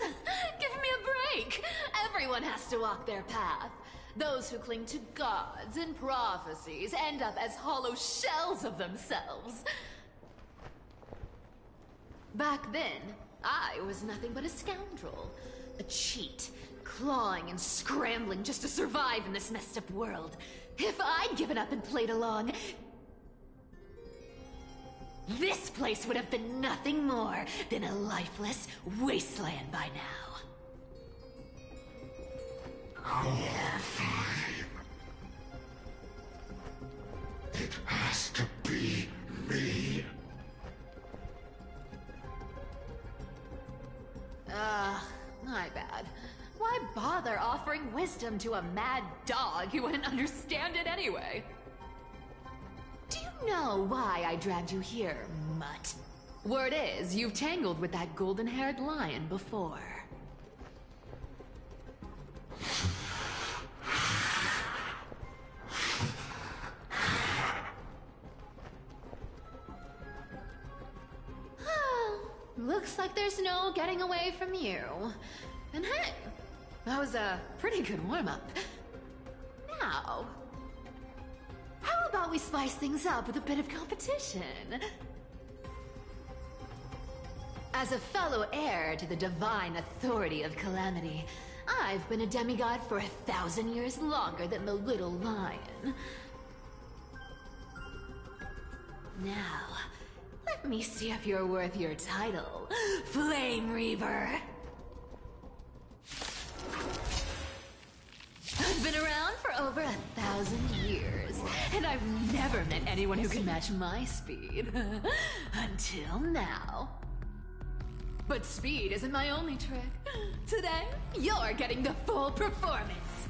Give me a break! Everyone has to walk their path. Those who cling to gods and prophecies end up as hollow shells of themselves. Back then, I was nothing but a scoundrel. A cheat. Clawing and scrambling just to survive in this messed up world. If I'd given up and played along, this place would have been nothing more than a lifeless wasteland by now. Fine. It has to be me. My bad. Why bother offering wisdom to a mad dog who wouldn't understand it anyway? Do you know why I dragged you here, mutt? Word is, you've tangled with that golden-haired lion before. Looks like there's no getting away from you. And hey, that was a pretty good warm-up. Now, how about we spice things up with a bit of competition? As a fellow heir to the divine authority of Calamity, I've been a demigod for 1,000 years longer than the little lion. Now, let me see if you're worth your title, Flame Reaver. I've been around for over 1,000 years, and I've never met anyone who can match my speed. Until now. But speed isn't my only trick. Today, you're getting the full performance.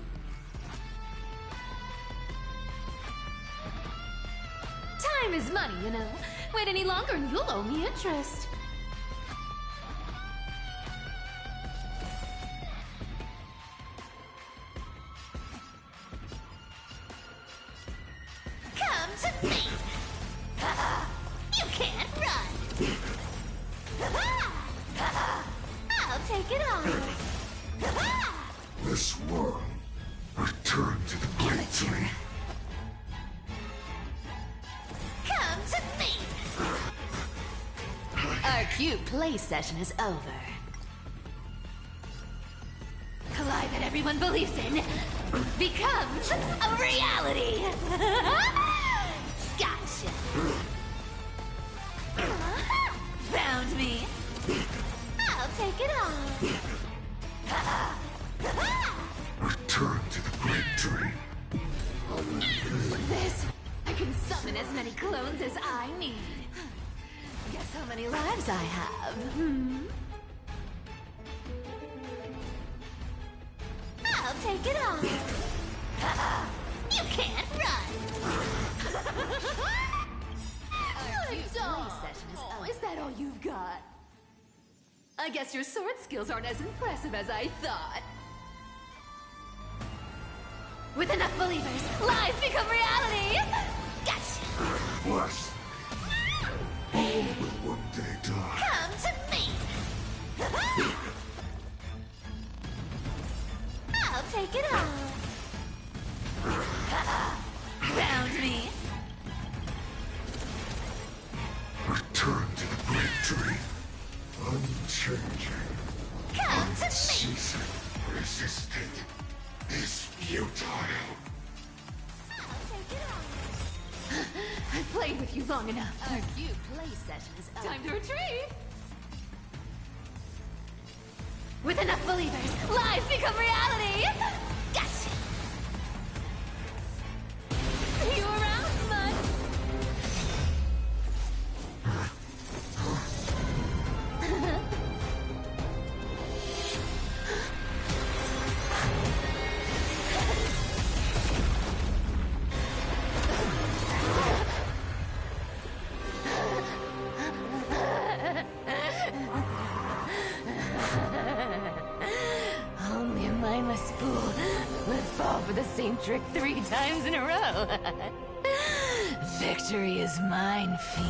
Time is money, you know. Wait any longer and you'll owe me interest. Come to me! You can't run! I'll take it off! This world returned to the great tree. Come to me! Our cute play session is over. A lie that everyone believes in becomes a reality! Gotcha! victory. This, I can summon as many clones as I need. Guess how many lives I have, I'll take it off. You can't run. Our cute play session is up. Is that all you've got? I guess your sword skills aren't as impressive as I thought. With enough believers, lies become reality! Gotcha! Bless. All will one day die. Come to me! I'll take it off. Found me. Return to the great tree. Unchanging. Come to me! Unceasing. Resistant. Is futile. I've played with you long enough. Our cute play session is up. Time to retreat! With enough believers, lies become reality! Gotcha! See you around, bud! Only a mindless fool would fall for the same trick 3 times in a row. Victory is mine, fiend.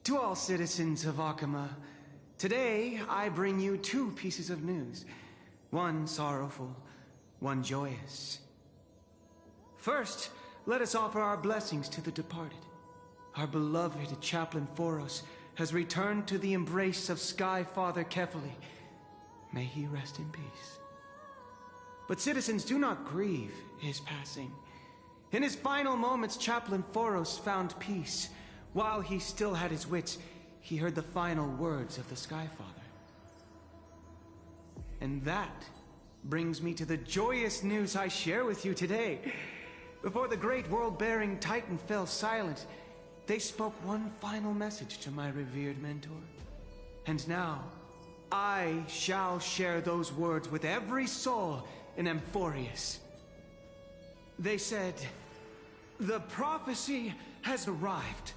To all citizens of Akama, today I bring you 2 pieces of news. One sorrowful, one joyous. First, let us offer our blessings to the departed. Our beloved Chaplain Amphoreus has returned to the embrace of Sky Father Kefali. May he rest in peace. But citizens, do not grieve his passing. In his final moments, Chaplain Amphoreus found peace. While he still had his wits, he heard the final words of the Sky Father. And that brings me to the joyous news I share with you today. Before the great world-bearing Titan fell silent, they spoke one final message to my revered mentor. And now, I shall share those words with every soul in Amphoreus. They said, "The prophecy has arrived.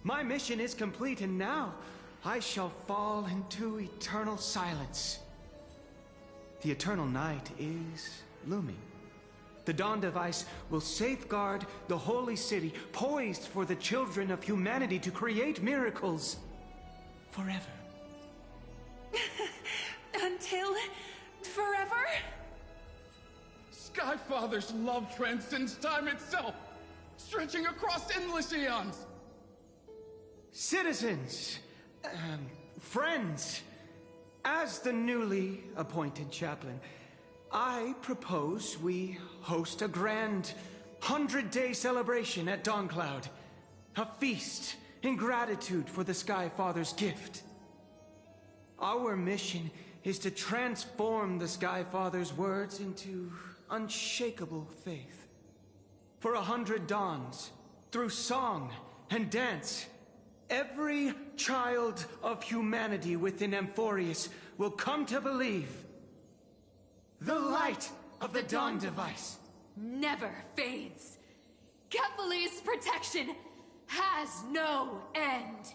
My mission is complete, and now I shall fall into eternal silence." The eternal night is looming. The Dawn Device will safeguard the holy city, poised for the children of humanity to create miracles forever. Until forever? Skyfather's love transcends time itself, stretching across endless eons. Citizens, friends, as the newly appointed chaplain, I propose we host a grand 100-day celebration at Dawncloud. A feast in gratitude for the Sky Father's gift. Our mission is to transform the Sky Father's words into unshakable faith. For 100 dawns, through song and dance, every child of humanity within Amphoreus will come to believe the light of the Dawn Device Never fades. Kefali's protection has no end.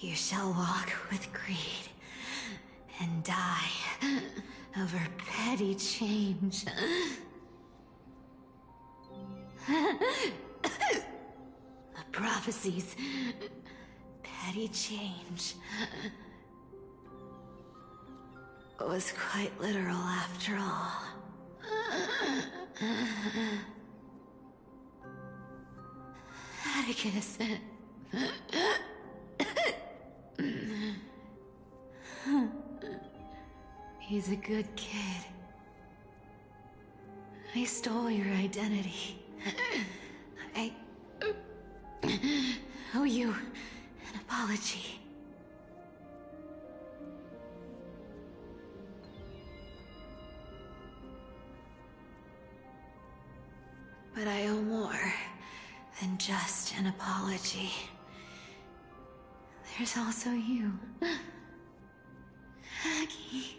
You shall walk with greed and die over petty change. The prophecies, petty change, was quite literal after all. Atticus. He's a good kid. I stole your identity. I owe you an apology. But I owe more than just an apology. There's also you, Aggie.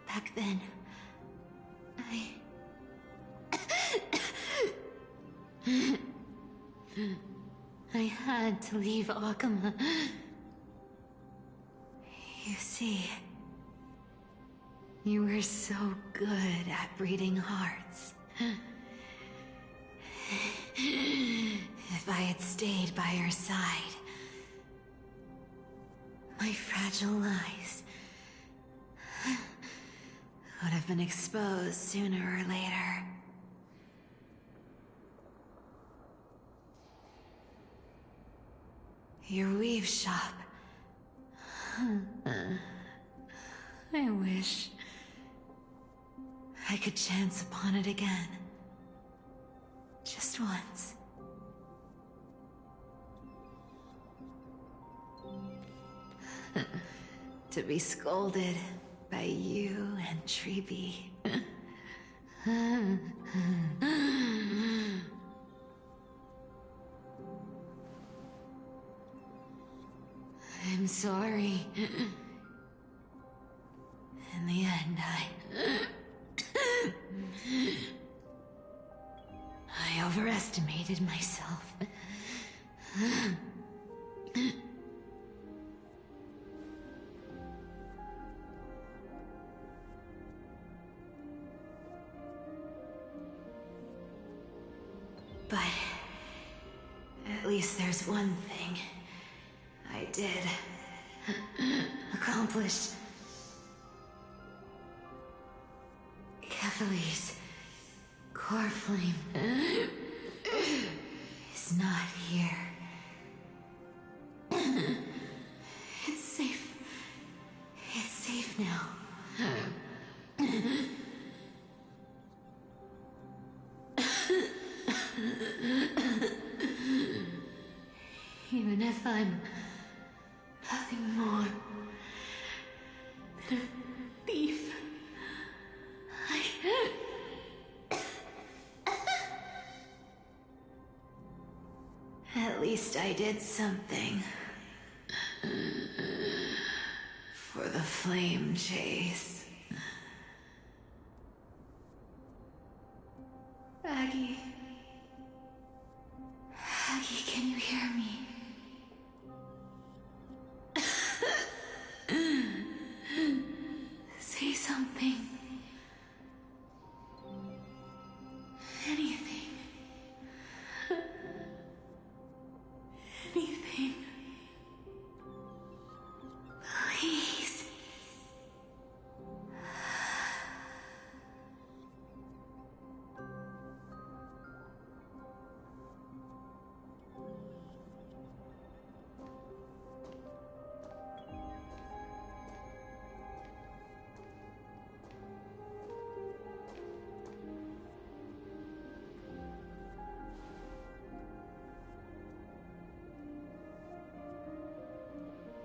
Back then, I had to leave Akama. You see, you were so good at breeding hearts. If I had stayed by your side, my fragile lies would have been exposed sooner or later. Your weave shop. I wish I could chance upon it again. Just once. To be scolded by you and Treeby. I'm sorry. In the end, I overestimated myself. But at least there's one thing I did accomplish. Kefali's core flame is not here. It's safe. It's safe now. Even if I'm nothing more than a thief, at least I did something for the flame chase. Aggie. Aggie, can you hear me? Say something. Anything. Anything. Please.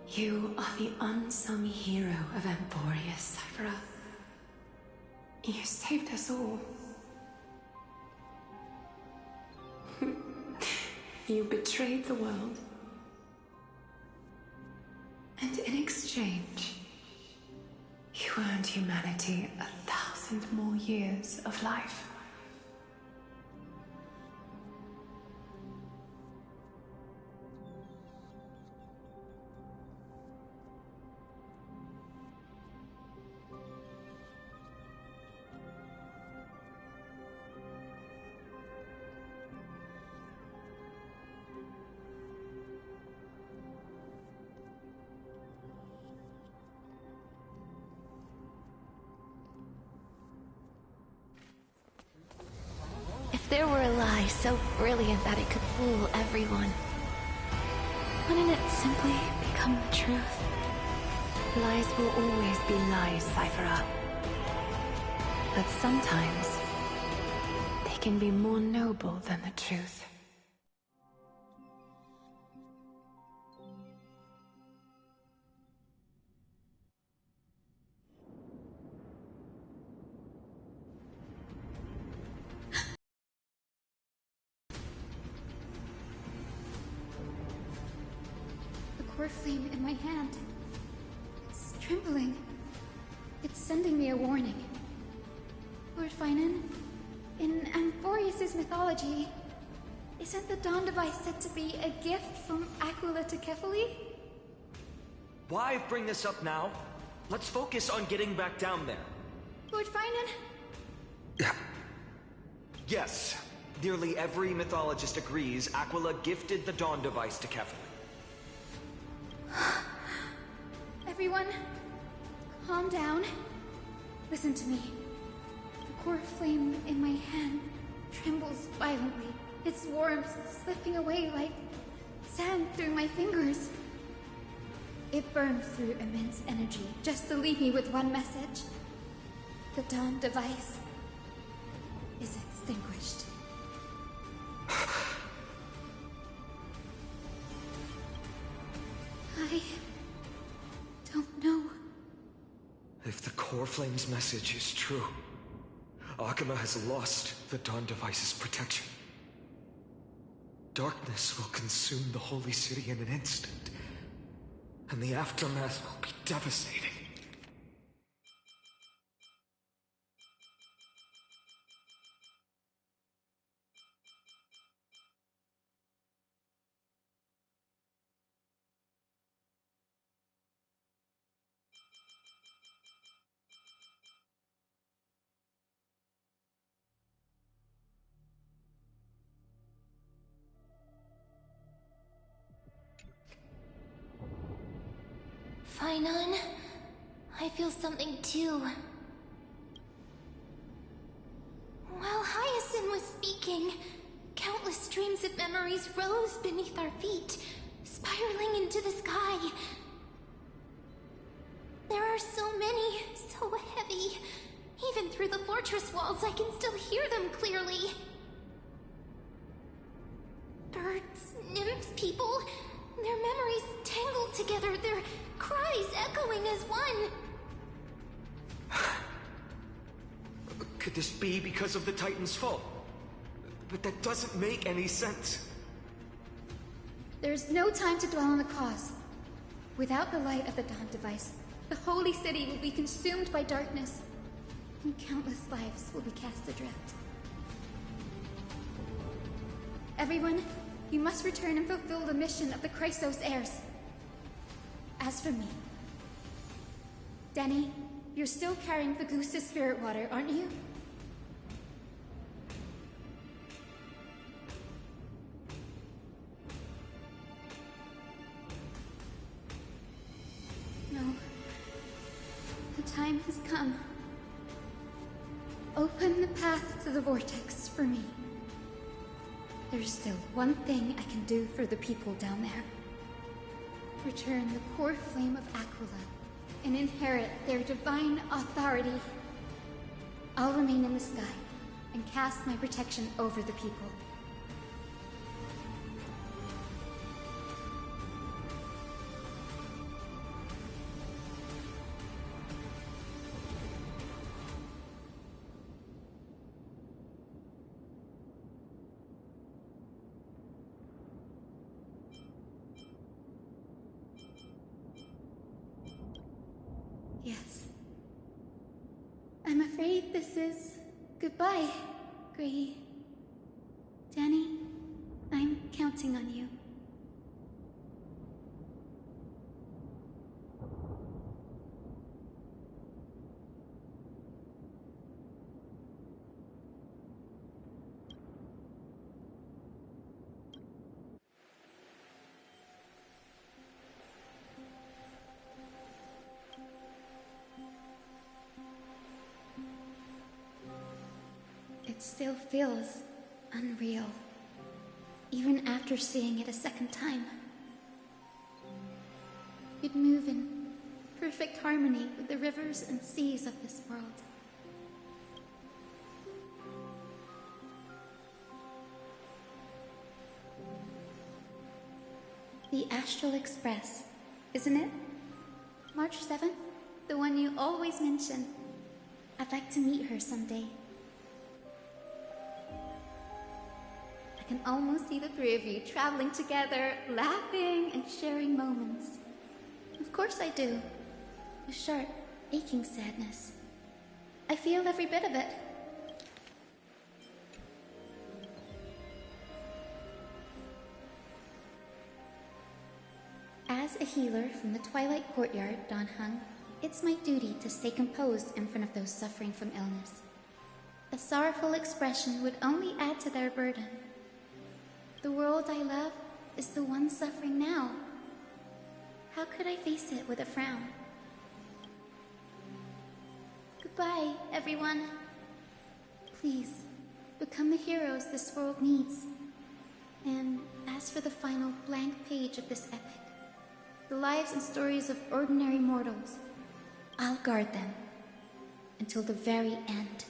You are the unsung hero of Amphoreus, Cypher. You saved us all. You betrayed the world. And in exchange, you earned humanity 1,000 more years of life. If there were a lie so brilliant that it could fool everyone, wouldn't it simply become the truth? Lies will always be lies, Cypher. But sometimes, they can be more noble than the truth. The core flame in my hand. It's trembling. It's sending me a warning. Lord Finan, in Amphoreus' mythology, isn't the Dawn Device said to be a gift from Aquila to Kefali? Why bring this up now? Let's focus on getting back down there. Lord Finan? Yes. Nearly every mythologist agrees Aquila gifted the Dawn Device to Kefali. Everyone, calm down. Listen to me. The core flame in my hand trembles violently. Its warmth slipping away like sand through my fingers. It burns through immense energy just to leave me with one message. The Dawn Device is extinguished. I don't know. If the core flame's message is true, Akama has lost the Dawn Device's protection. Darkness will consume the holy city in an instant, and the aftermath will be devastating. Finan, I feel something too. While Hyacinth was speaking, countless streams of memories rose beneath our feet, spiraling into the sky. There are so many, so heavy. Even through the fortress walls, I can still hear them clearly. Birds, nymphs, people, their memories tangled together, their cries echoing as one. Could this be because of the Titan's fall? But that doesn't make any sense. There's no time to dwell on the cause. Without the light of the Dawn Device, the holy city will be consumed by darkness, and countless lives will be cast adrift. Everyone, you must return and fulfill the mission of the Christos heirs. As for me... Danny, you're still carrying the Goose's spirit water, aren't you? No. The time has come. Open the path to the vortex for me. There's still one thing I can do for the people down there. Return the core flame of Aquila and inherit their divine authority. I'll remain in the sky and cast my protection over the people. Yes. I'm afraid this is goodbye, Gray. Danny, I'm counting on you. It still feels unreal, even after seeing it a second time. You'd move in perfect harmony with the rivers and seas of this world. The Astral Express, isn't it? March 7th? The one you always mention. I'd like to meet her someday. I can almost see the three of you traveling together, laughing and sharing moments. Of course I do. A sharp, aching sadness. I feel every bit of it. As a healer from the Twilight Courtyard, Don Hung, it's my duty to stay composed in front of those suffering from illness. A sorrowful expression would only add to their burden. The world I love is the one suffering now. How could I face it with a frown? Goodbye, everyone. Please, become the heroes this world needs. And as for the final blank page of this epic, the lives and stories of ordinary mortals, I'll guard them until the very end.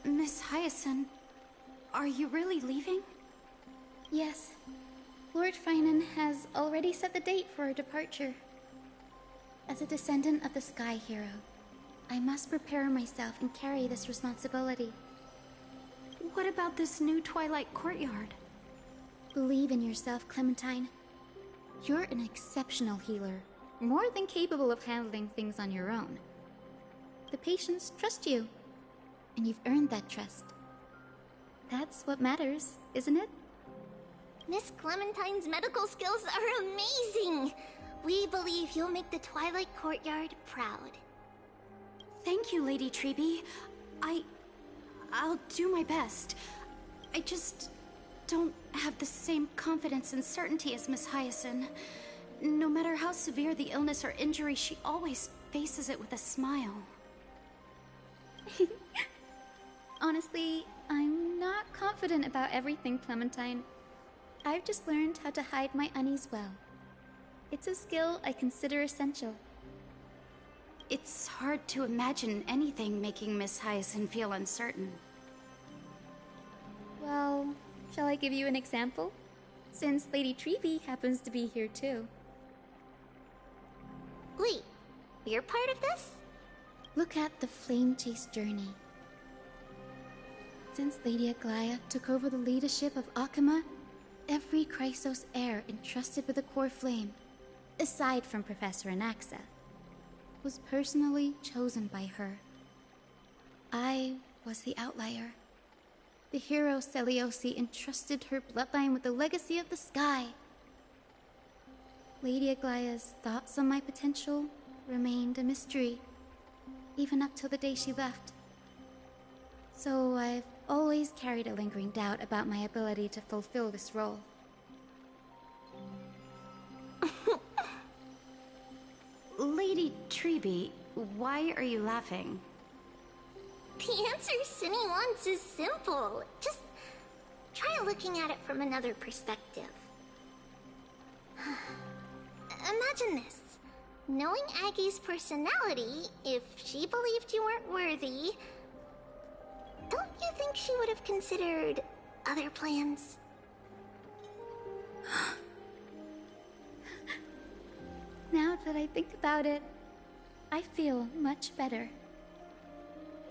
Miss Hyacinth, are you really leaving? Yes. Lord Finan has already set the date for our departure. As a descendant of the Sky Hero, I must prepare myself and carry this responsibility. What about this new Twilight Courtyard? Believe in yourself, Clementine. You're an exceptional healer, more than capable of handling things on your own. The patients trust you, and you've earned that trust. That's what matters, isn't it? Miss Clementine's medical skills are amazing! We believe you'll make the Twilight Courtyard proud. Thank you, Lady Treby. I'll do my best. I just don't have the same confidence and certainty as Miss Hyacinth. No matter how severe the illness or injury, she always faces it with a smile. Honestly, I'm not confident about everything, Clementine. I've just learned how to hide my unease well. It's a skill I consider essential. It's hard to imagine anything making Miss Hyacinth feel uncertain. Well, shall I give you an example? Since Lady Treby happens to be here too. Wait, you're part of this? Look at the Flame Chase journey. Since Lady Aglaya took over the leadership of Akama, every Chrysos heir entrusted with the core flame, aside from Professor Anaxa, was personally chosen by her. I was the outlier. The hero Seliosi entrusted her bloodline with the legacy of the sky. Lady Aglaya's thoughts on my potential remained a mystery, even up till the day she left. So I've always carried a lingering doubt about my ability to fulfill this role. Lady Treby, why are you laughing? The answer Cindy wants is simple. Just try looking at it from another perspective. Imagine this. Knowing Aggie's personality, if she believed you weren't worthy, don't you think she would have considered other plans? Now that I think about it, I feel much better.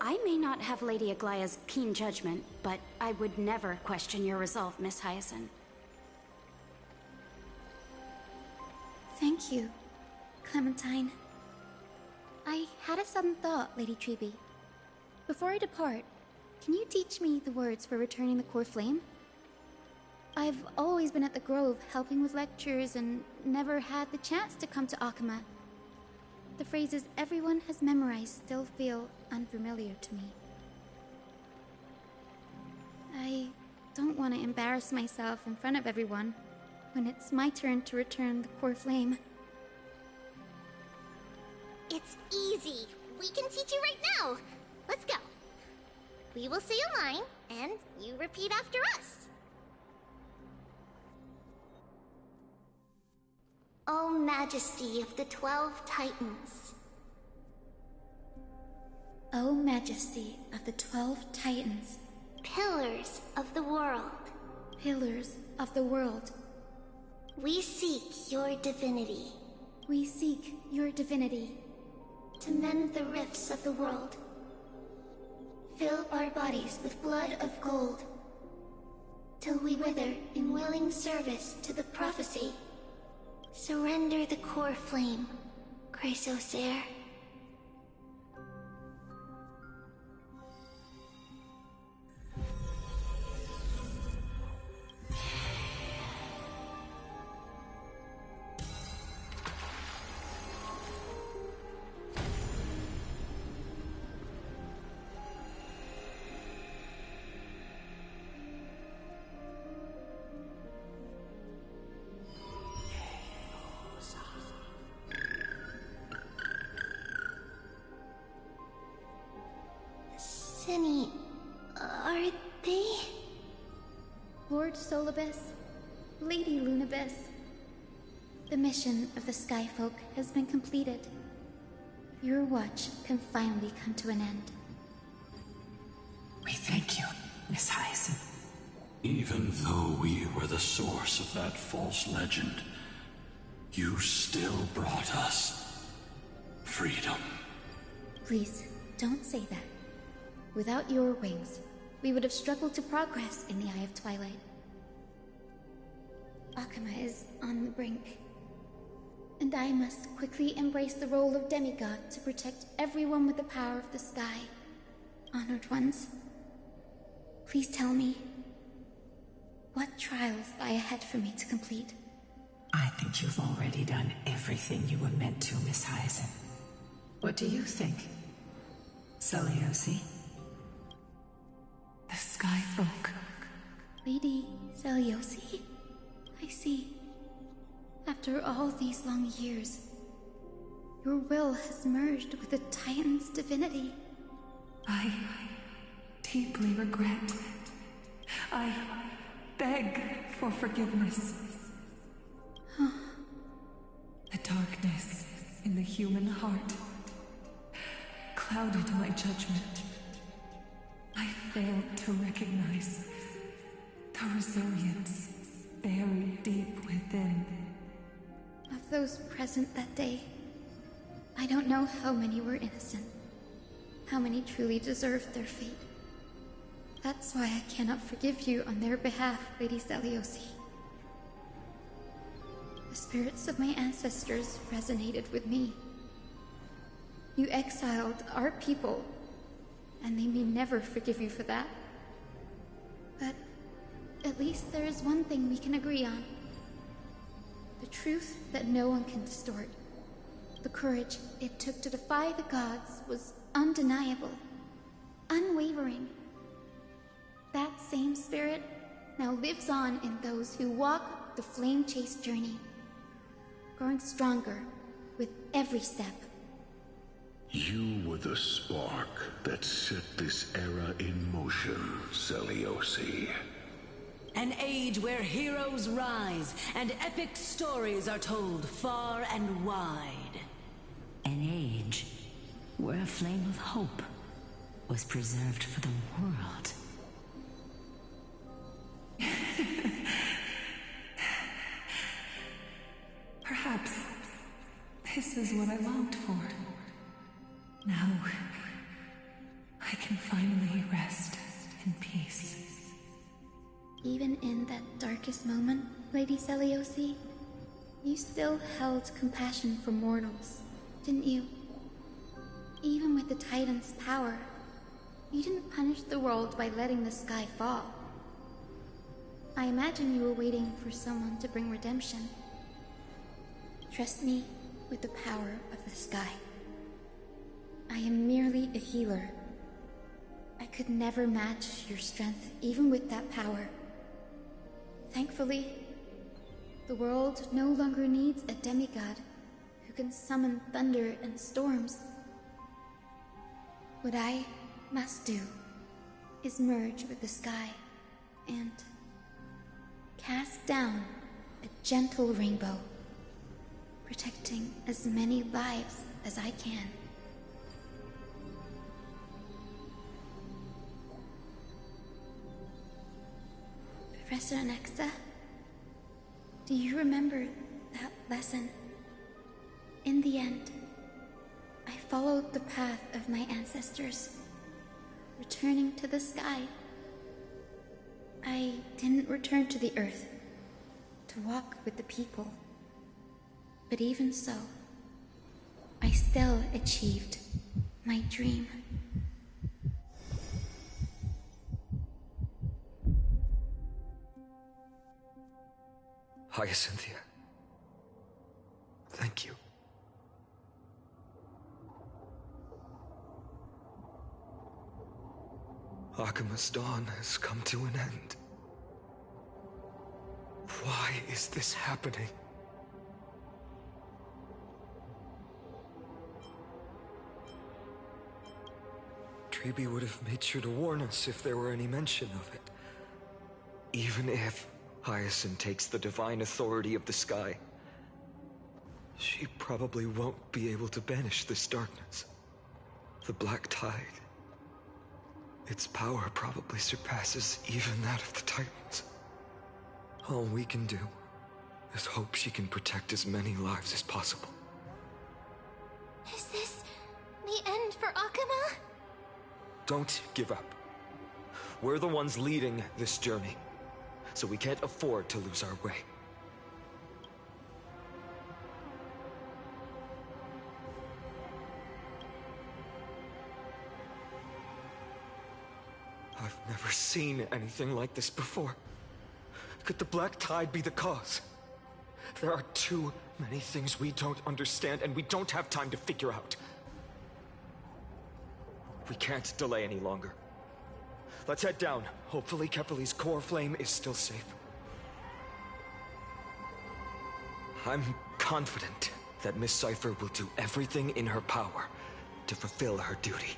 I may not have Lady Aglaya's keen judgment, but I would never question your resolve, Miss Hyacinth. Thank you, Clementine. I had a sudden thought, Lady Treby. Before I depart, can you teach me the words for returning the core flame? I've always been at the Grove helping with lectures and never had the chance to come to Akama. The phrases everyone has memorized still feel unfamiliar to me. I don't want to embarrass myself in front of everyone when it's my turn to return the core flame. It's easy. We can teach you right now. Let's go. We will say a line, and you repeat after us. O Majesty of the 12 Titans. O Majesty of the 12 Titans. Pillars of the world. Pillars of the world. We seek your divinity. We seek your divinity. To mend the rifts of the world. Fill our bodies with blood of gold. Till we wither in willing service to the prophecy. Surrender the core flame, Chrysosair. Cinny, are they? Lord Solibus, Lady Lunabis, the mission of the Skyfolk has been completed. Your watch can finally come to an end. We thank you, Miss Hyacinth. Even though we were the source of that false legend, you still brought us freedom. Please, don't say that. Without your wings, we would have struggled to progress in the Eye of Twilight. Akama is on the brink, and I must quickly embrace the role of demigod to protect everyone with the power of the sky. Honored ones, please tell me, what trials lie ahead for me to complete? I think you've already done everything you were meant to, Miss Hyacinth. What do you think, Celiosi? The Skyfolk. Lady Celiosi? I see. After all these long years, your will has merged with the Titan's divinity. I deeply regret. I beg for forgiveness. The darkness in the human heart clouded my judgment. I failed to recognize the resilience buried deep within. Of those present that day, I don't know how many were innocent, how many truly deserved their fate. That's why I cannot forgive you on their behalf, Lady Celiosi. The spirits of my ancestors resonated with me. You exiled our people, and they may never forgive you for that. But at least there is one thing we can agree on. The truth that no one can distort. The courage it took to defy the gods was undeniable, unwavering. That same spirit now lives on in those who walk the flame-chased journey, growing stronger with every step. You were the spark that set this era in motion, Celiosi. An age where heroes rise and epic stories are told far and wide. An age where a flame of hope was preserved for the world. Perhaps this is what I longed for. Now, I can finally rest in peace. Even in that darkest moment, Lady Celiosi, you still held compassion for mortals, didn't you? Even with the Titan's power, you didn't punish the world by letting the sky fall. I imagine you were waiting for someone to bring redemption. Trust me with the power of the sky. I am merely a healer. I could never match your strength, even with that power. Thankfully, the world no longer needs a demigod who can summon thunder and storms. What I must do is merged with the sky and cast down a gentle rainbow, protecting as many lives as I can. Professor Nexa, do you remember that lesson? In the end, I followed the path of my ancestors, returning to the sky. I didn't return to the earth to walk with the people, but even so, I still achieved my dream. Hyacinthia, thank you. Akima's dawn has come to an end. Why is this happening? Treeby would have made sure to warn us if there were any mention of it. Even if Hyacinth takes the divine authority of the sky, she probably won't be able to banish this darkness. The Black Tide. Its power probably surpasses even that of the Titans. All we can do is hope she can protect as many lives as possible. Is this the end for Akuma? Don't give up. We're the ones leading this journey, so we can't afford to lose our way. I've never seen anything like this before. Could the Black Tide be the cause? There are too many things we don't understand, and we don't have time to figure out. We can't delay any longer. Let's head down. Hopefully Kefali's core flame is still safe. I'm confident that Miss Cypher will do everything in her power to fulfill her duty.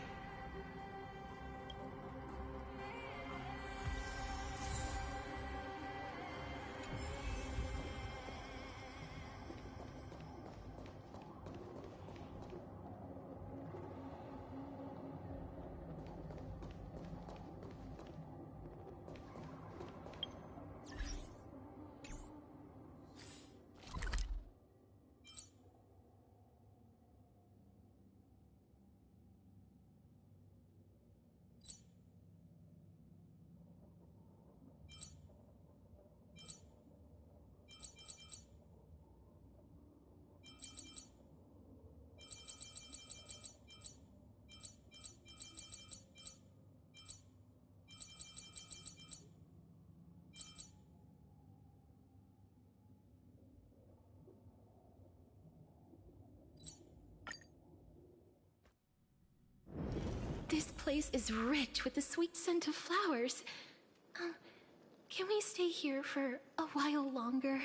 This place is rich with the sweet scent of flowers. Can we stay here for a while longer?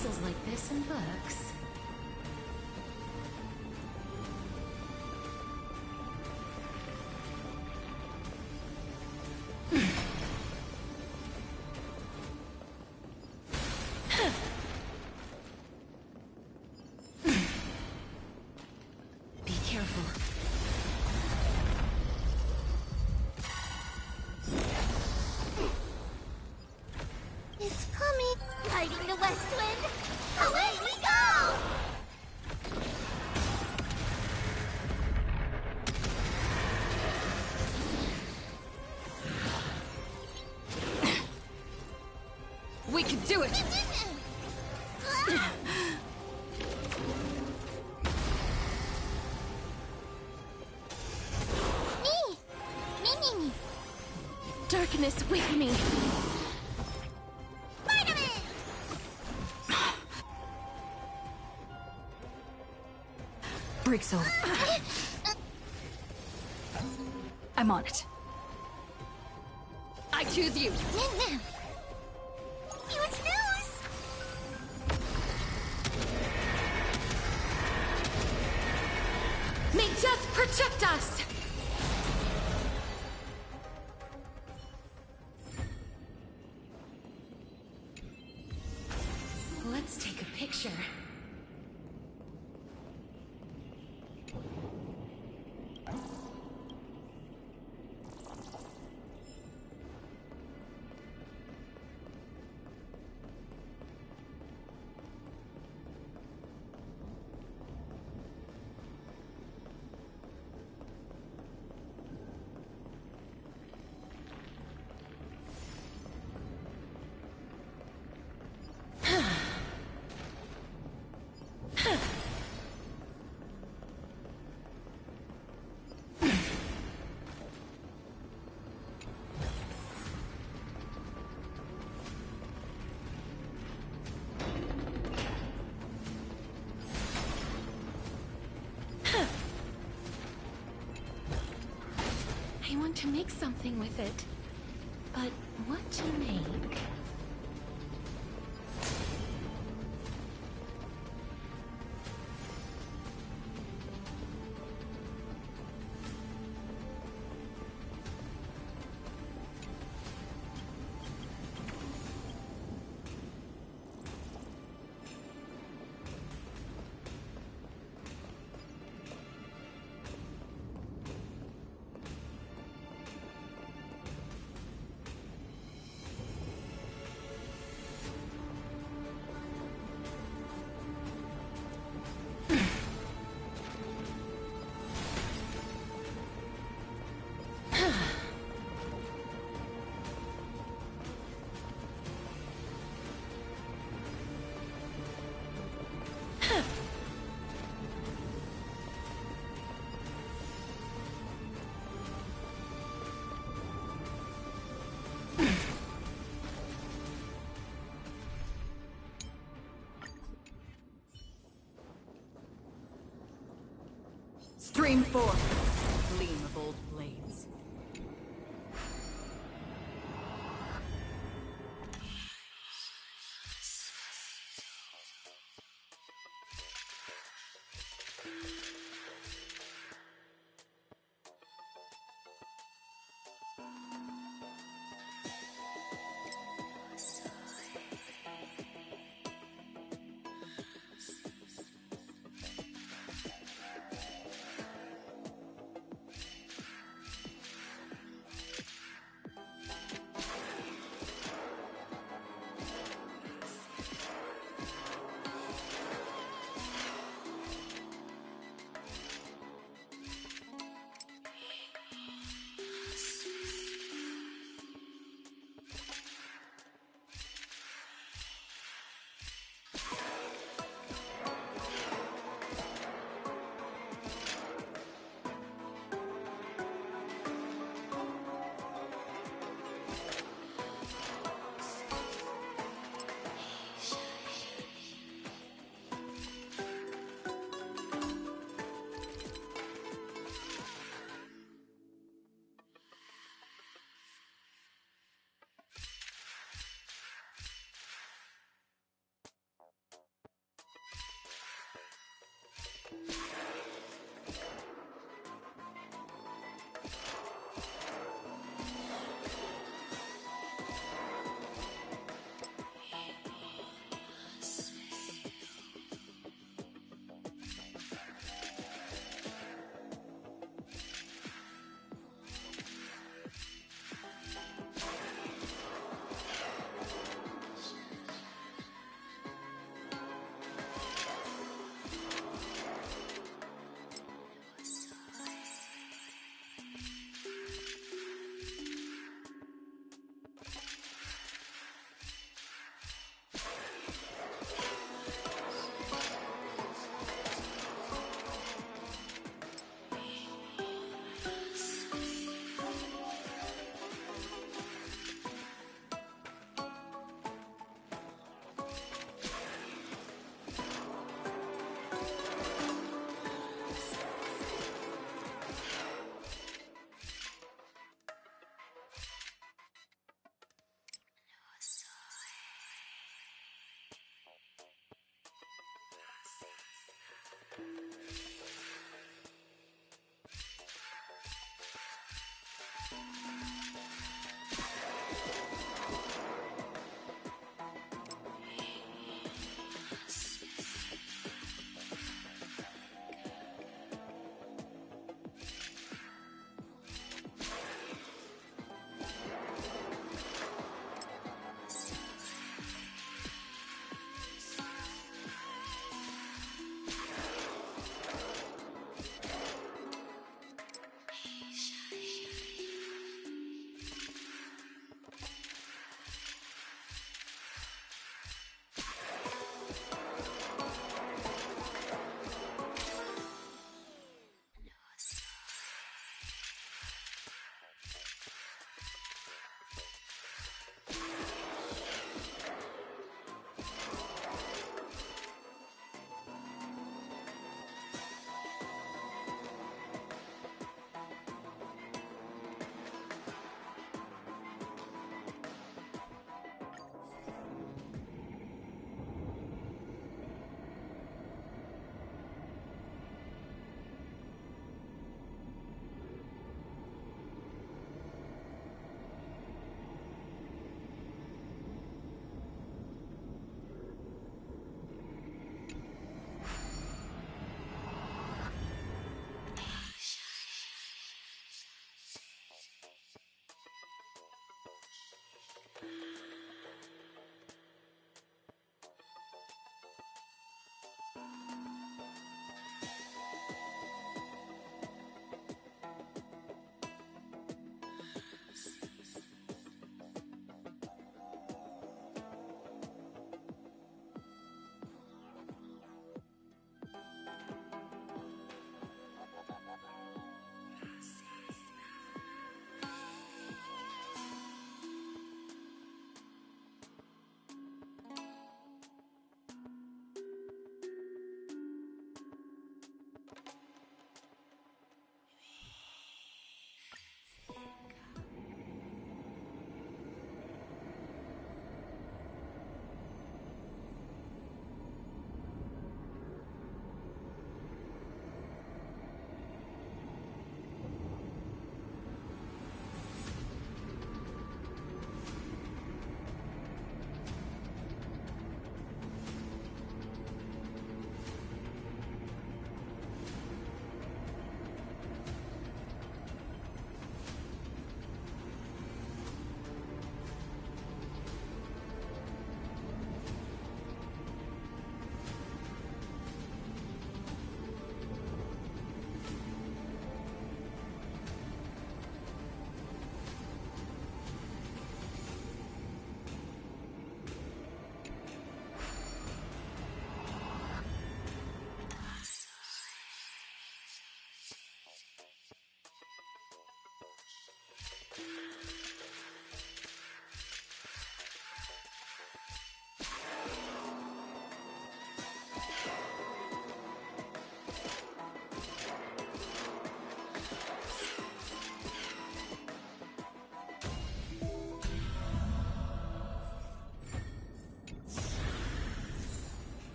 puzzles like this in books. Be careful. It's coming! Riding the west wind! Away we go! We can do it! Me! Darkness with me! Break soul. I'm on it. I choose you! Huge news! May death protect us! Let's take a picture. I want to make something with it. But what to make? Stream forth, gleam of old blades.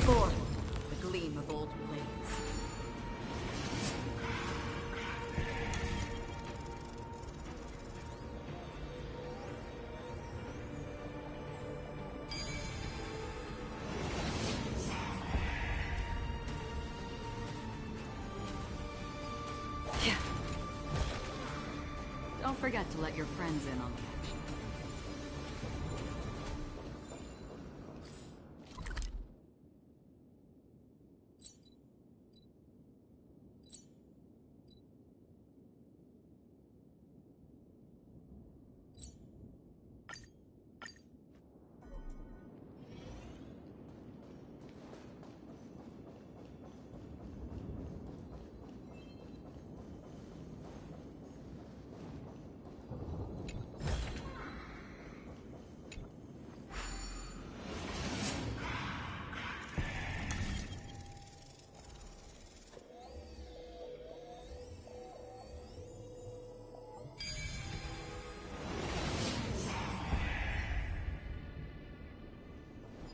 forth the gleam of old blades. Don't forget to let your friends in on the action.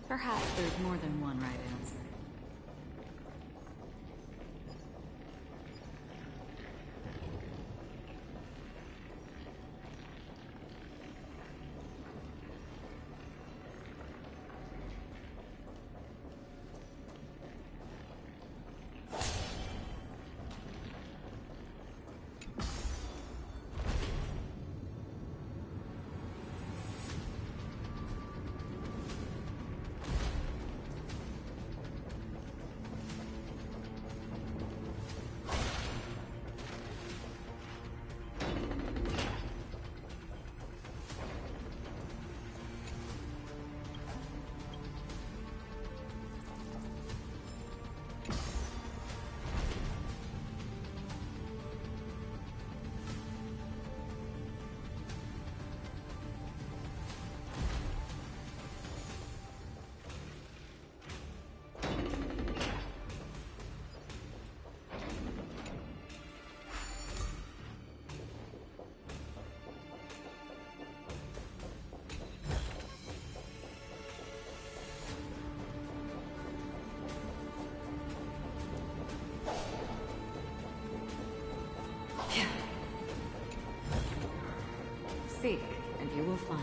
Perhaps there's more than one right answer. Seek, and you will find.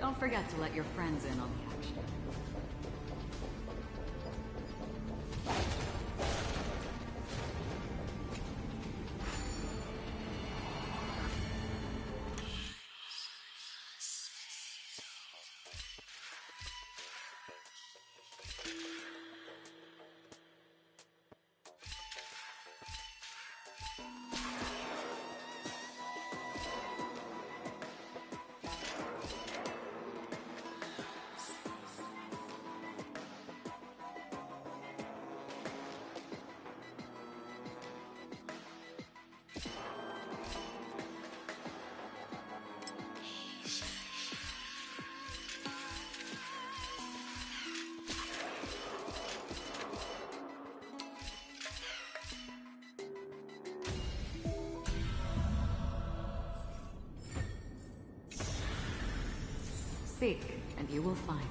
Don't forget to let your friends in on the action. Seek, and you will find.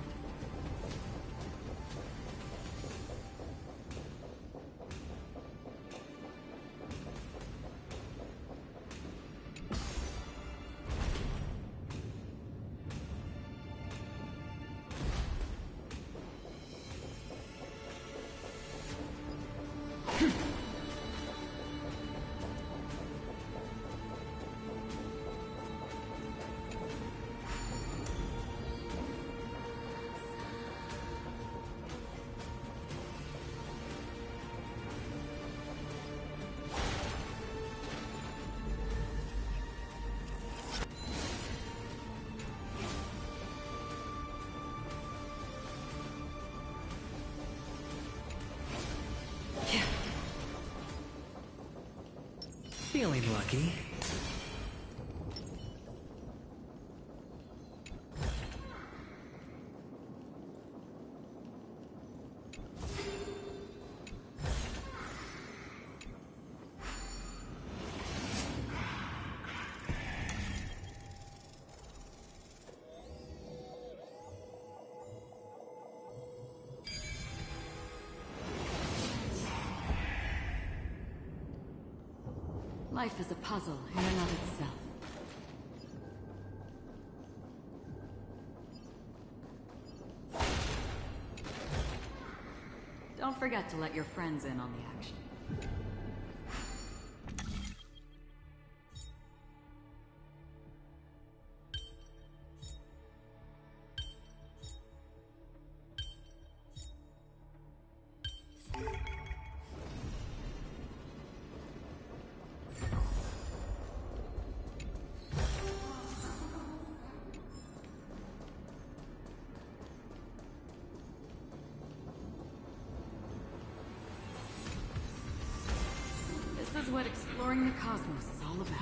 Feeling lucky. Life is a puzzle in and of itself. Don't forget to let your friends in on the action. This is what exploring the cosmos is all about.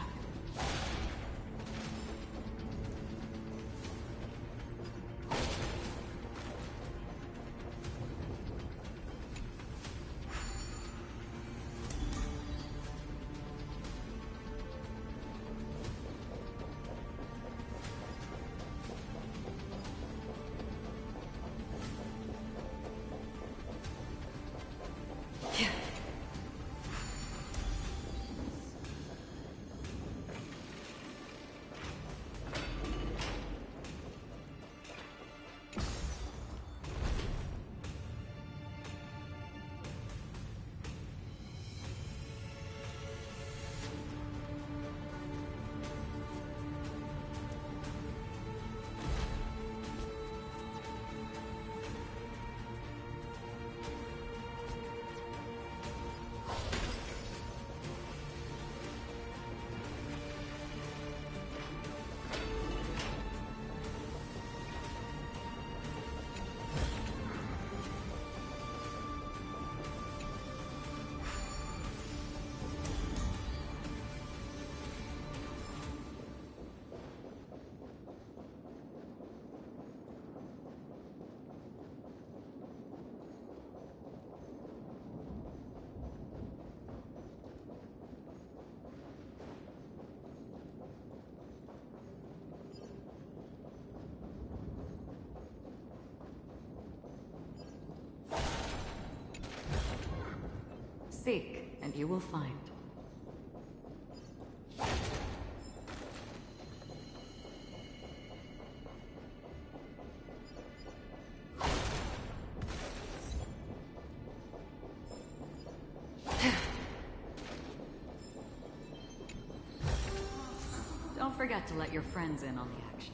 Seek, and you will find. Don't forget to let your friends in on the action.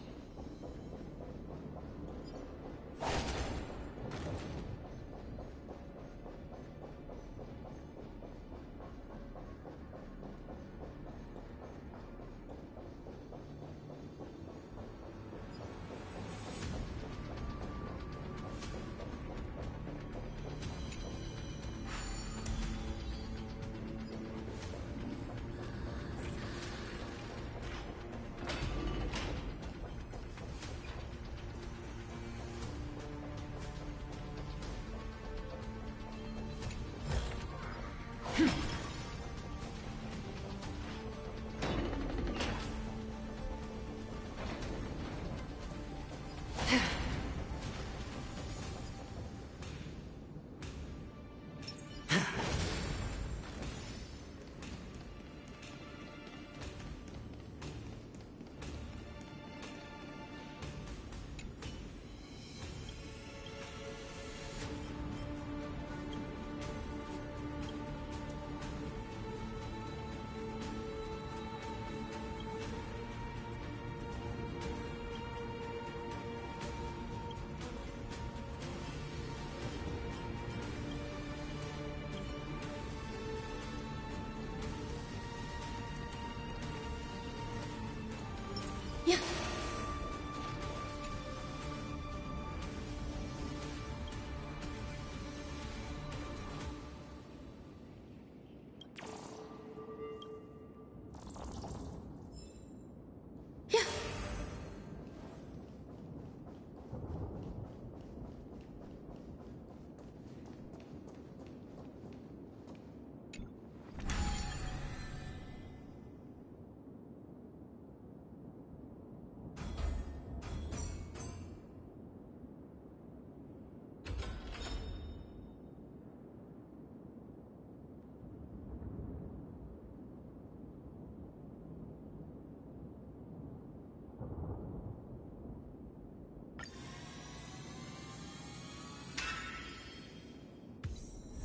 Yeah.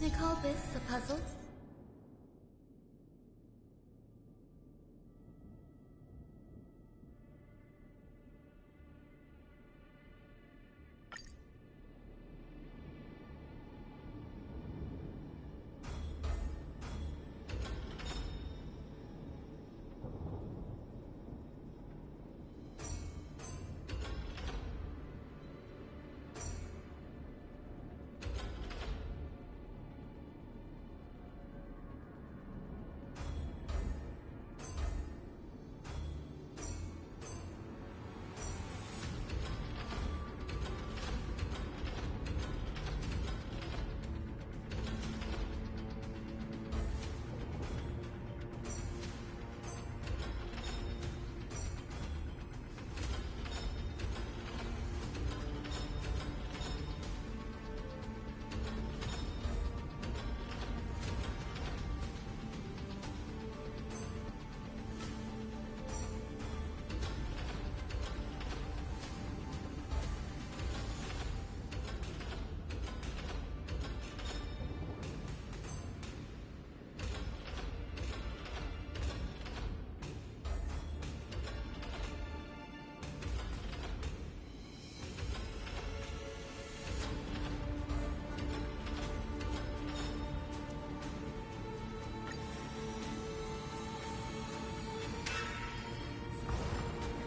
They call this a puzzle?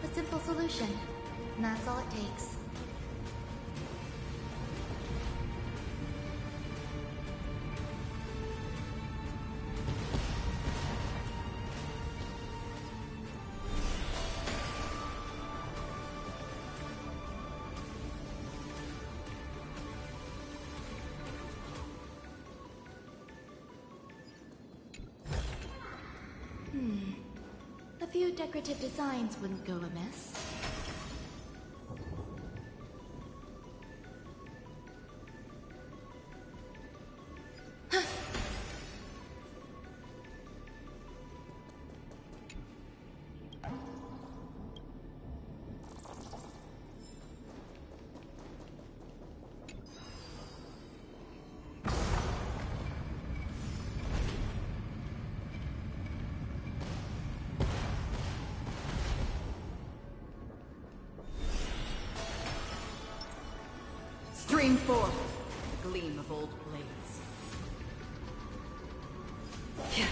A simple solution. And that's all it takes. A few decorative designs wouldn't go amiss. Stream forth the gleam of old blades. Yeah.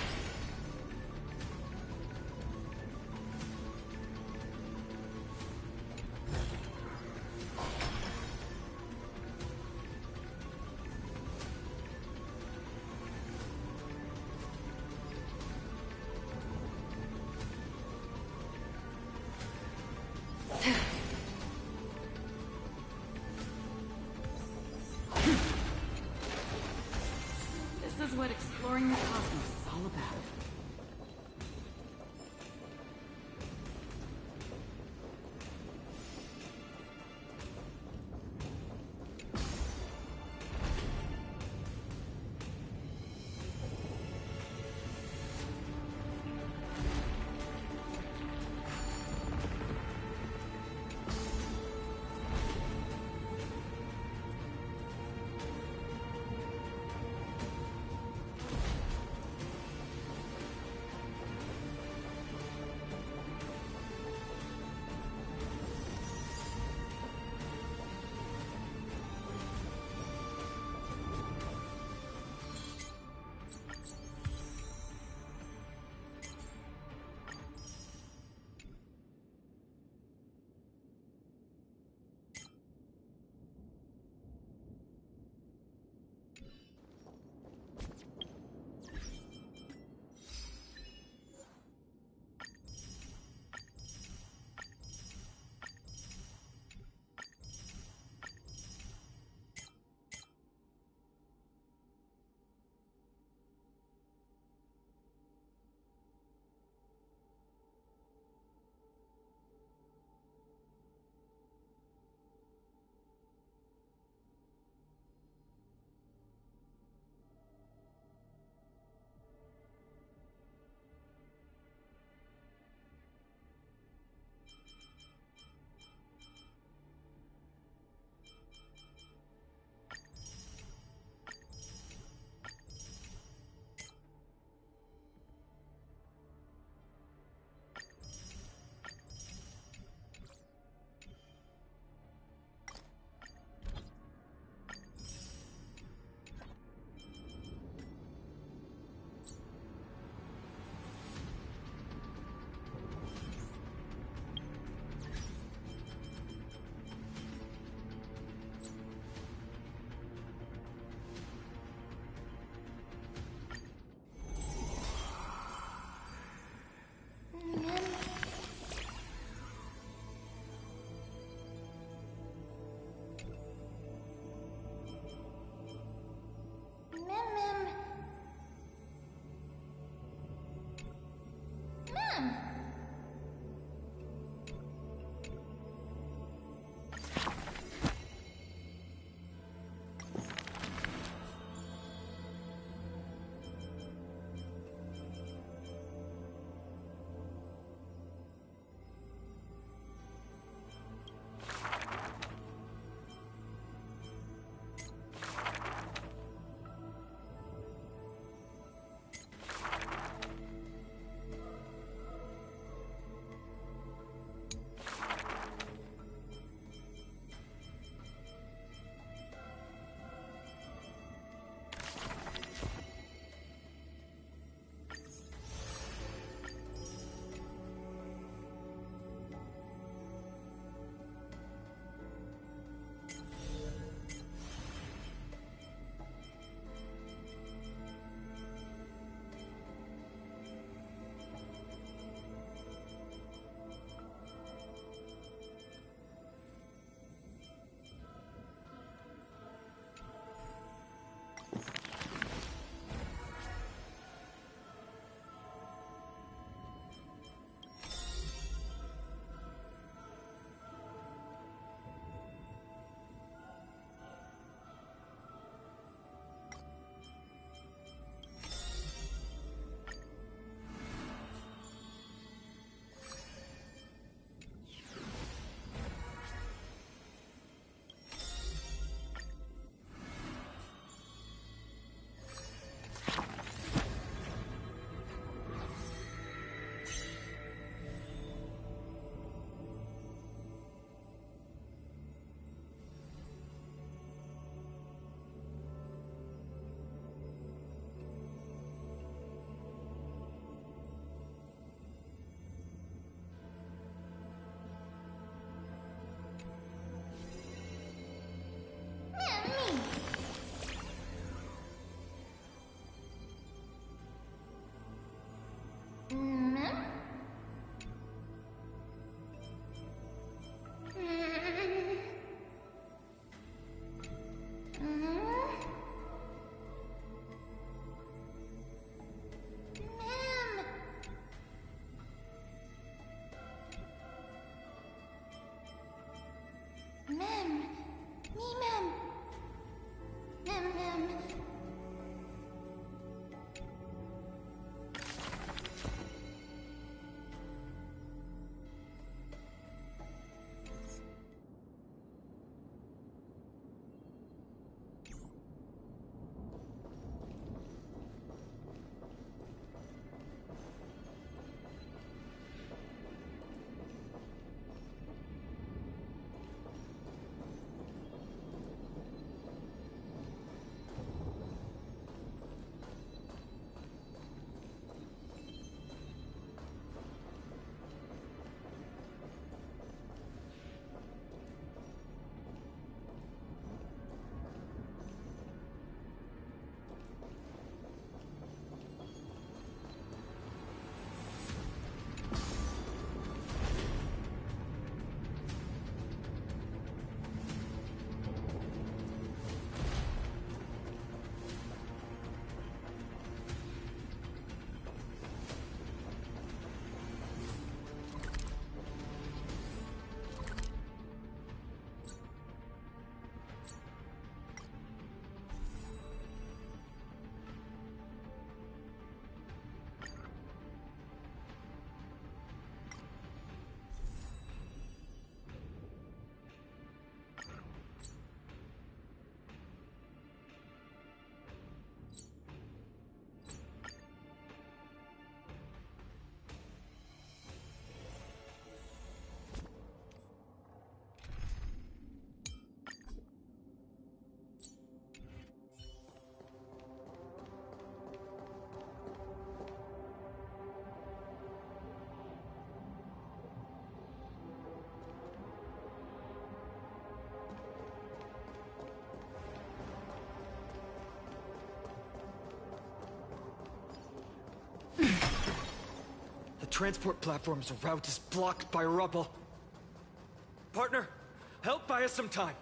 transport platform's route is blocked by rubble. Partner, help buy us some time.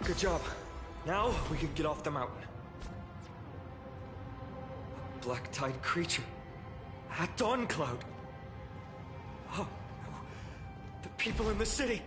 Good job. Now we can get off the mountain. A black tide creature. At Dawn Cloud. Oh no. The people in the city.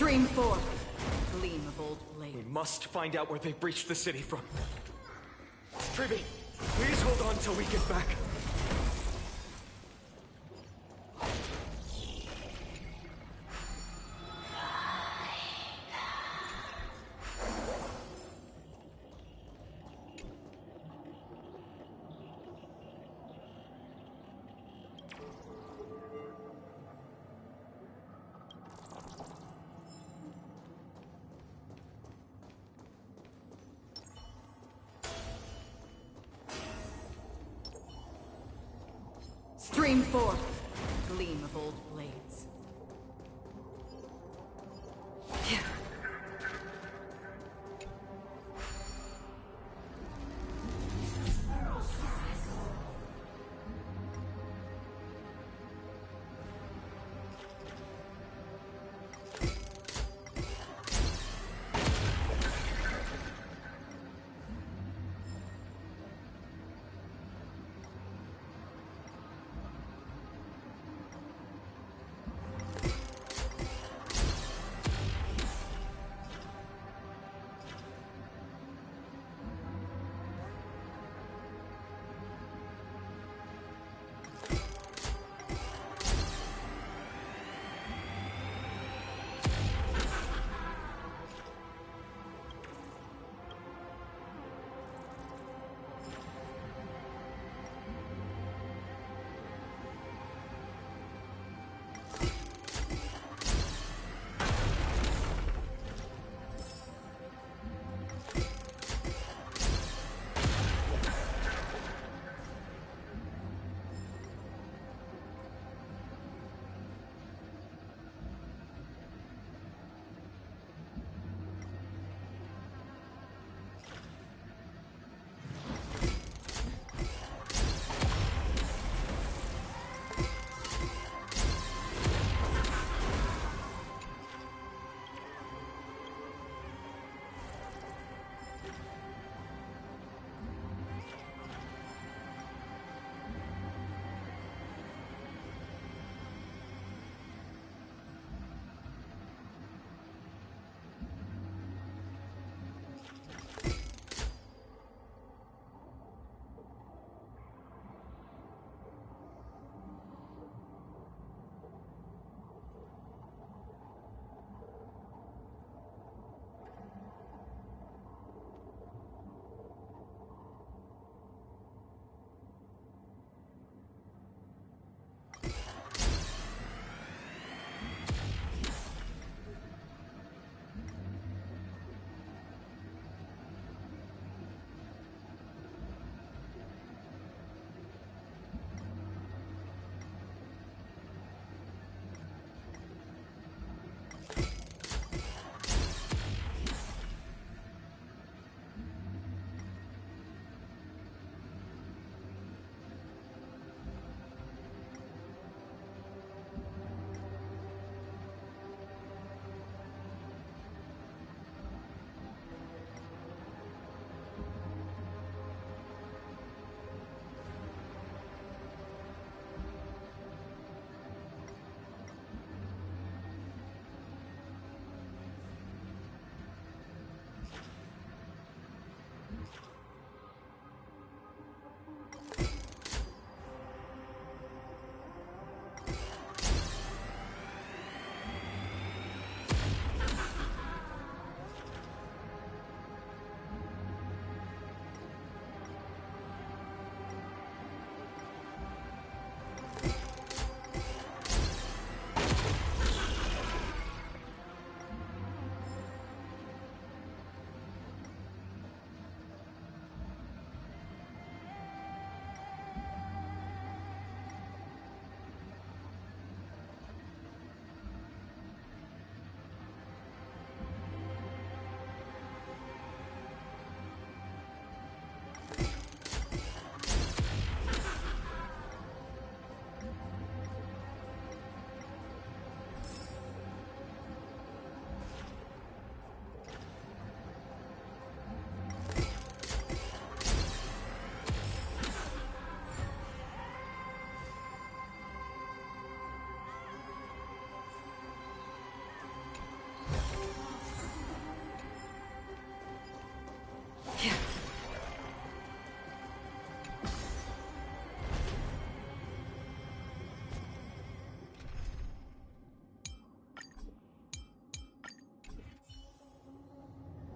Stream 4. Gleam of old blade. We must find out where they breached the city from. Tribby, please hold on till we get back. Stream 4. Gleam of old blades.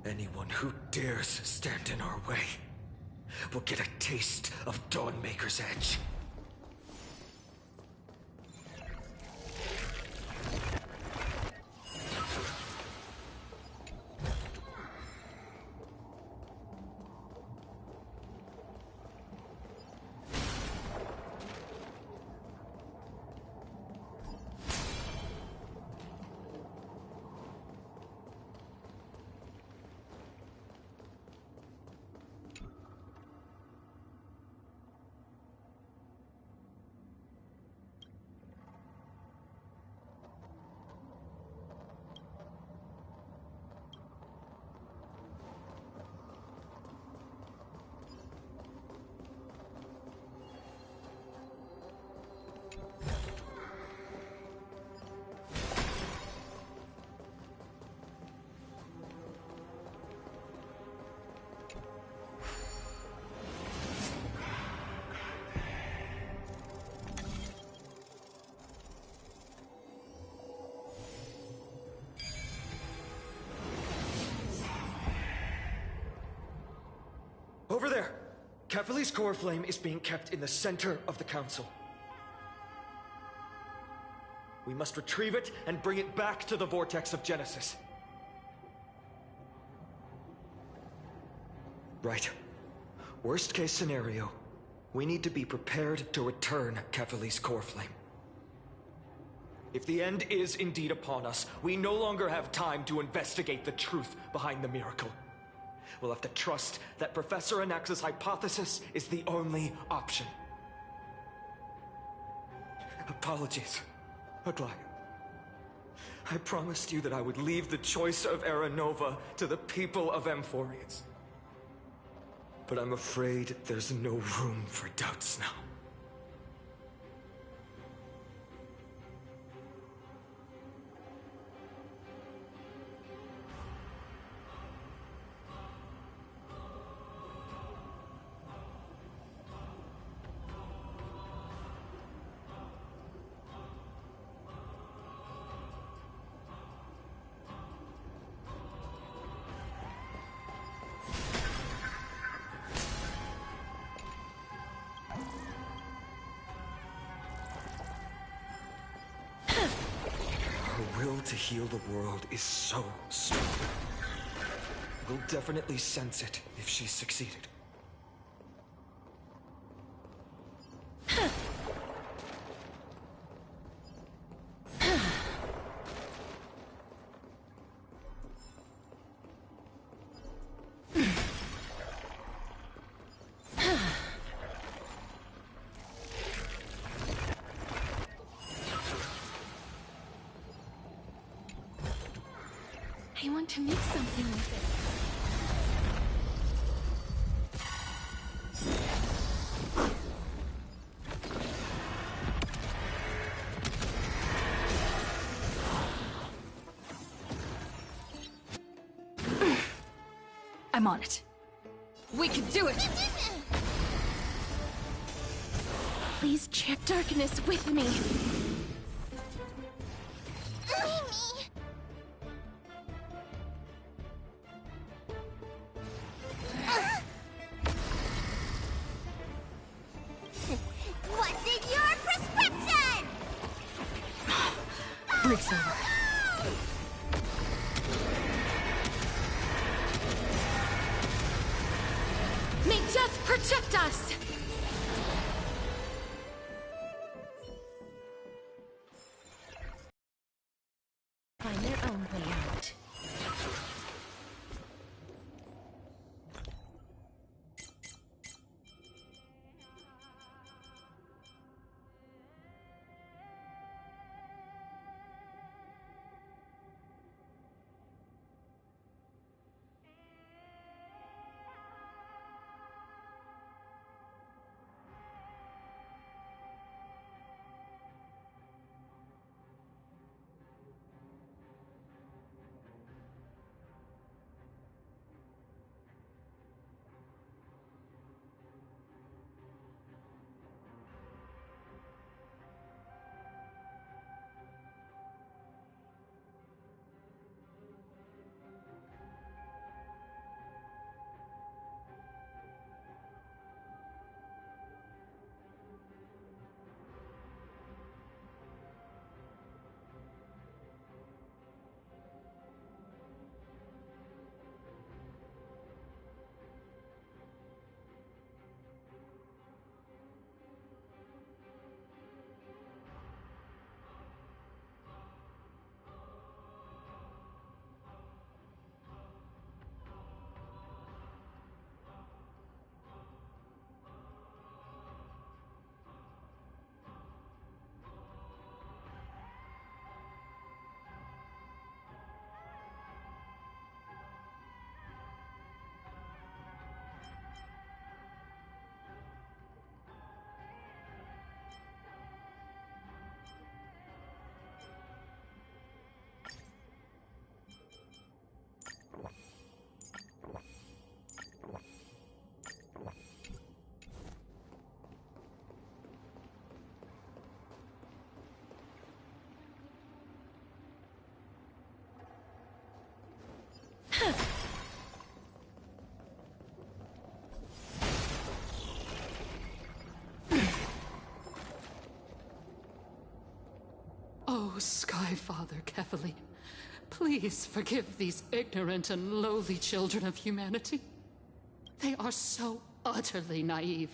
Anyone who dares stand in our way will get a taste of Dawnmaker's edge. Over there! Kefali's core flame is being kept in the center of the council. We must retrieve it and bring it back to the vortex of Genesis. Right. Worst case scenario, we need to be prepared to return Kefali's core flame. If the end is indeed upon us, we no longer have time to investigate the truth behind the miracle. We'll have to trust that Professor Anax's hypothesis is the only option. Apologies, Aglaia. I promised you that I would leave the choice of Era Nova to the people of Amphoreus. But I'm afraid there's no room for doubts now. Her will to heal the world is so strong. We'll definitely sense it if she's succeeded. I want to make something with it. I'm on it. We can do it! Please chant darkness with me. What's in your prescription? Break's over. May death protect us! Find their own way out. Sky Father Kefali, please forgive these ignorant and lowly children of humanity. They are so utterly naive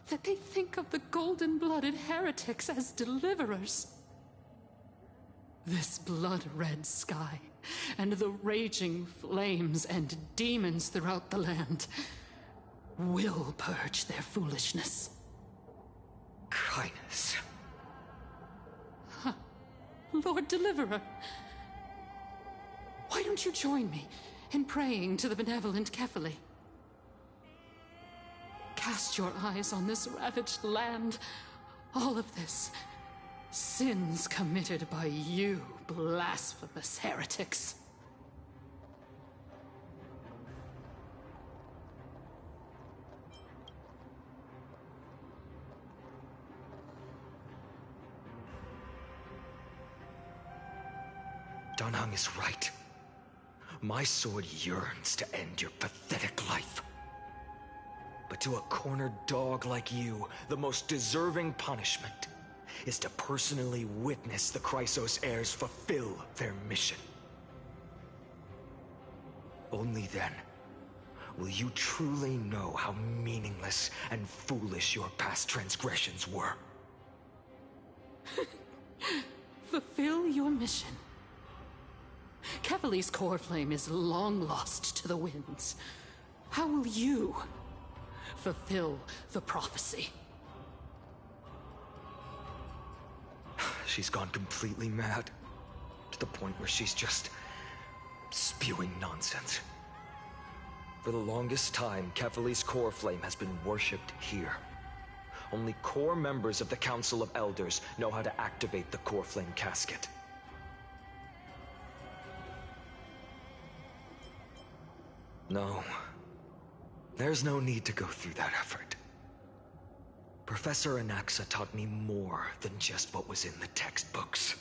that they think of the golden-blooded heretics as deliverers. This blood-red sky, and the raging flames and demons throughout the land will purge their foolishness. Highness. Huh. Lord Deliverer, why don't you join me in praying to the benevolent Kefali? Cast your eyes on this ravaged land. All of this, sins committed by you, blasphemous heretics. Danhang is right. My sword yearns to end your pathetic life. But to a cornered dog like you, the most deserving punishment is to personally witness the Chrysos heirs fulfill their mission. Only then will you truly know how meaningless and foolish your past transgressions were. Fulfill your mission. Kefali's core flame is long lost to the winds. How will you fulfill the prophecy? She's gone completely mad, to the point where she's just spewing nonsense. For the longest time, Kefali's core flame has been worshipped here. Only core members of the Council of Elders know how to activate the core flame casket. No, there's no need to go through that effort. Professor Anaxa taught me more than just what was in the textbooks.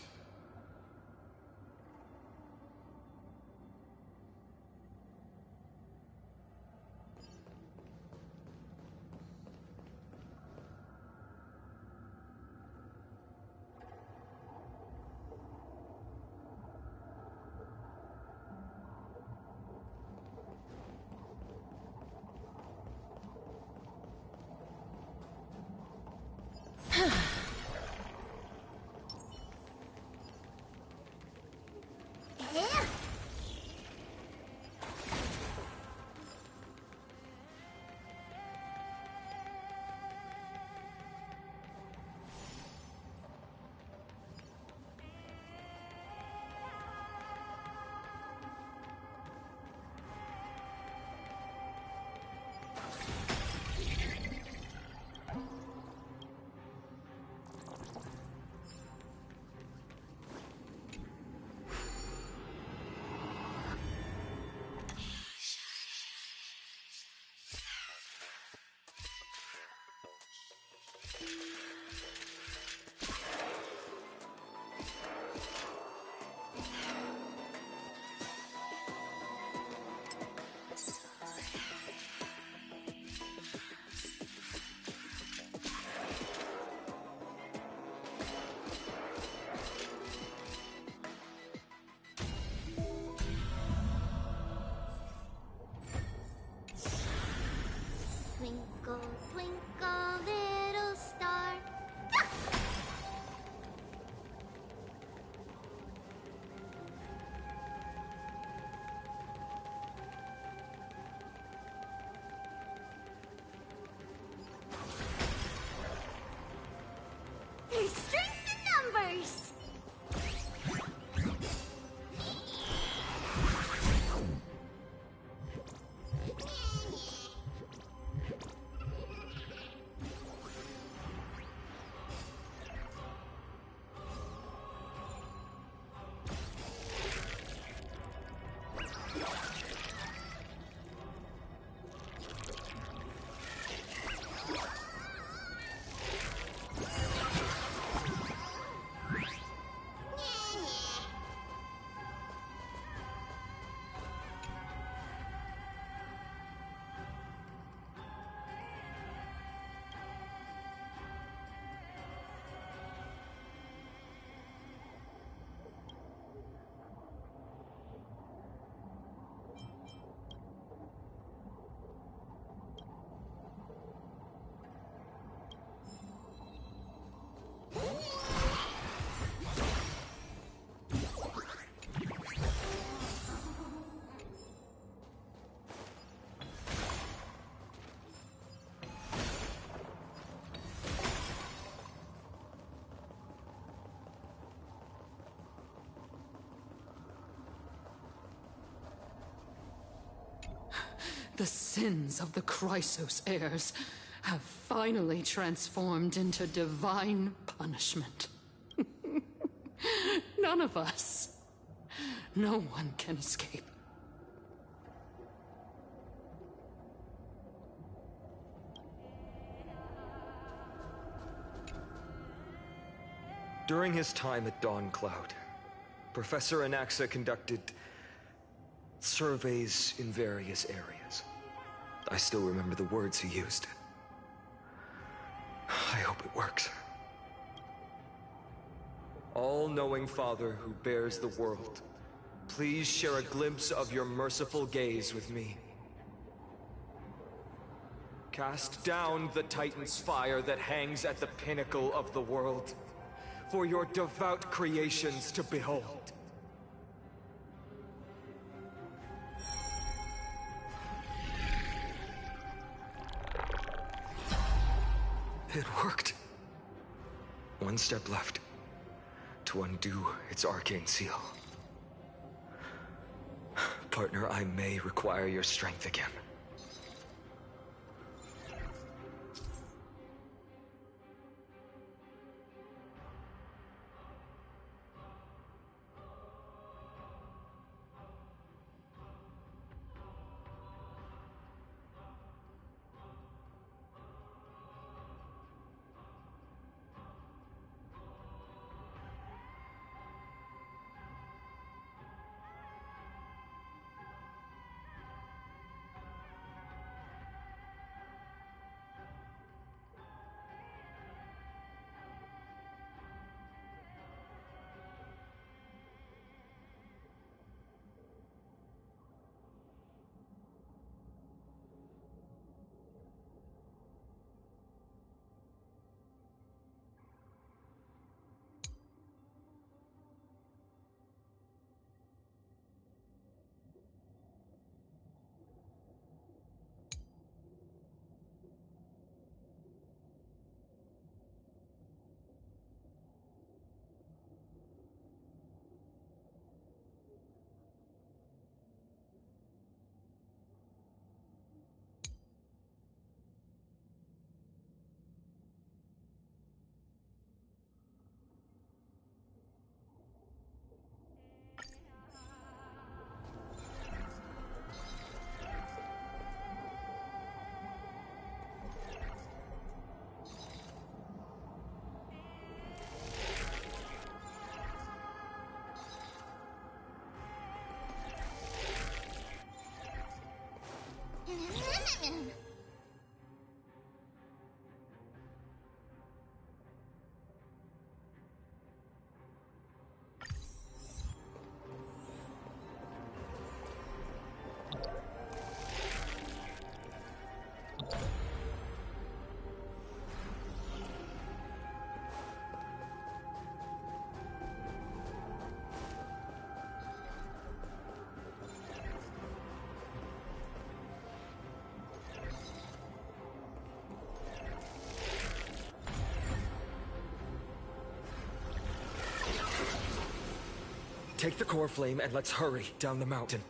The sins of the Chrysos heirs have finally transformed into divine punishment. None of us. No one can escape. During his time at Dawn Cloud, Professor Anaxa conducted surveys in various areas. I still remember the words he used. I hope it works. All-knowing Father who bears the world, please share a glimpse of your merciful gaze with me. Cast down the Titan's fire that hangs at the pinnacle of the world, for your devout creations to behold. It worked. One step left to undo its arcane seal. Partner, I may require your strength again. Take the core flame and let's hurry down the mountain.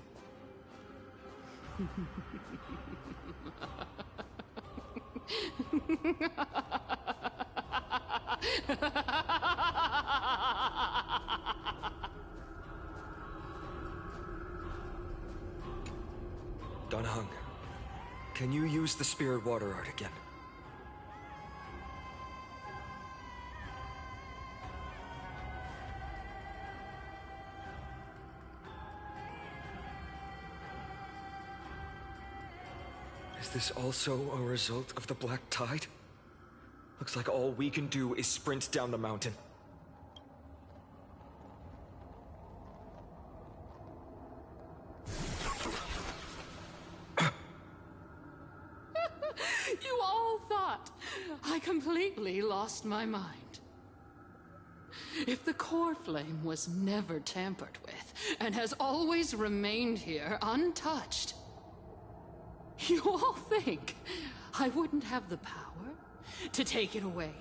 Donhung, can you use the spirit water art again? Is this also a result of the Black Tide? Looks like all we can do is sprint down the mountain. You all thought I completely lost my mind. If the core flame was never tampered with and has always remained here untouched, you all think I wouldn't have the power to take it away?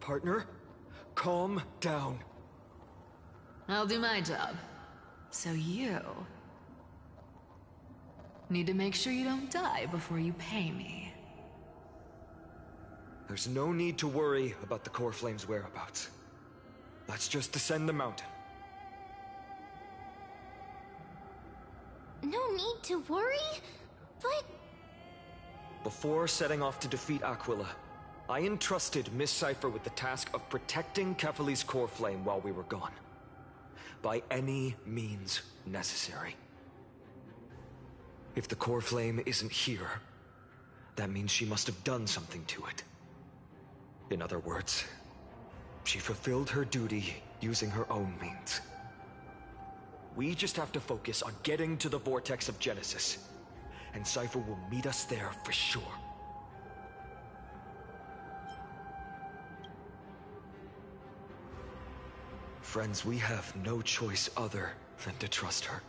Partner, calm down. I'll do my job. So you need to make sure you don't die before you pay me. There's no need to worry about the core flame's whereabouts. Let's just descend the mountain. No need to worry? But... Before setting off to defeat Aquila, I entrusted Miss Cipher with the task of protecting Kefali's core flame while we were gone. By any means necessary. If the core flame isn't here, that means she must have done something to it. In other words, she fulfilled her duty using her own means. We just have to focus on getting to the vortex of Genesis, and Cipher will meet us there for sure. Friends, we have no choice other than to trust her.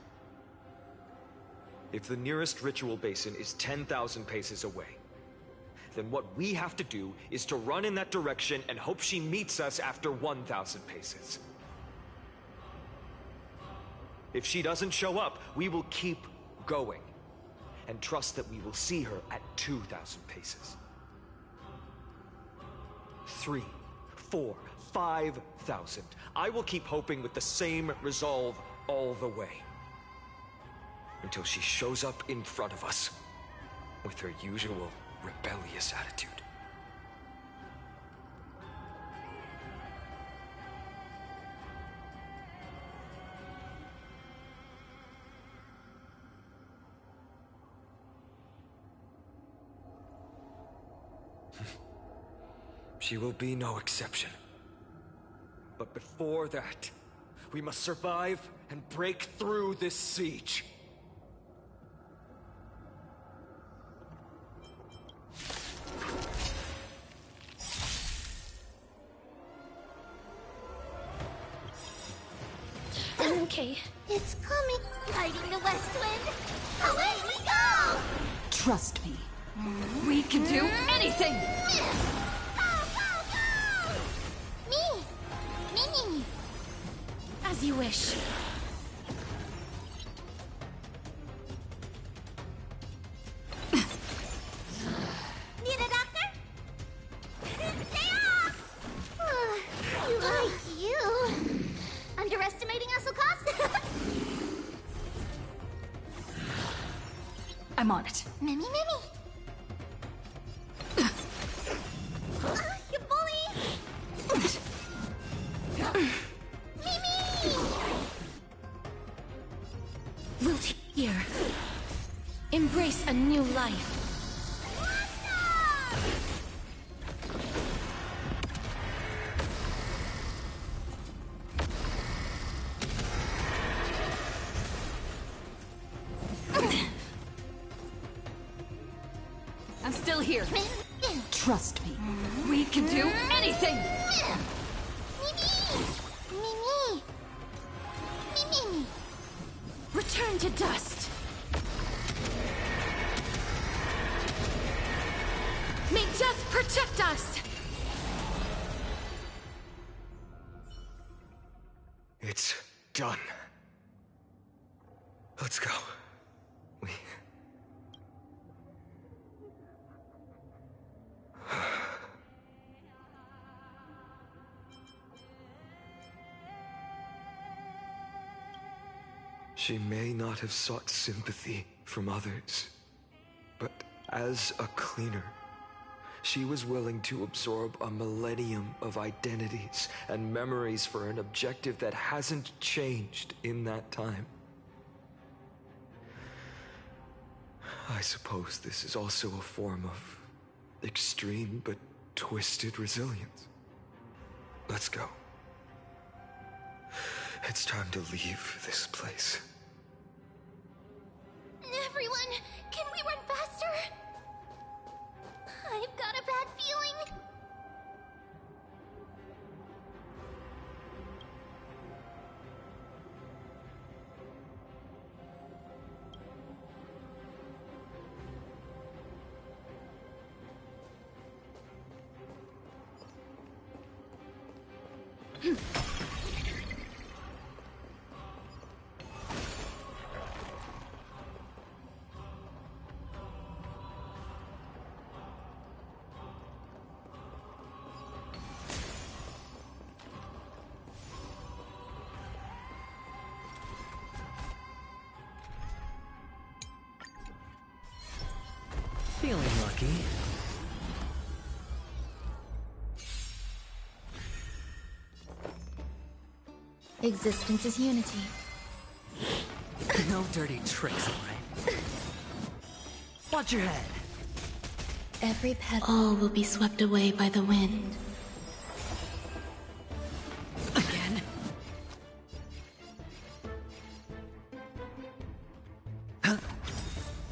If the nearest ritual basin is 10,000 paces away, then what we have to do is to run in that direction and hope she meets us after 1,000 paces. If she doesn't show up, we will keep going and trust that we will see her at 2,000 paces. 3, 4, 5,000. I will keep hoping with the same resolve all the way. Until she shows up in front of us with her usual rebellious attitude. She will be no exception. But before that, we must survive and break through this siege. Okay. It's coming. Fighting the West Wind. Away we go! Trust me. We can do anything! Me! Me! As you wish. Need a doctor? Stay off! You. Underestimating us will cost? I'm on it. Mimi. You bully! Mimi! Wilt here. Embrace a new life. I'm still here. Trust me. We can do anything! Mimi! Return to dust. May death protect us! It's done. Let's go. She may not have sought sympathy from others, but as a cleaner, she was willing to absorb a millennium of identities and memories for an objective that hasn't changed in that time. I suppose this is also a form of extreme but twisted resilience. Let's go. It's time to leave this place. Everyone, can we run faster? I've got a bad feeling. Feeling lucky. Existence is unity. No dirty tricks, alright? Watch your head. Every petal. All will be swept away by the wind. Again?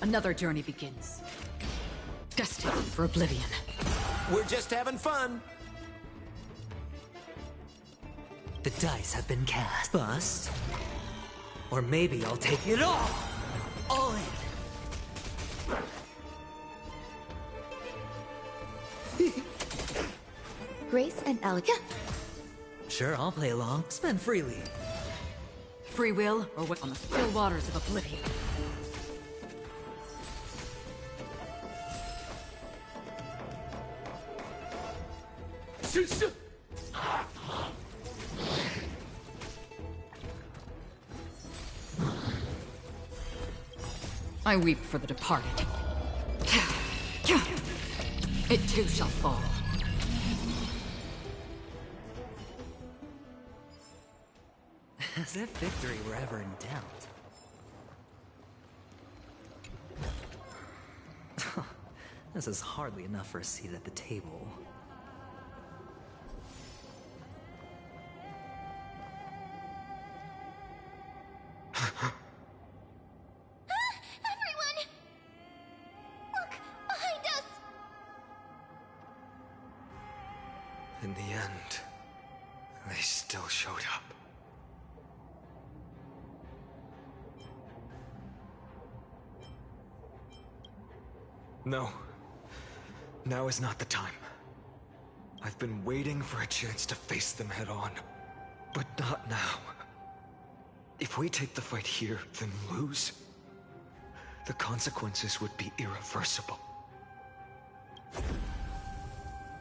Another journey begins. Destined for oblivion. We're just having fun. The dice have been cast. Bust. Or maybe I'll take it all! All in! Grace and elegance. Sure, I'll play along. Spend freely. Free will, or what on the still waters of oblivion. I weep for the departed. It too shall fall. As if victory were ever in doubt. This is hardly enough for a seat at the table. Everyone! Look, behind us! In the end, they still showed up. No. Now is not the time. I've been waiting for a chance to face them head on. But not now. If we take the fight here, then lose, the consequences would be irreversible.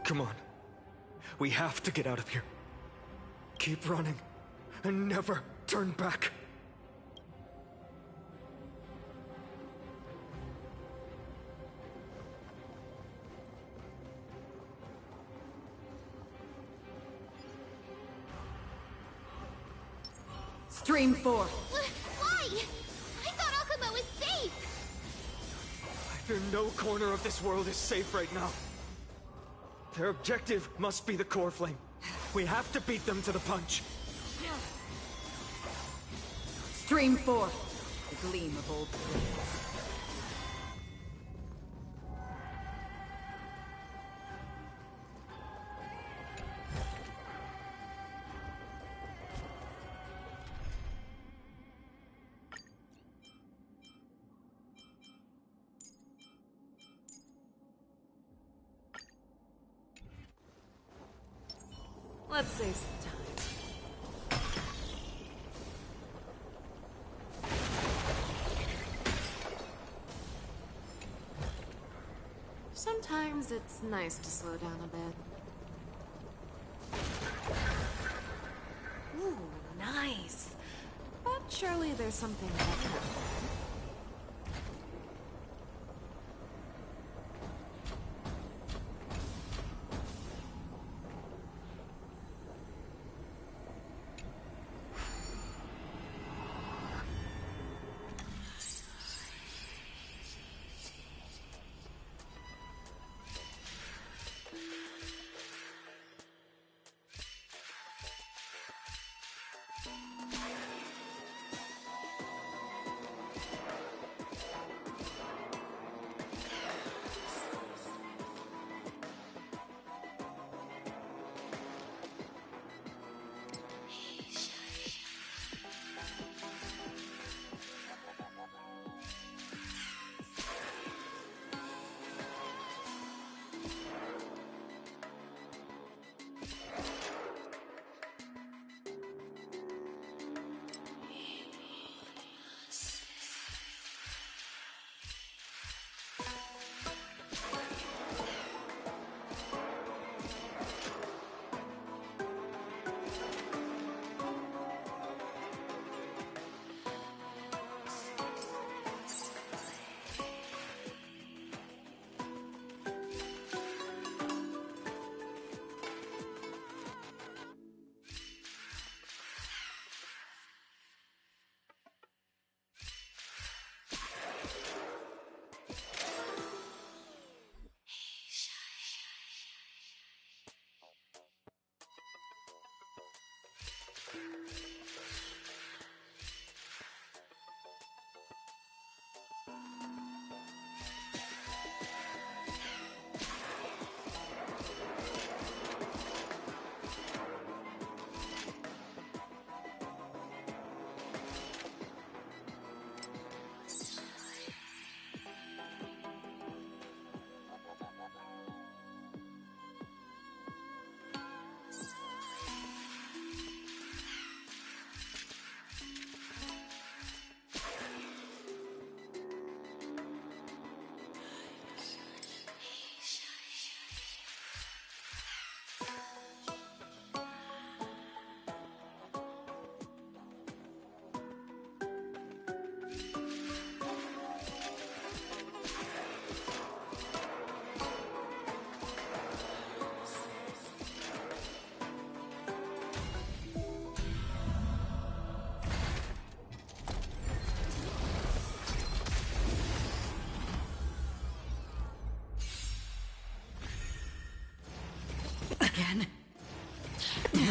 Come on. We have to get out of here. Keep running, and never turn back. Stream 4. Why? I thought Akumo was safe! Either no corner of this world is safe right now. Their objective must be the core flame. We have to beat them to the punch. Stream 4. The gleam of old flames. Let's save some time. Sometimes it's nice to slow down a bit. Ooh, nice. But surely there's something better.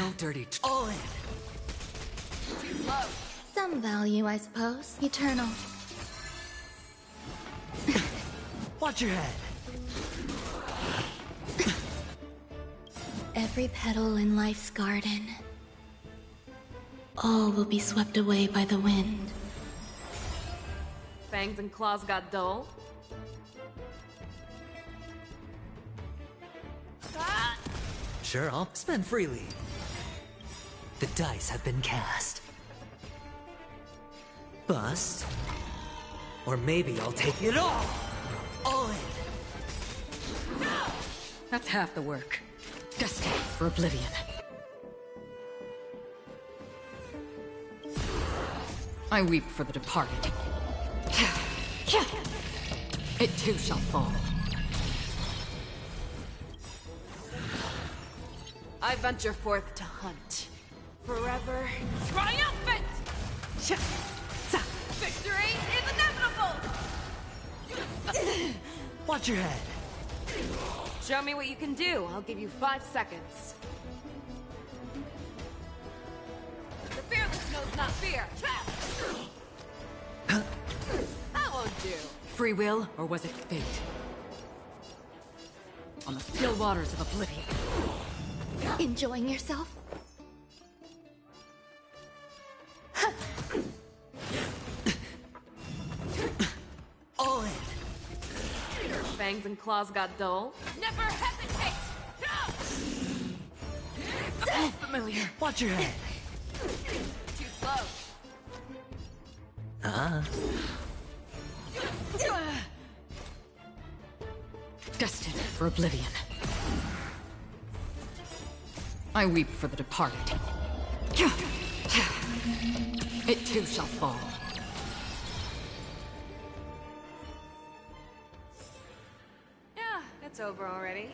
No dirty. All in. Some value, I suppose. Eternal. Watch your head. Every petal in life's garden. All will be swept away by the wind. Fangs and claws got dull. Sure, I'll spend freely. The dice have been cast. Bust. Or maybe I'll take it all! All in! That's half the work. Destined for oblivion. I weep for the departed. It too shall fall. I venture forth to hunt. Forever triumphant! Victory is inevitable! Watch your head. Show me what you can do. I'll give you 5 seconds. The fearless knows not fear. That won't do. Free will, or was it fate? On the still waters of oblivion. Enjoying yourself? All in. Fangs and claws got dull. Never hesitate! Familiar. Watch your head. Too slow. Destined for oblivion. I weep for the departed. It too shall fall. Yeah, it's over already.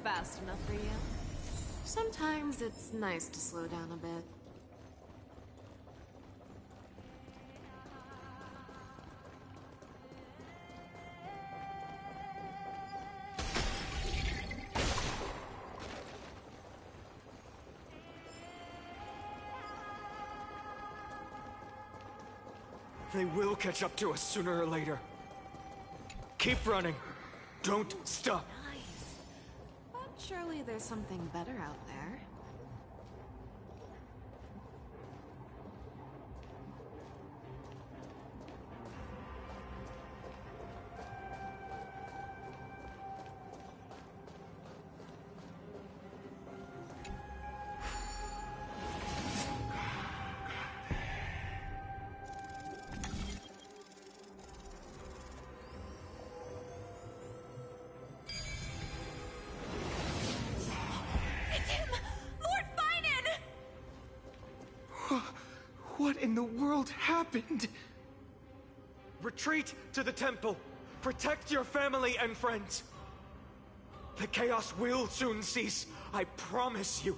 Fast enough for you. Sometimes it's nice to slow down a bit. They will catch up to us sooner or later. Keep running. Don't stop. Nice. But surely there's something better out there. What in the world happened? Retreat to the temple. Protect your family and friends. The chaos will soon cease. I promise you.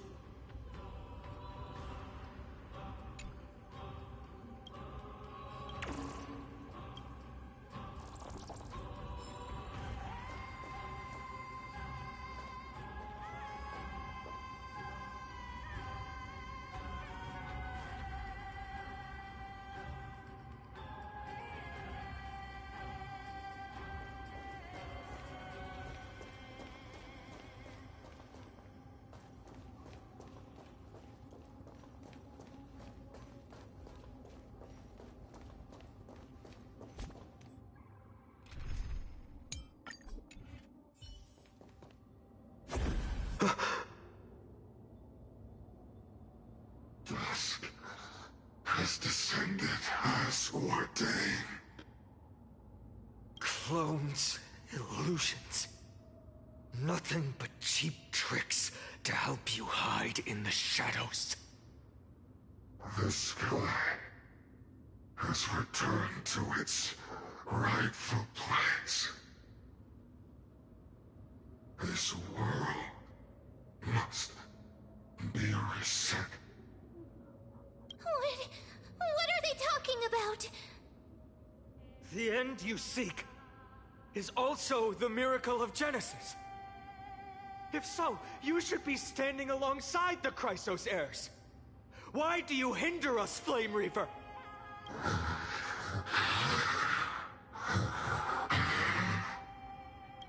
Dusk has descended as ordained. Clones, illusions. Nothing but cheap tricks to help you hide in the shadows. The sky has returned to its rightful place. This world must be reset. What are they talking about? The end you seek is also the miracle of Genesis. If so, you should be standing alongside the Chrysos heirs. Why do you hinder us, Flame Reaver?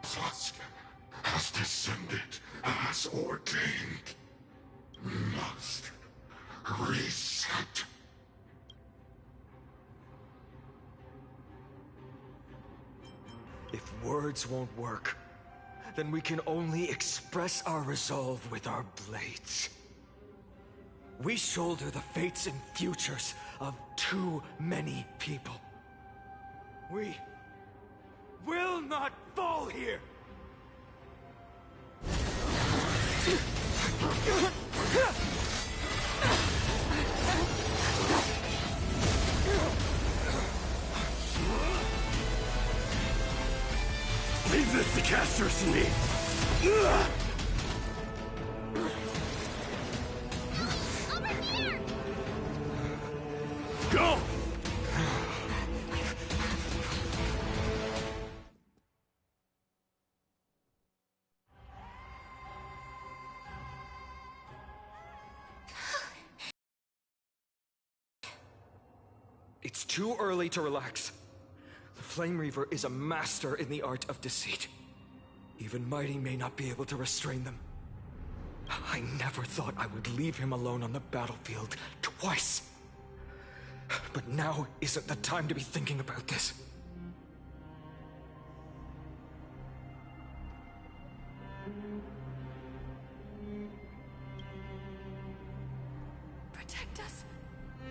Tusk has descended as ordained. Must reset. If words won't work, then we can only express our resolve with our blades. We shoulder the fates and futures of too many people. We will not fall here! Leave this to casters and me. Over here! Go! It's too early to relax. The Flame Reaver is a master in the art of deceit. Even Mighty may not be able to restrain them. I never thought I would leave him alone on the battlefield twice. But now isn't the time to be thinking about this. Protect us!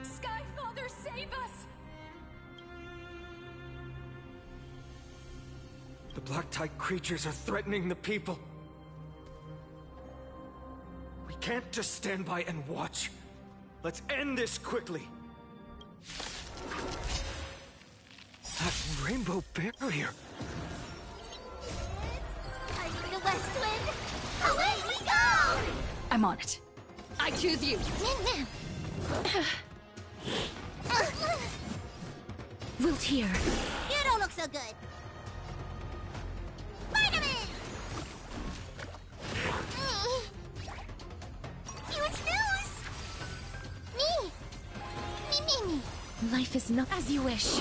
Sky Father, save us! The Black Tide creatures are threatening the people. We can't just stand by and watch. Let's end this quickly. That rainbow barrier. Fighting the West Wind! Away we go! I'm on it. I choose you. Min Wilt here. You don't look so good. Vitamin! Huge news! Me. Life is not as you wish.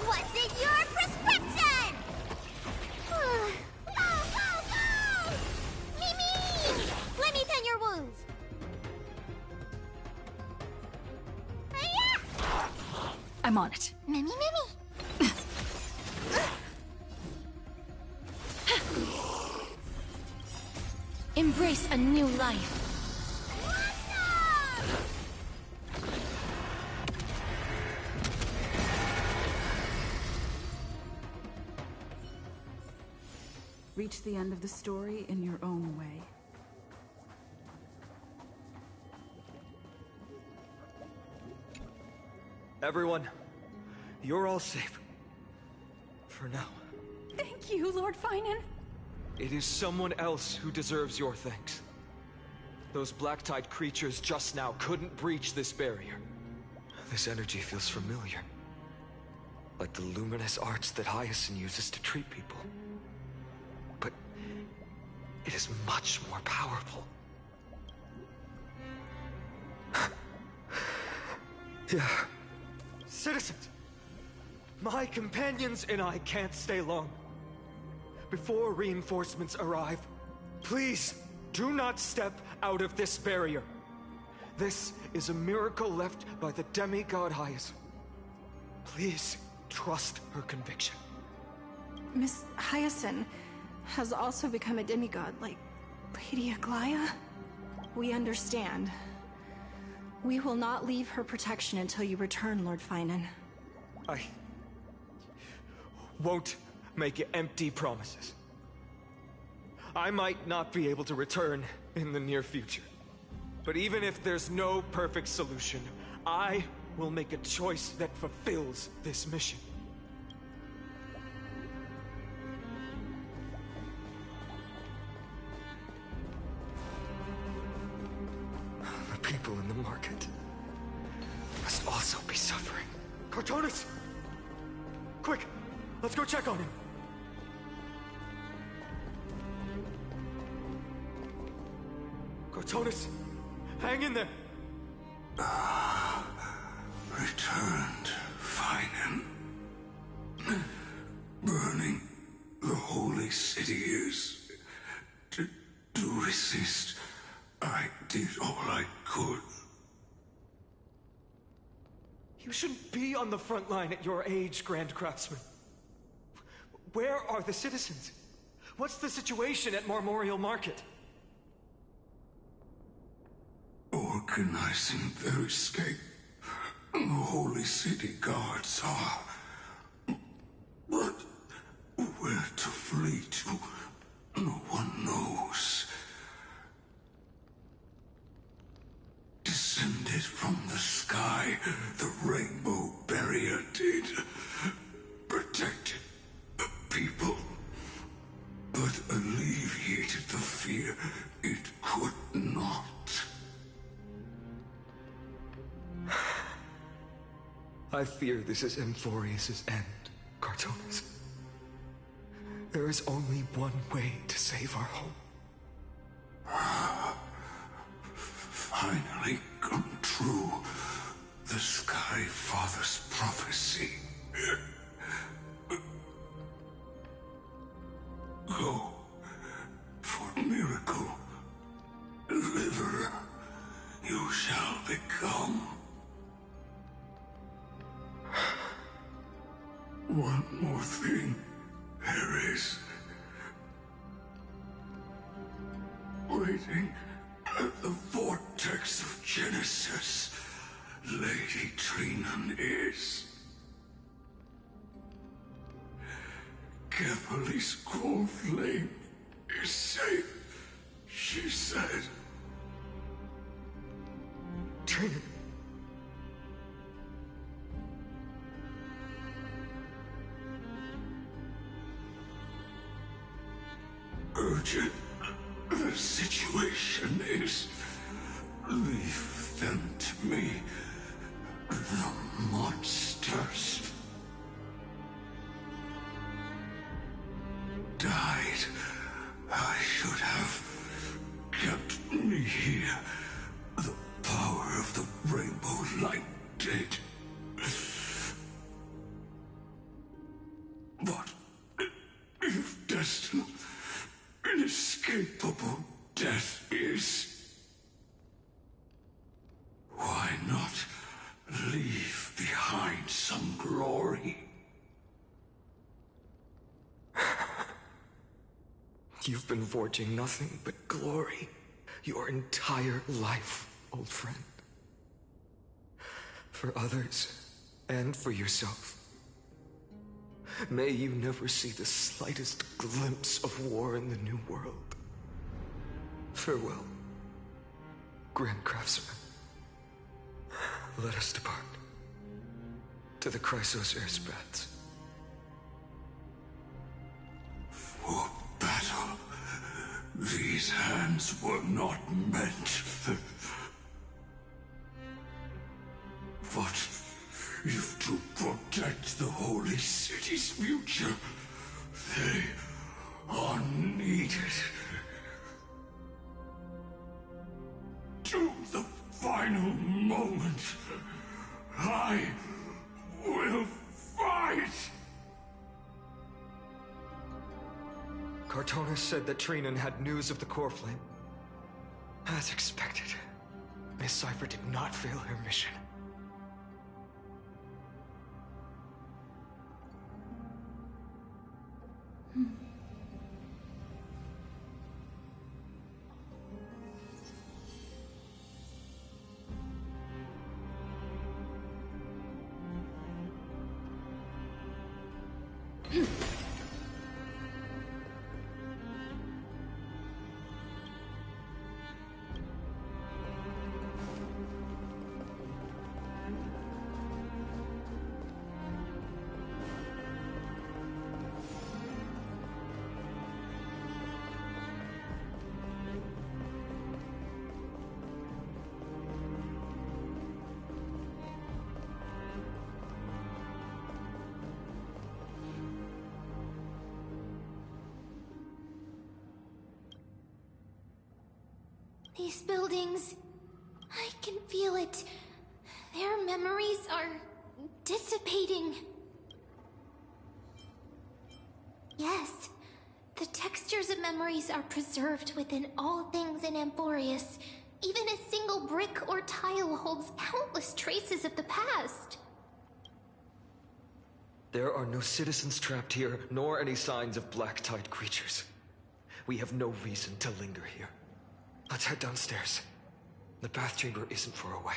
What's in your prescription? Go! Mimi! Let me tend your wounds. I'm on it. Mimi. Embrace a new life. Reach the end of the story in your own way. Everyone, you're all safe. For now. Thank you, Lord Finan. It is someone else who deserves your thanks. Those Black Tide creatures just now couldn't breach this barrier. This energy feels familiar. Like the luminous arts that Hyacinth uses to treat people. But it is much more powerful. Yeah. Citizens, my companions and I can't stay long. Before reinforcements arrive, please do not step out of this barrier. This is a miracle left by the demigod Hyacinth. Please trust her conviction. Miss Hyacinth has also become a demigod, like Lady Aglaya. We understand. We will not leave her protection until you return, Lord Finan. I won't make empty promises. I might not be able to return in the near future. But even if there's no perfect solution, I will make a choice that fulfills this mission. The people in the market must also be suffering. Cartonis! Quick! Let's go check on him! Cartonis! Hang in there! Returned, Finan. Burning the holy city is... To resist, I did all I could. You shouldn't be on the front line at your age, Grand Craftsman. Where are the citizens? What's the situation at Marmorial Market? Organizing their escape. The holy city guards are... But where to flee to, no one knows. Descended from the sky, the rainbow barrier did. Protected people, but alleviated the fear it could not. I fear this is Amphoreus' end, Cartonis. There is only one way to save our home. Finally come true. The Sky Father's prophecy. Go for miracle. Deliverer, you shall become. One more thing, Ares. Waiting at the vortex of Genesis, Lady Trinan is. Kefali's cold flame is safe, she said. Trinan. Urgent. The situation is... Leave them to me. The monsters. Died. I should have kept me here. The power of the rainbow light did. But if destined, inescapable death is... Why not leave behind some glory? You've been forging nothing but glory your entire life, old friend. For others, and for yourself. May you never see the slightest glimpse of war in the New World. Farewell, Grand Craftsman. Let us depart to the Chrysos Airspaths. For battle, these hands were not meant. But if to protect the holy city's future, they are needed. To the final moment, I will fight! Cartonis said that Trinan had news of the core flame. As expected, Miss Cypher did not fail her mission. These buildings... I can feel it. Their memories are... dissipating. Yes. The textures of memories are preserved within all things in Amphoreus. Even a single brick or tile holds countless traces of the past. There are no citizens trapped here, nor any signs of black tide creatures. We have no reason to linger here. Let's head downstairs. The bath chamber isn't far away.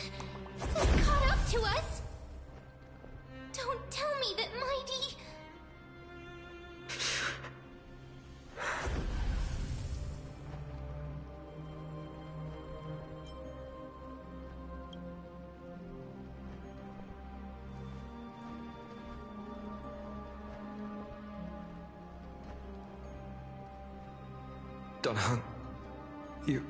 It caught up to us! Don't tell me that Mighty... Dunhung, you...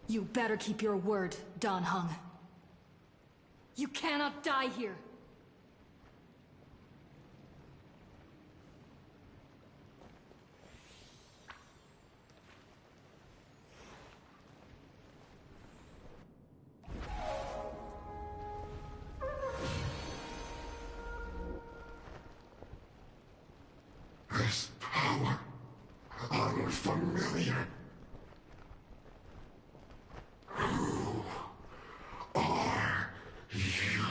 You better keep your word, Dan Heng. You cannot die here. This power, unfamiliar. Who are you?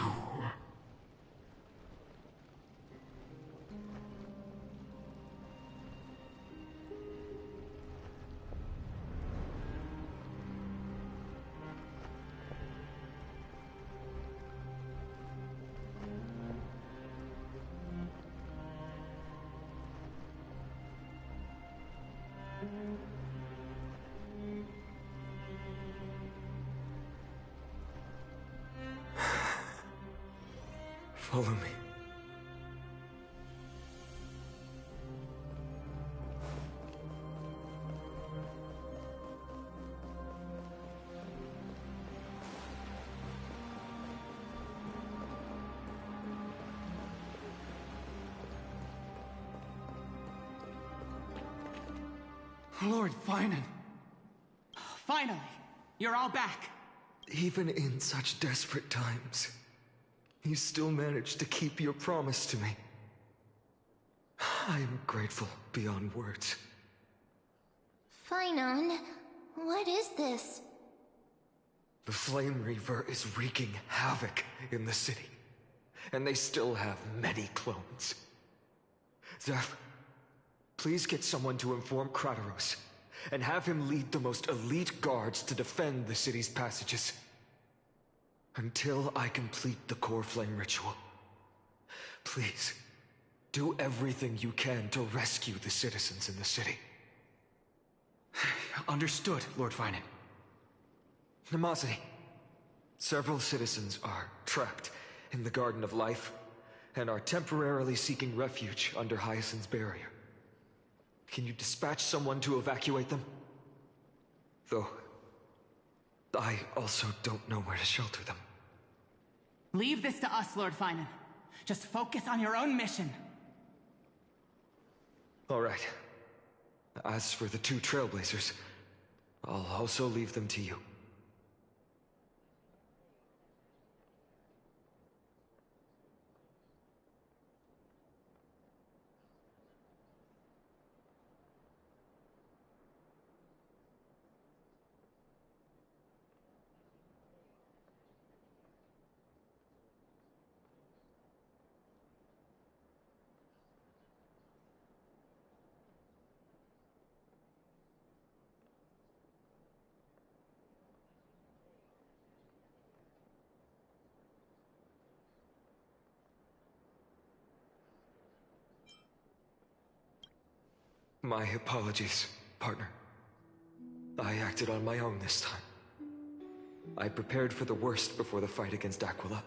Follow me. Lord Finan. Finally, you're all back. Even in such desperate times, you still managed to keep your promise to me. I am grateful beyond words. Finon, what is this? The Flame Reaver is wreaking havoc in the city, and they still have many clones. Zeph, please get someone to inform Kratos, and have him lead the most elite guards to defend the city's passages. Until I complete the core flame ritual. Please, do everything you can to rescue the citizens in the city. Understood, Lord Finan. Nemosity, several citizens are trapped in the Garden of Life and are temporarily seeking refuge under Hyacinth's barrier. Can you dispatch someone to evacuate them? Though, I also don't know where to shelter them. Leave this to us, Lord Finan. Just focus on your own mission. All right. As for the two Trailblazers, I'll also leave them to you. My apologies, partner. I acted on my own this time. I prepared for the worst before the fight against Aquila.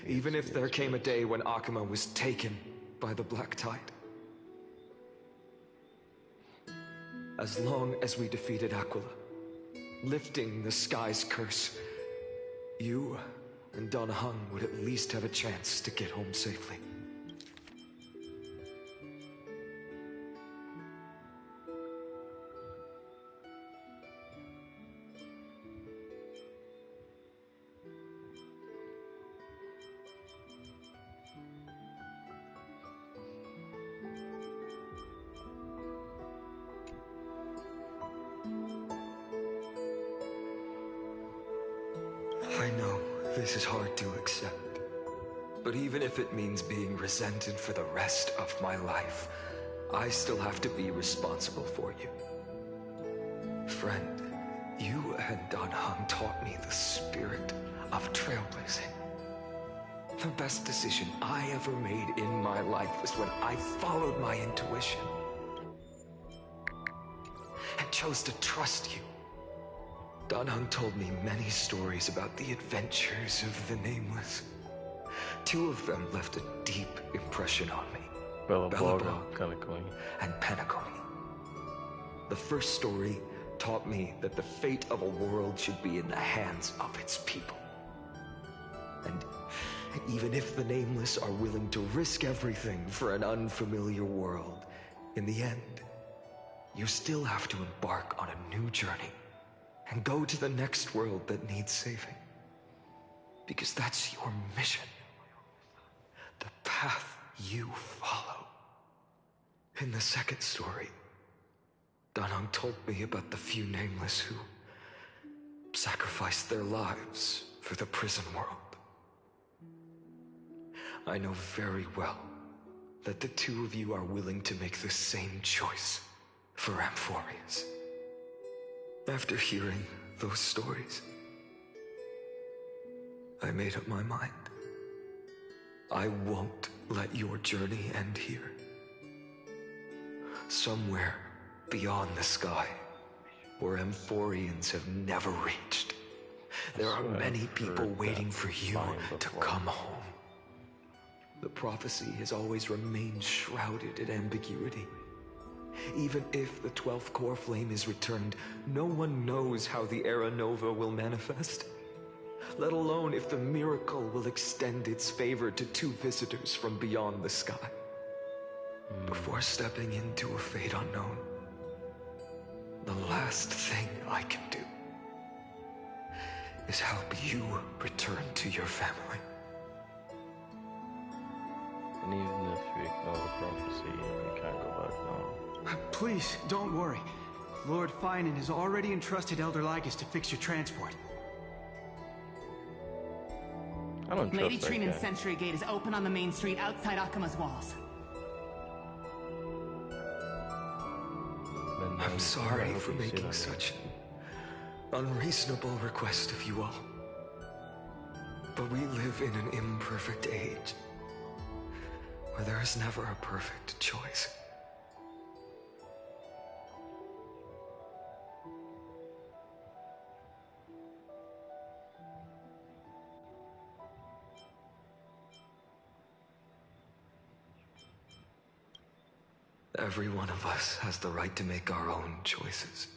Even if there came a day when Akuma was taken by the Black Tide. As long as we defeated Aquila, lifting the sky's curse, you and Donna Hung would at least have a chance to get home safely. I know this is hard to accept, but even if it means being resented for the rest of my life, I still have to be responsible for you. Friend, you and Don Hung taught me the spirit of trailblazing. The best decision I ever made in my life was when I followed my intuition and chose to trust you. Don Hung told me many stories about the adventures of the Nameless. Two of them left a deep impression on me. Belobog and Penacony. The first story taught me that the fate of a world should be in the hands of its people. And even if the Nameless are willing to risk everything for an unfamiliar world, in the end, you still have to embark on a new journey and go to the next world that needs saving. Because that's your mission. The path you follow. In the second story, Danang told me about the few nameless who sacrificed their lives for the prison world. I know very well that the two of you are willing to make the same choice for Amphoreus. After hearing those stories, I made up my mind. I won't let your journey end here. Somewhere beyond the sky, where Amphoreans have never reached, there are many people waiting for you to come home. The prophecy has always remained shrouded in ambiguity. Even if the 12th core flame is returned, no one knows how the Era Nova will manifest, let alone if the miracle will extend its favor to two visitors from beyond the sky. Before stepping into a fate unknown, the last thing I can do is help you return to your family. And even if we ignore the prophecy, we can't go back now. Please, don't worry. Lord Finan has already entrusted Elder Lygus to fix your transport. I don't trust Lady that Trinan's guy. Sentry Gate is open on the main street outside Akima's walls. I'm sorry for making such an unreasonable request of you all. But we live in an imperfect age, where there is never a perfect choice. Every one of us has the right to make our own choices.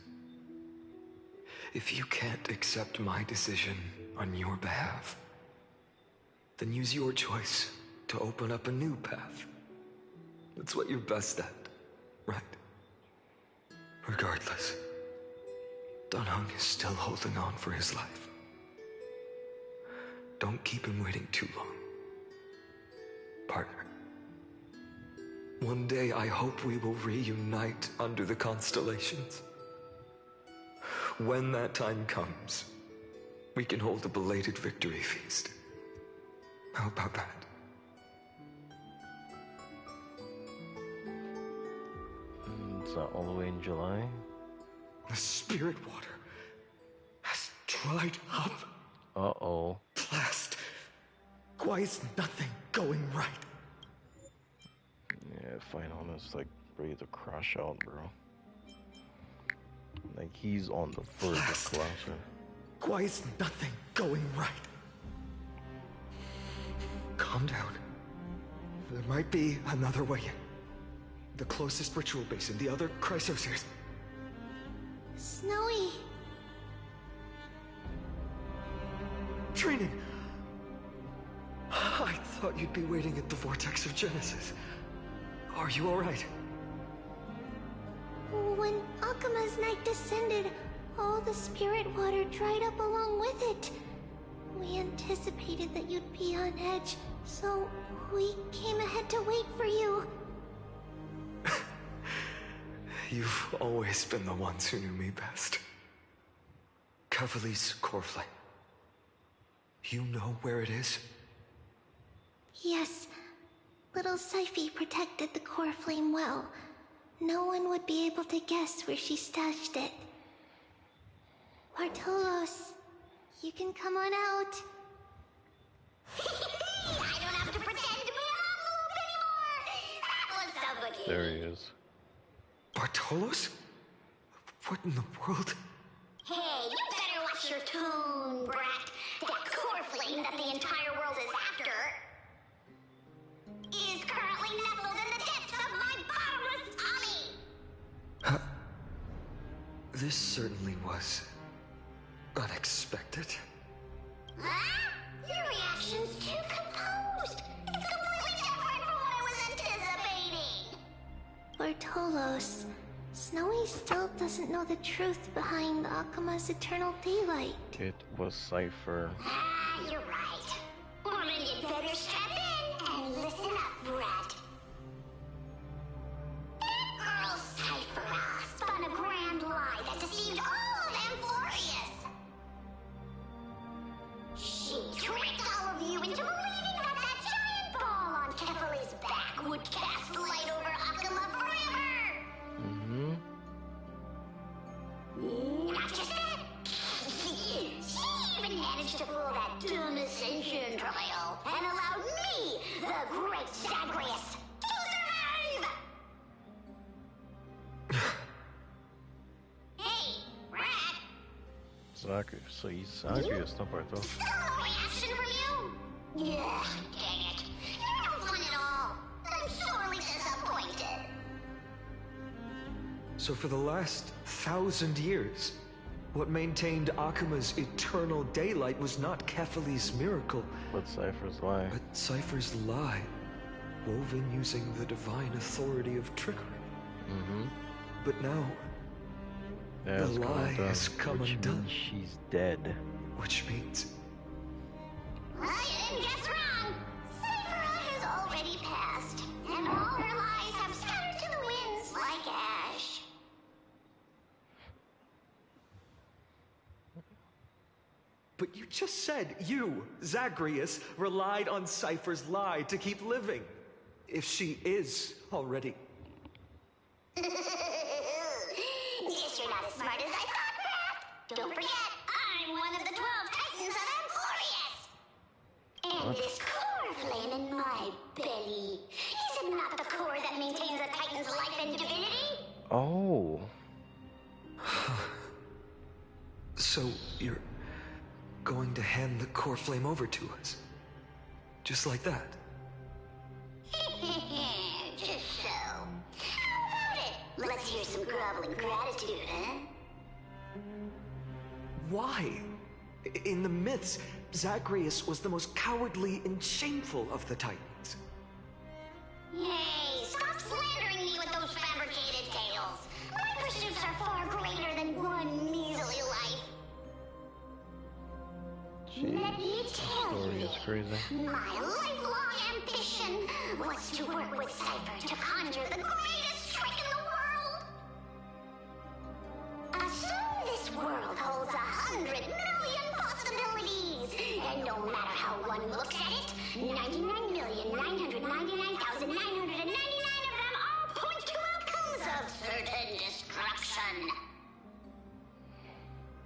If you can't accept my decision on your behalf, then use your choice to open up a new path. That's what you're best at, right? Regardless, Danang is still holding on for his life. Don't keep him waiting too long, partner. One day I hope we will reunite under the constellations. When that time comes, we can hold a belated victory feast. How about that? It's not all the way in July. The spirit water has dried up. Uh-oh. Blast. Why is nothing going right? Yeah, Final is like ready to crash out, bro. Like he's on the verge of collapsing. Why is nothing going right? Calm down. There might be another way in. The closest ritual basin, the other chrysociers. Snowy. Trinan! I thought you'd be waiting at the vortex of Genesis. Are you alright? When Akima's night descended, all the spirit water dried up along with it. We anticipated that you'd be on edge, so we came ahead to wait for you. You've always been the ones who knew me best. Kavali's core flame. You know where it is? Yes. Little Syphi protected the core flame well. No one would be able to guess where she stashed it. Bartolos, you can come on out. I don't have to pretend to be an envelope anymore! That was so good. There he is. Bartolos? What in the world? Hey, you better watch your tone, brat. That core flame that the entire world is after is currently nestled in the depths of my bottomless tummy! This certainly was unexpected. Huh? Your reaction's too composed. It's completely different from what I was anticipating. Bartolos, Snowy still doesn't know the truth behind Akima's eternal daylight. It was Cypher. You're right. Well, then you'd better strap in and listen up, brat. Zagreus não partou. Still no reaction from you? Yeah, dang it. You're no fun at all. I'm sorely disappointed. So for the last 1,000 years, what maintained Akuma's eternal daylight was not Kefali's miracle, but Cypher's lie. But Cypher's lie, woven using the divine authority of trickery. But now, the lie has come undone. Which means she's dead. Which means... Well, you didn't guess wrong. Cypher has already passed, and all her lies have scattered to the winds like ash. But you just said you, Zagreus, relied on Cypher's lie to keep living. If she is already... Guess you're not as smart as I thought, Brat. Don't forget, I'm one of the 12 Titans of Amphoreus. And this core flame in my belly, is it not the core that maintains a Titan's life and divinity? Oh. So, you're going to hand the core flame over to us? Just like that? Just so. How about it? Let's hear some groveling gratitude, huh? Why? In the myths, Zagreus was the most cowardly and shameful of the Titans. Hey, stop slandering me with those fabricated tales. My pursuits are far greater than one measly life. Let me tell you, my lifelong ambition was to work with Cypher to conjure the greatest trick in the world. Assume this world holds 100 million possibilities, and no matter how one looks at it, 99,999,999 of them all point to outcomes of certain destruction.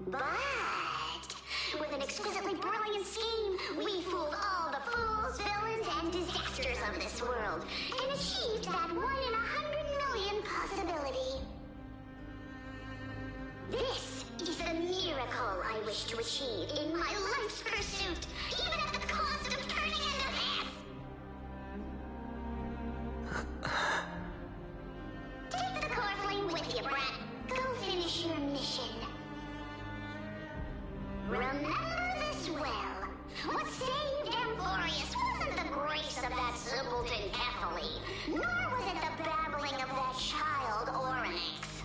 But with an exquisitely brilliant scheme, we fooled all the fools, villains, and disasters of this world, and achieved that 1 in 100 million possibility. This is the miracle I wish to achieve in my life's pursuit, even at the cost of turning into this! Take the core flame with you, Brat. Go finish your mission. Remember this well. What saved Amphoreus wasn't the grace of that simpleton Kefali, nor was it the babbling of that child Oryx.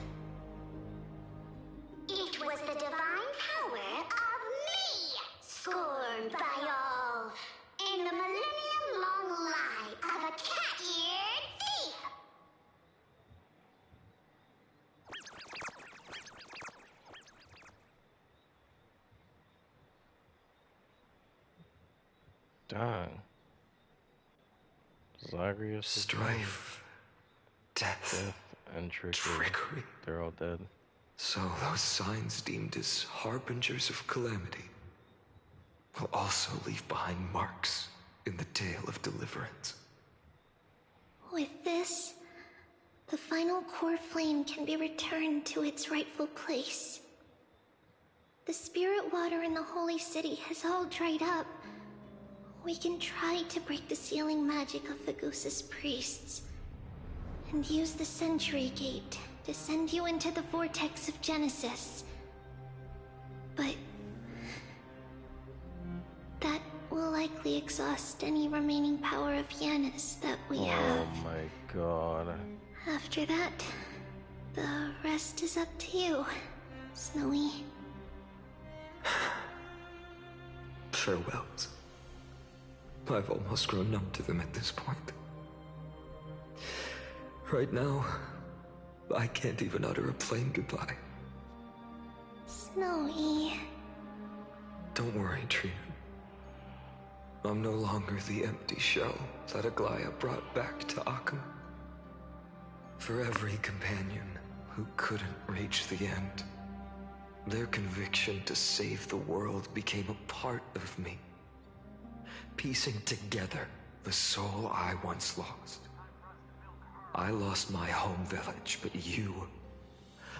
It was the divine power of me, scorned by all, and the millennium-long lie of a cat-eared thief. Dang. Zagreus, strife, death, and trickery. They're all dead. So those signs deemed as harbingers of calamity will also leave behind marks in the tale of deliverance. With this, the final core flame can be returned to its rightful place. The spirit water in the holy city has all dried up. We can try to break the sealing magic of Fagusa's priests, and use the Century Gate to send you into the vortex of Genesis. But that will likely exhaust any remaining power of Yanis that we have. Oh my god. After that, the rest is up to you, Snowy. Farewells. I've almost grown numb to them at this point. Right now, I can't even utter a plain goodbye. Snowy. Don't worry, Trian. I'm no longer the empty shell that Aglaya brought back to Akuma. For every companion who couldn't reach the end, their conviction to save the world became a part of me, piecing together the soul I once lost. I lost my home village, but you,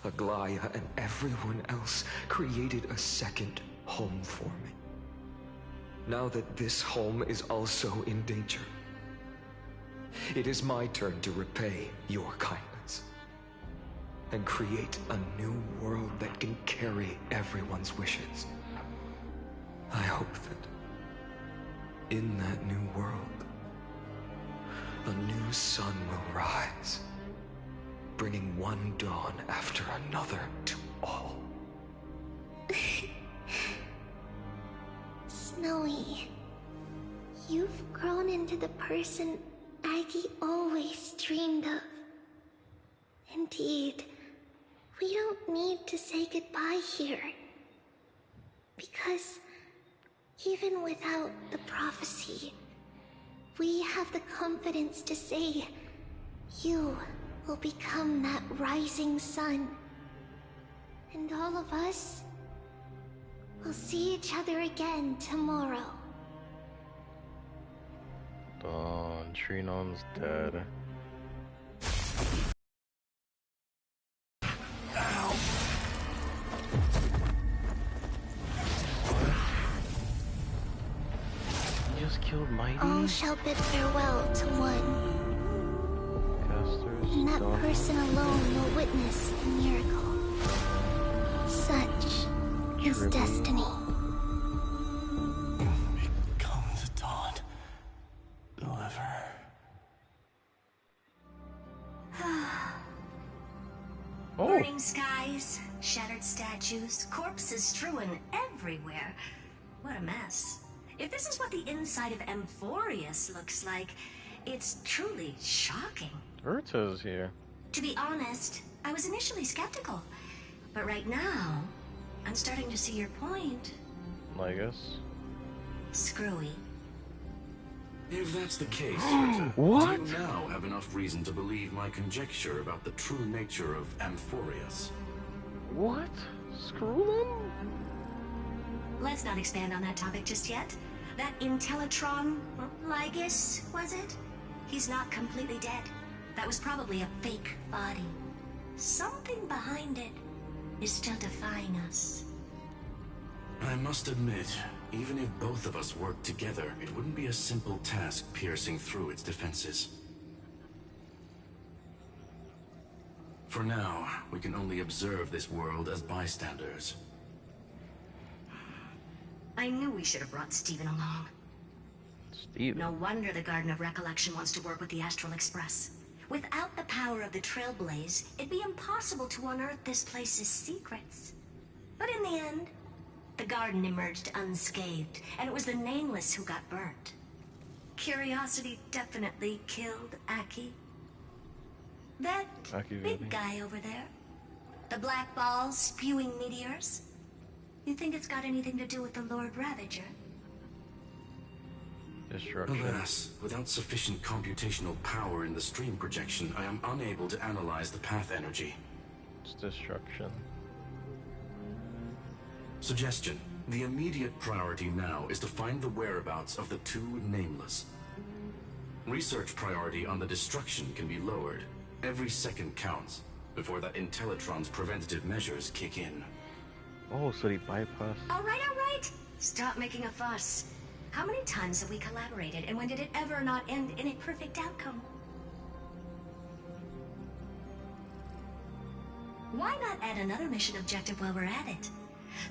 Aglaya, and everyone else created a second home for me. Now that this home is also in danger, it is my turn to repay your kindness and create a new world that can carry everyone's wishes. I hope that in that new world, a new sun will rise, bringing one dawn after another to all. Snowy, you've grown into the person Aggie always dreamed of. Indeed, we don't need to say goodbye here. Because even without the prophecy, we have the confidence to say you will become that rising sun. And all of us will see each other again tomorrow. Dawn, Trinon's dead. He just killed Mighty? All shall bid farewell to one. And that person alone will witness the miracle. Such is destiny. Come the dawn. Deliver. Burning skies, shattered statues, corpses strewn everywhere. What a mess. If this is what the inside of Amphoreus looks like, it's truly shocking. Urta's here. To be honest, I was initially skeptical. But right now, I'm starting to see your point. I guess. Screwy. If that's the case, Urta, What? do you now have enough reason to believe my conjecture about the true nature of Amphoreus? What? Screw them? Let's not expand on that topic just yet. That Intellitron, Lygus, was it? He's not completely dead. That was probably a fake body. Something behind it is still defying us. I must admit, even if both of us worked together, it wouldn't be a simple task piercing through its defenses. For now, we can only observe this world as bystanders. I knew we should have brought Steven along. Steven? No wonder the Garden of Recollection wants to work with the Astral Express. Without the power of the Trailblaze, it'd be impossible to unearth this place's secrets. But in the end, the garden emerged unscathed, and it was the Nameless who got burnt. Curiosity definitely killed Aki. That big guy over there, the black ball spewing meteors, you think it's got anything to do with the Lord Ravager? Destruction. Alas, without sufficient computational power in the stream projection, I am unable to analyze the path energy. It's destruction. Suggestion. The immediate priority now is to find the whereabouts of the two Nameless. Research priority on the destruction can be lowered. Every second counts before that Intellitron's preventative measures kick in. Oh, so he bypassed. All right. Stop making a fuss. How many times have we collaborated, and when did it ever not end in a perfect outcome? Why not add another mission objective while we're at it?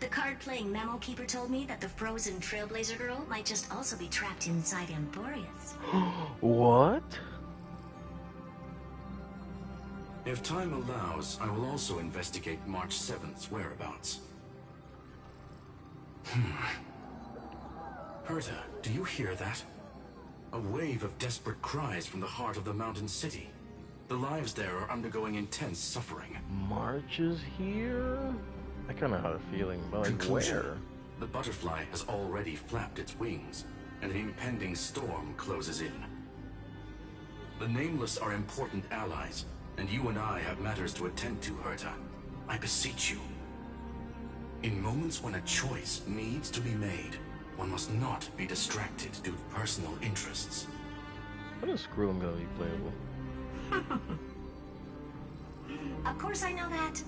The card-playing Memo Keeper told me that the frozen Trailblazer girl might just also be trapped inside Amphoreus. What? If time allows, I will also investigate March 7th's whereabouts. Herta, do you hear that? A wave of desperate cries from the heart of the mountain city. The lives there are undergoing intense suffering. March is here? I kind of had a feeling, but like Conclusion. where? The butterfly has already flapped its wings, and an impending storm closes in. The Nameless are important allies, and you and I have matters to attend to, Herta. I beseech you. In moments when a choice needs to be made, one must not be distracted due to personal interests. When is Screw gonna be playable? Of course I know that.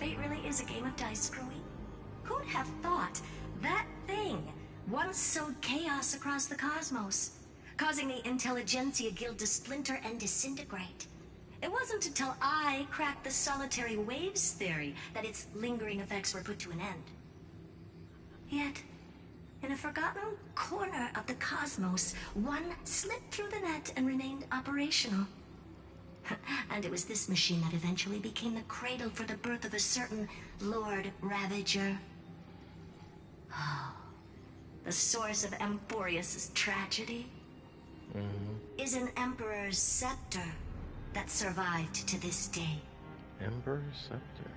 fate really is a game of dice, Screwy? Who'd have thought that thing once sowed chaos across the cosmos, causing the Intelligentsia Guild to splinter and disintegrate? It wasn't until I cracked the solitary waves theory that its lingering effects were put to an end. Yet, in a forgotten corner of the cosmos, one slipped through the net and remained operational. And it was this machine that eventually became the cradle for the birth of a certain Lord Ravager. Oh, the source of Amphoreus' tragedy is an Emperor's scepter that survived to this day. Emperor's scepter.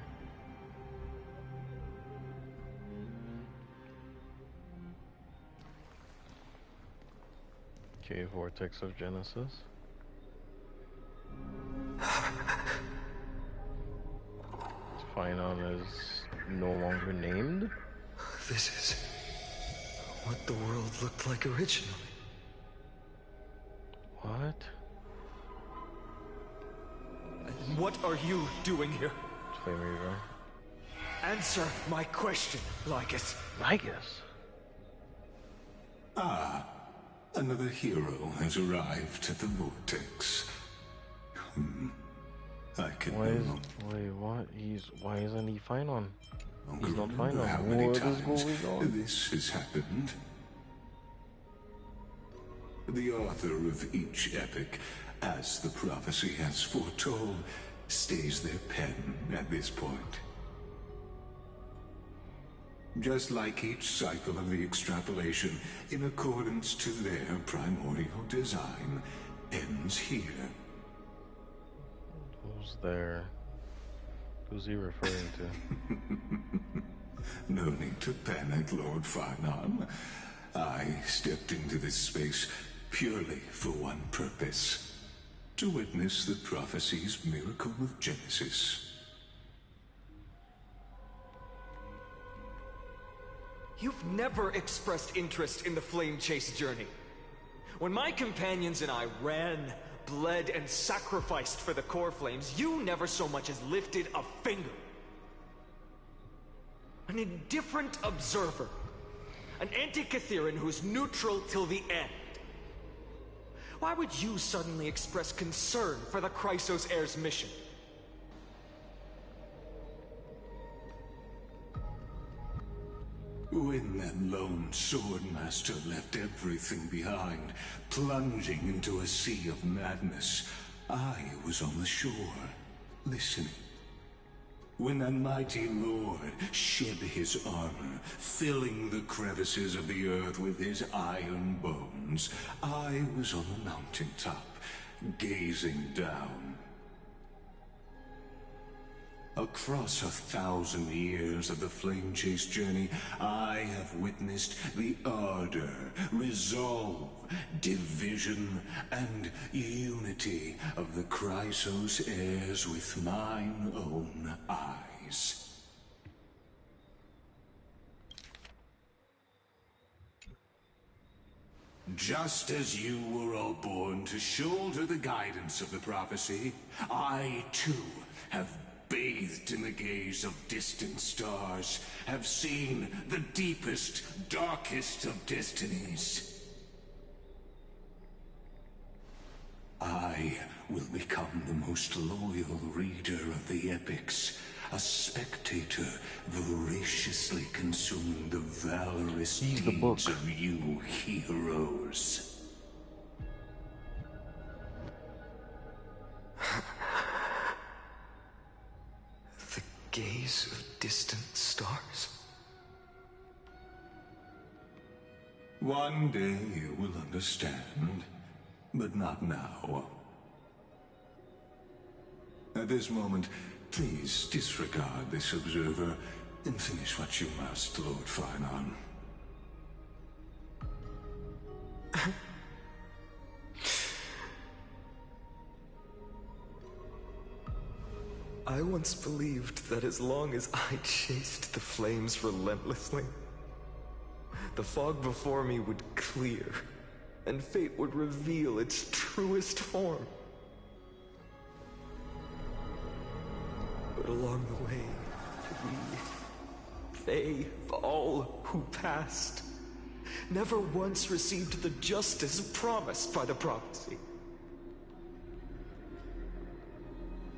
Okay, Vortex of Genesis. Phynon is no longer named? This is what the world looked like originally. What? What are you doing here? Flame Reaver. Answer my question, Lycus. Lycus? Ah, another hero has arrived at the Vortex. I can Wait, what? Why isn't he Phynon? He's not remember how Phynon. many What is times going on? this has happened. The author of each epic, as the prophecy has foretold, stays their pen at this point. Just like each cycle of the extrapolation, in accordance to their primordial design, ends here. Who's there? Who's he referring to? No need to panic, Lord Phynon. I stepped into this space purely for one purpose: to witness the prophecy's miracle of Genesis. You've never expressed interest in the Flame Chase journey. When my companions and I ran, bled, and sacrificed for the core flames, you never so much as lifted a finger. An indifferent observer. An anti-Catheran who's neutral till the end. Why would you suddenly express concern for the Chrysos Heir's mission? When that lone swordmaster left everything behind, plunging into a sea of madness, I was on the shore, listening. When that mighty lord shed his armor, filling the crevices of the earth with his iron bones, I was on the mountaintop, gazing down. Across 1,000 years of the Flame Chase journey, I have witnessed the ardor, resolve, division, and unity of the Chrysos heirs with mine own eyes. Just as you were all born to shoulder the guidance of the prophecy, I too have bathed in the gaze of distant stars, have seen the deepest, darkest of destinies. I will become the most loyal reader of the epics, a spectator voraciously consuming the valorous deeds of you heroes. Gaze of distant stars. One day you will understand, but not now. At this moment, please disregard this observer and finish what you must, Lord Phynon. I once believed that as long as I chased the flames relentlessly, the fog before me would clear, and fate would reveal its truest form. But along the way, They, all who passed, never once received the justice promised by the prophecy.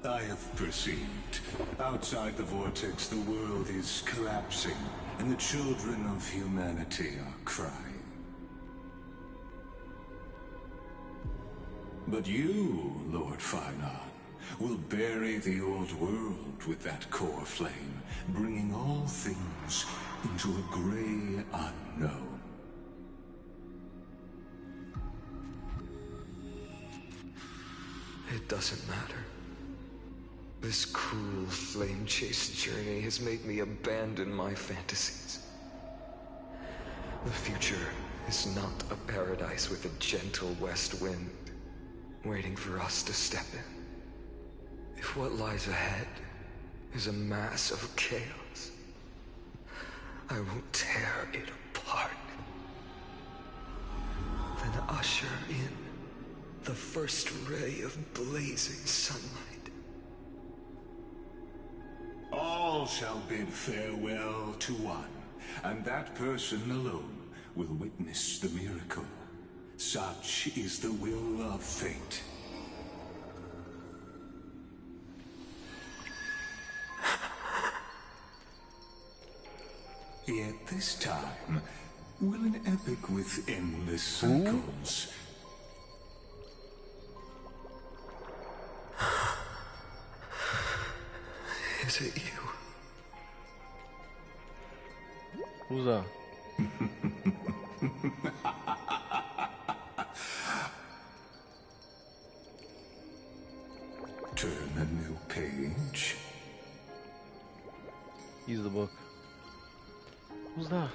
I have perceived. Outside the vortex, the world is collapsing, and the children of humanity are crying. But you, Lord Finon, will bury the old world with that core flame, bringing all things into a gray unknown. It doesn't matter. This cruel flame-chased journey has made me abandon my fantasies. The future is not a paradise with a gentle west wind, waiting for us to step in. If what lies ahead is a mass of chaos, I will tear it apart. Then usher in the first ray of blazing sunlight. All shall bid farewell to one, and that person alone will witness the miracle. Such is the will of fate. Yet this time, will an epic with endless cycles... Is it you? Who's that? Turn a new page. Use the book. Who's that?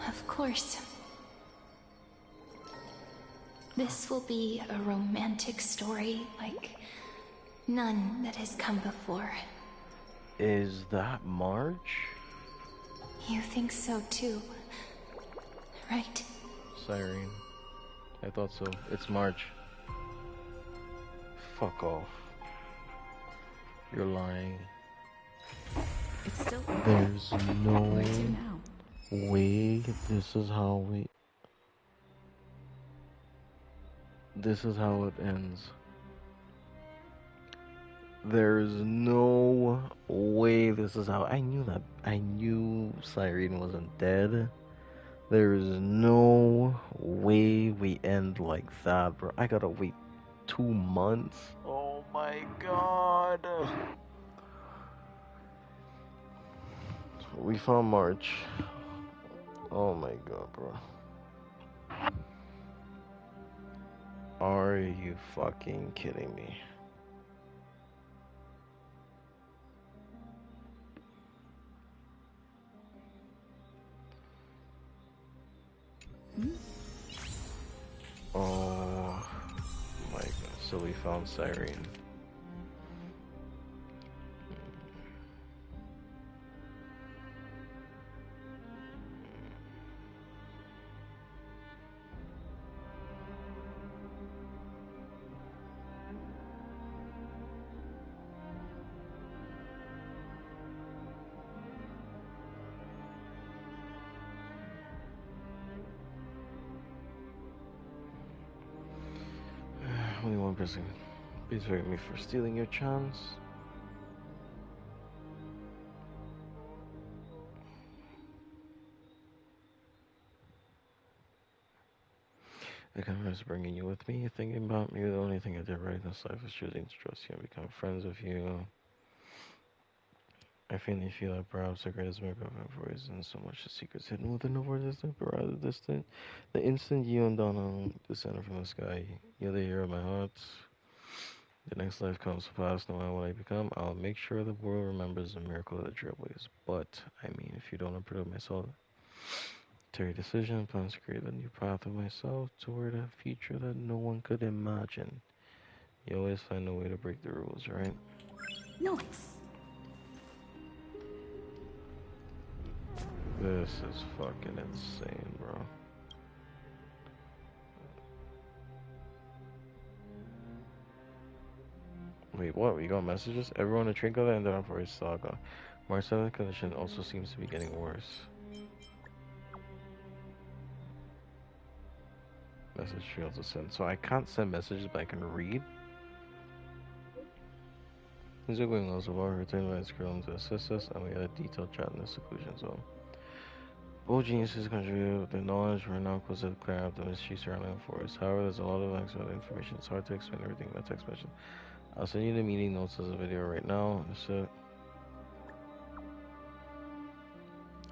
Of course. This will be a romantic story like none that has come before. Is that March? You think so too, right? Siren. I thought so. It's March. Fuck off. You're lying. It's still There's no Where to now? way this is how we... This is how it ends. There's no way this is how... I knew Cyrene wasn't dead. There's no way we end like that, bro. I gotta wait 2 months. Oh my god. We found March. Oh my god, bro. Are you fucking kidding me? Oh my god, so we found Cyrene. Only one person. Please forgive me for stealing your chance. I can't miss bringing you with me. Thinking about me, the only thing I did right in this life is choosing to trust you and become friends with you. I faintly feel that perhaps the greatest miracle of Amphoreus isn't so much the secrets hidden within the world distant, but rather distant. The instant you and Donna descended from the sky, you're the hero of my heart. The next life comes to pass, no matter what I become, I'll make sure the world remembers the miracle of the trailblaze. But, I mean, if you don't approve my solitary decision, plans to create a new path of myself toward a future that no one could imagine. You always find a way to break the rules, right? Nice. This is fucking insane, bro. Wait, what? We got messages? Everyone to Trinket ended up for his saga. My cellular condition also seems to be getting worse. Message failed to send. So I can't send messages, but I can read. Things are going well so far. We returned by his girl to assist us, and we had a detailed chat in the seclusion zone. Both geniuses contribute with their knowledge. We're now close to clearing up the mystery surrounding Amphoreus. However, there's a lot of extra information. It's hard to explain everything by text message. I'll send you the meeting notes as a video right now. So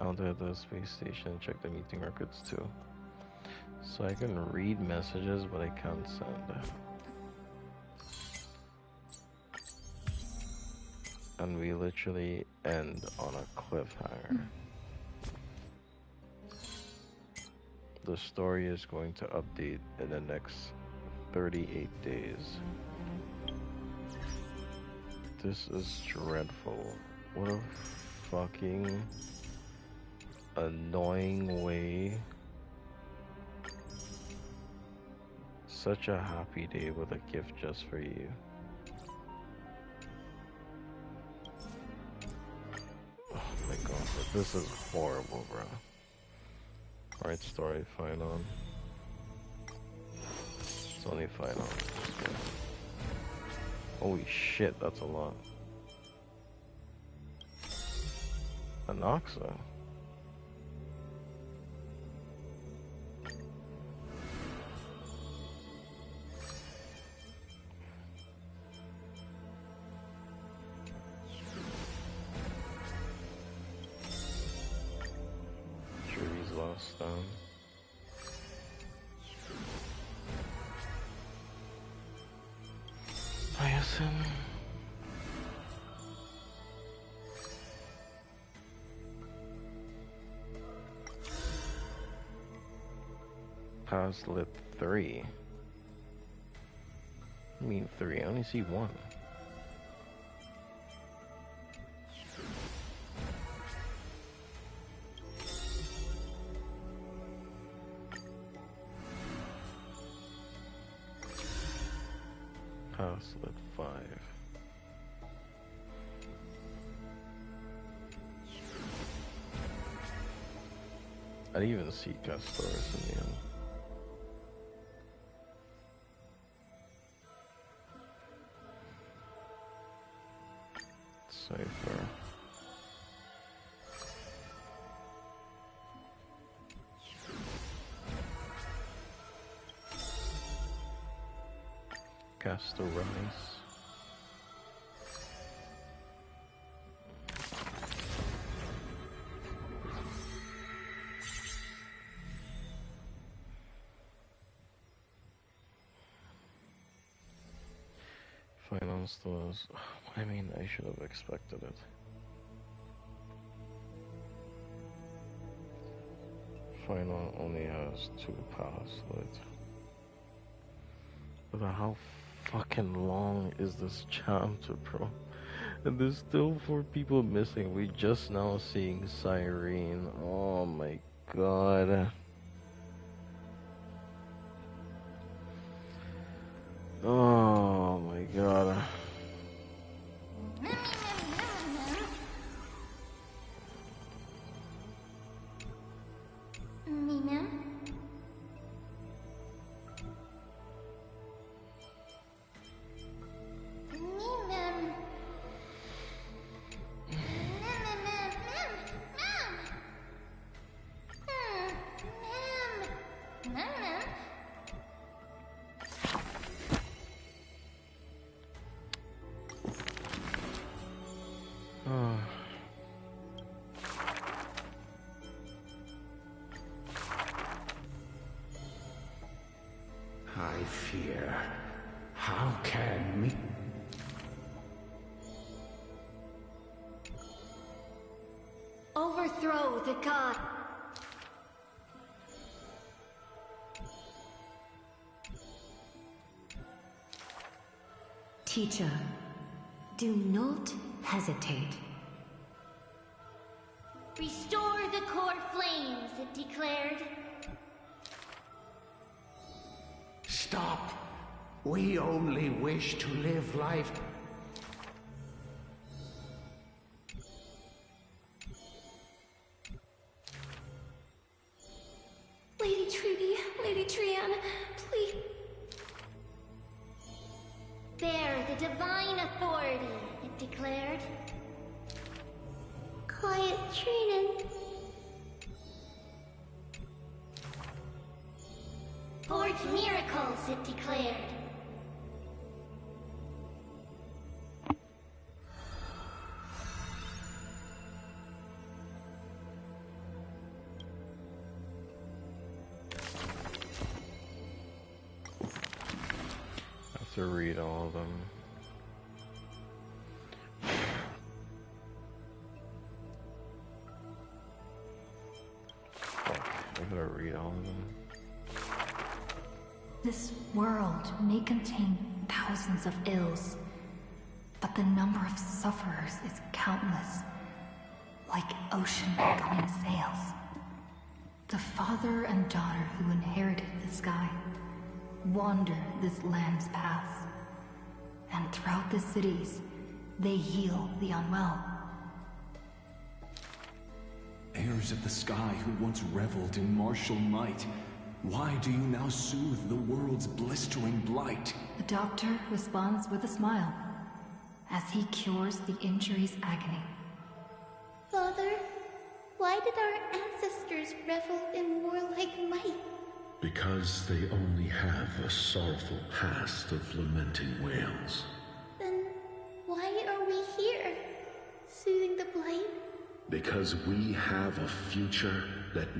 I'll head to the space station and check the meeting records too. So I can read messages, but I can't send. And we literally end on a cliffhanger. The story is going to update in the next 38 days. This is dreadful. What a fucking annoying way. Such a happy day with a gift just for you. Oh my god, this is horrible, bro. Alright, story, fine on. It's only fine on. Okay. Holy shit, that's a lot. Anoxa? Trees lost down. Hyacinth. Pass lit 3. I mean 3, I only see 1. Pass lit 5. I didn't even see Castorus in the end. Cipher. Castorus. Finance stores. I mean, I should have expected it. Final only has 2 paths lit. But how fucking long is this chapter, bro? And there's still 4 people missing. We just now seeing Cyrene. Oh my god. Oh my god. I fear. How can me? Overthrow the god. Teacher, do not hesitate. Restore the core flames, it declared. Stop. We only wish to live life. the divine authority, it declared. Quiet treated. Forge miracles, it declared. I have to read all of them. I gotta read all of them. This world may contain thousands of ills, but the number of sufferers is countless, like ocean becoming sails. The father and daughter who inherited the sky wander this land's paths, and throughout the cities, they heal the unwell. Heirs of the sky who once reveled in martial might, why do you now soothe the world's blistering blight? The doctor responds with a smile, as he cures the injury's agony. Father, why did our ancestors revel in warlike might? Because they only have a sorrowful past of lamenting wails. Then why are we here, soothing the blight? Because we have a future that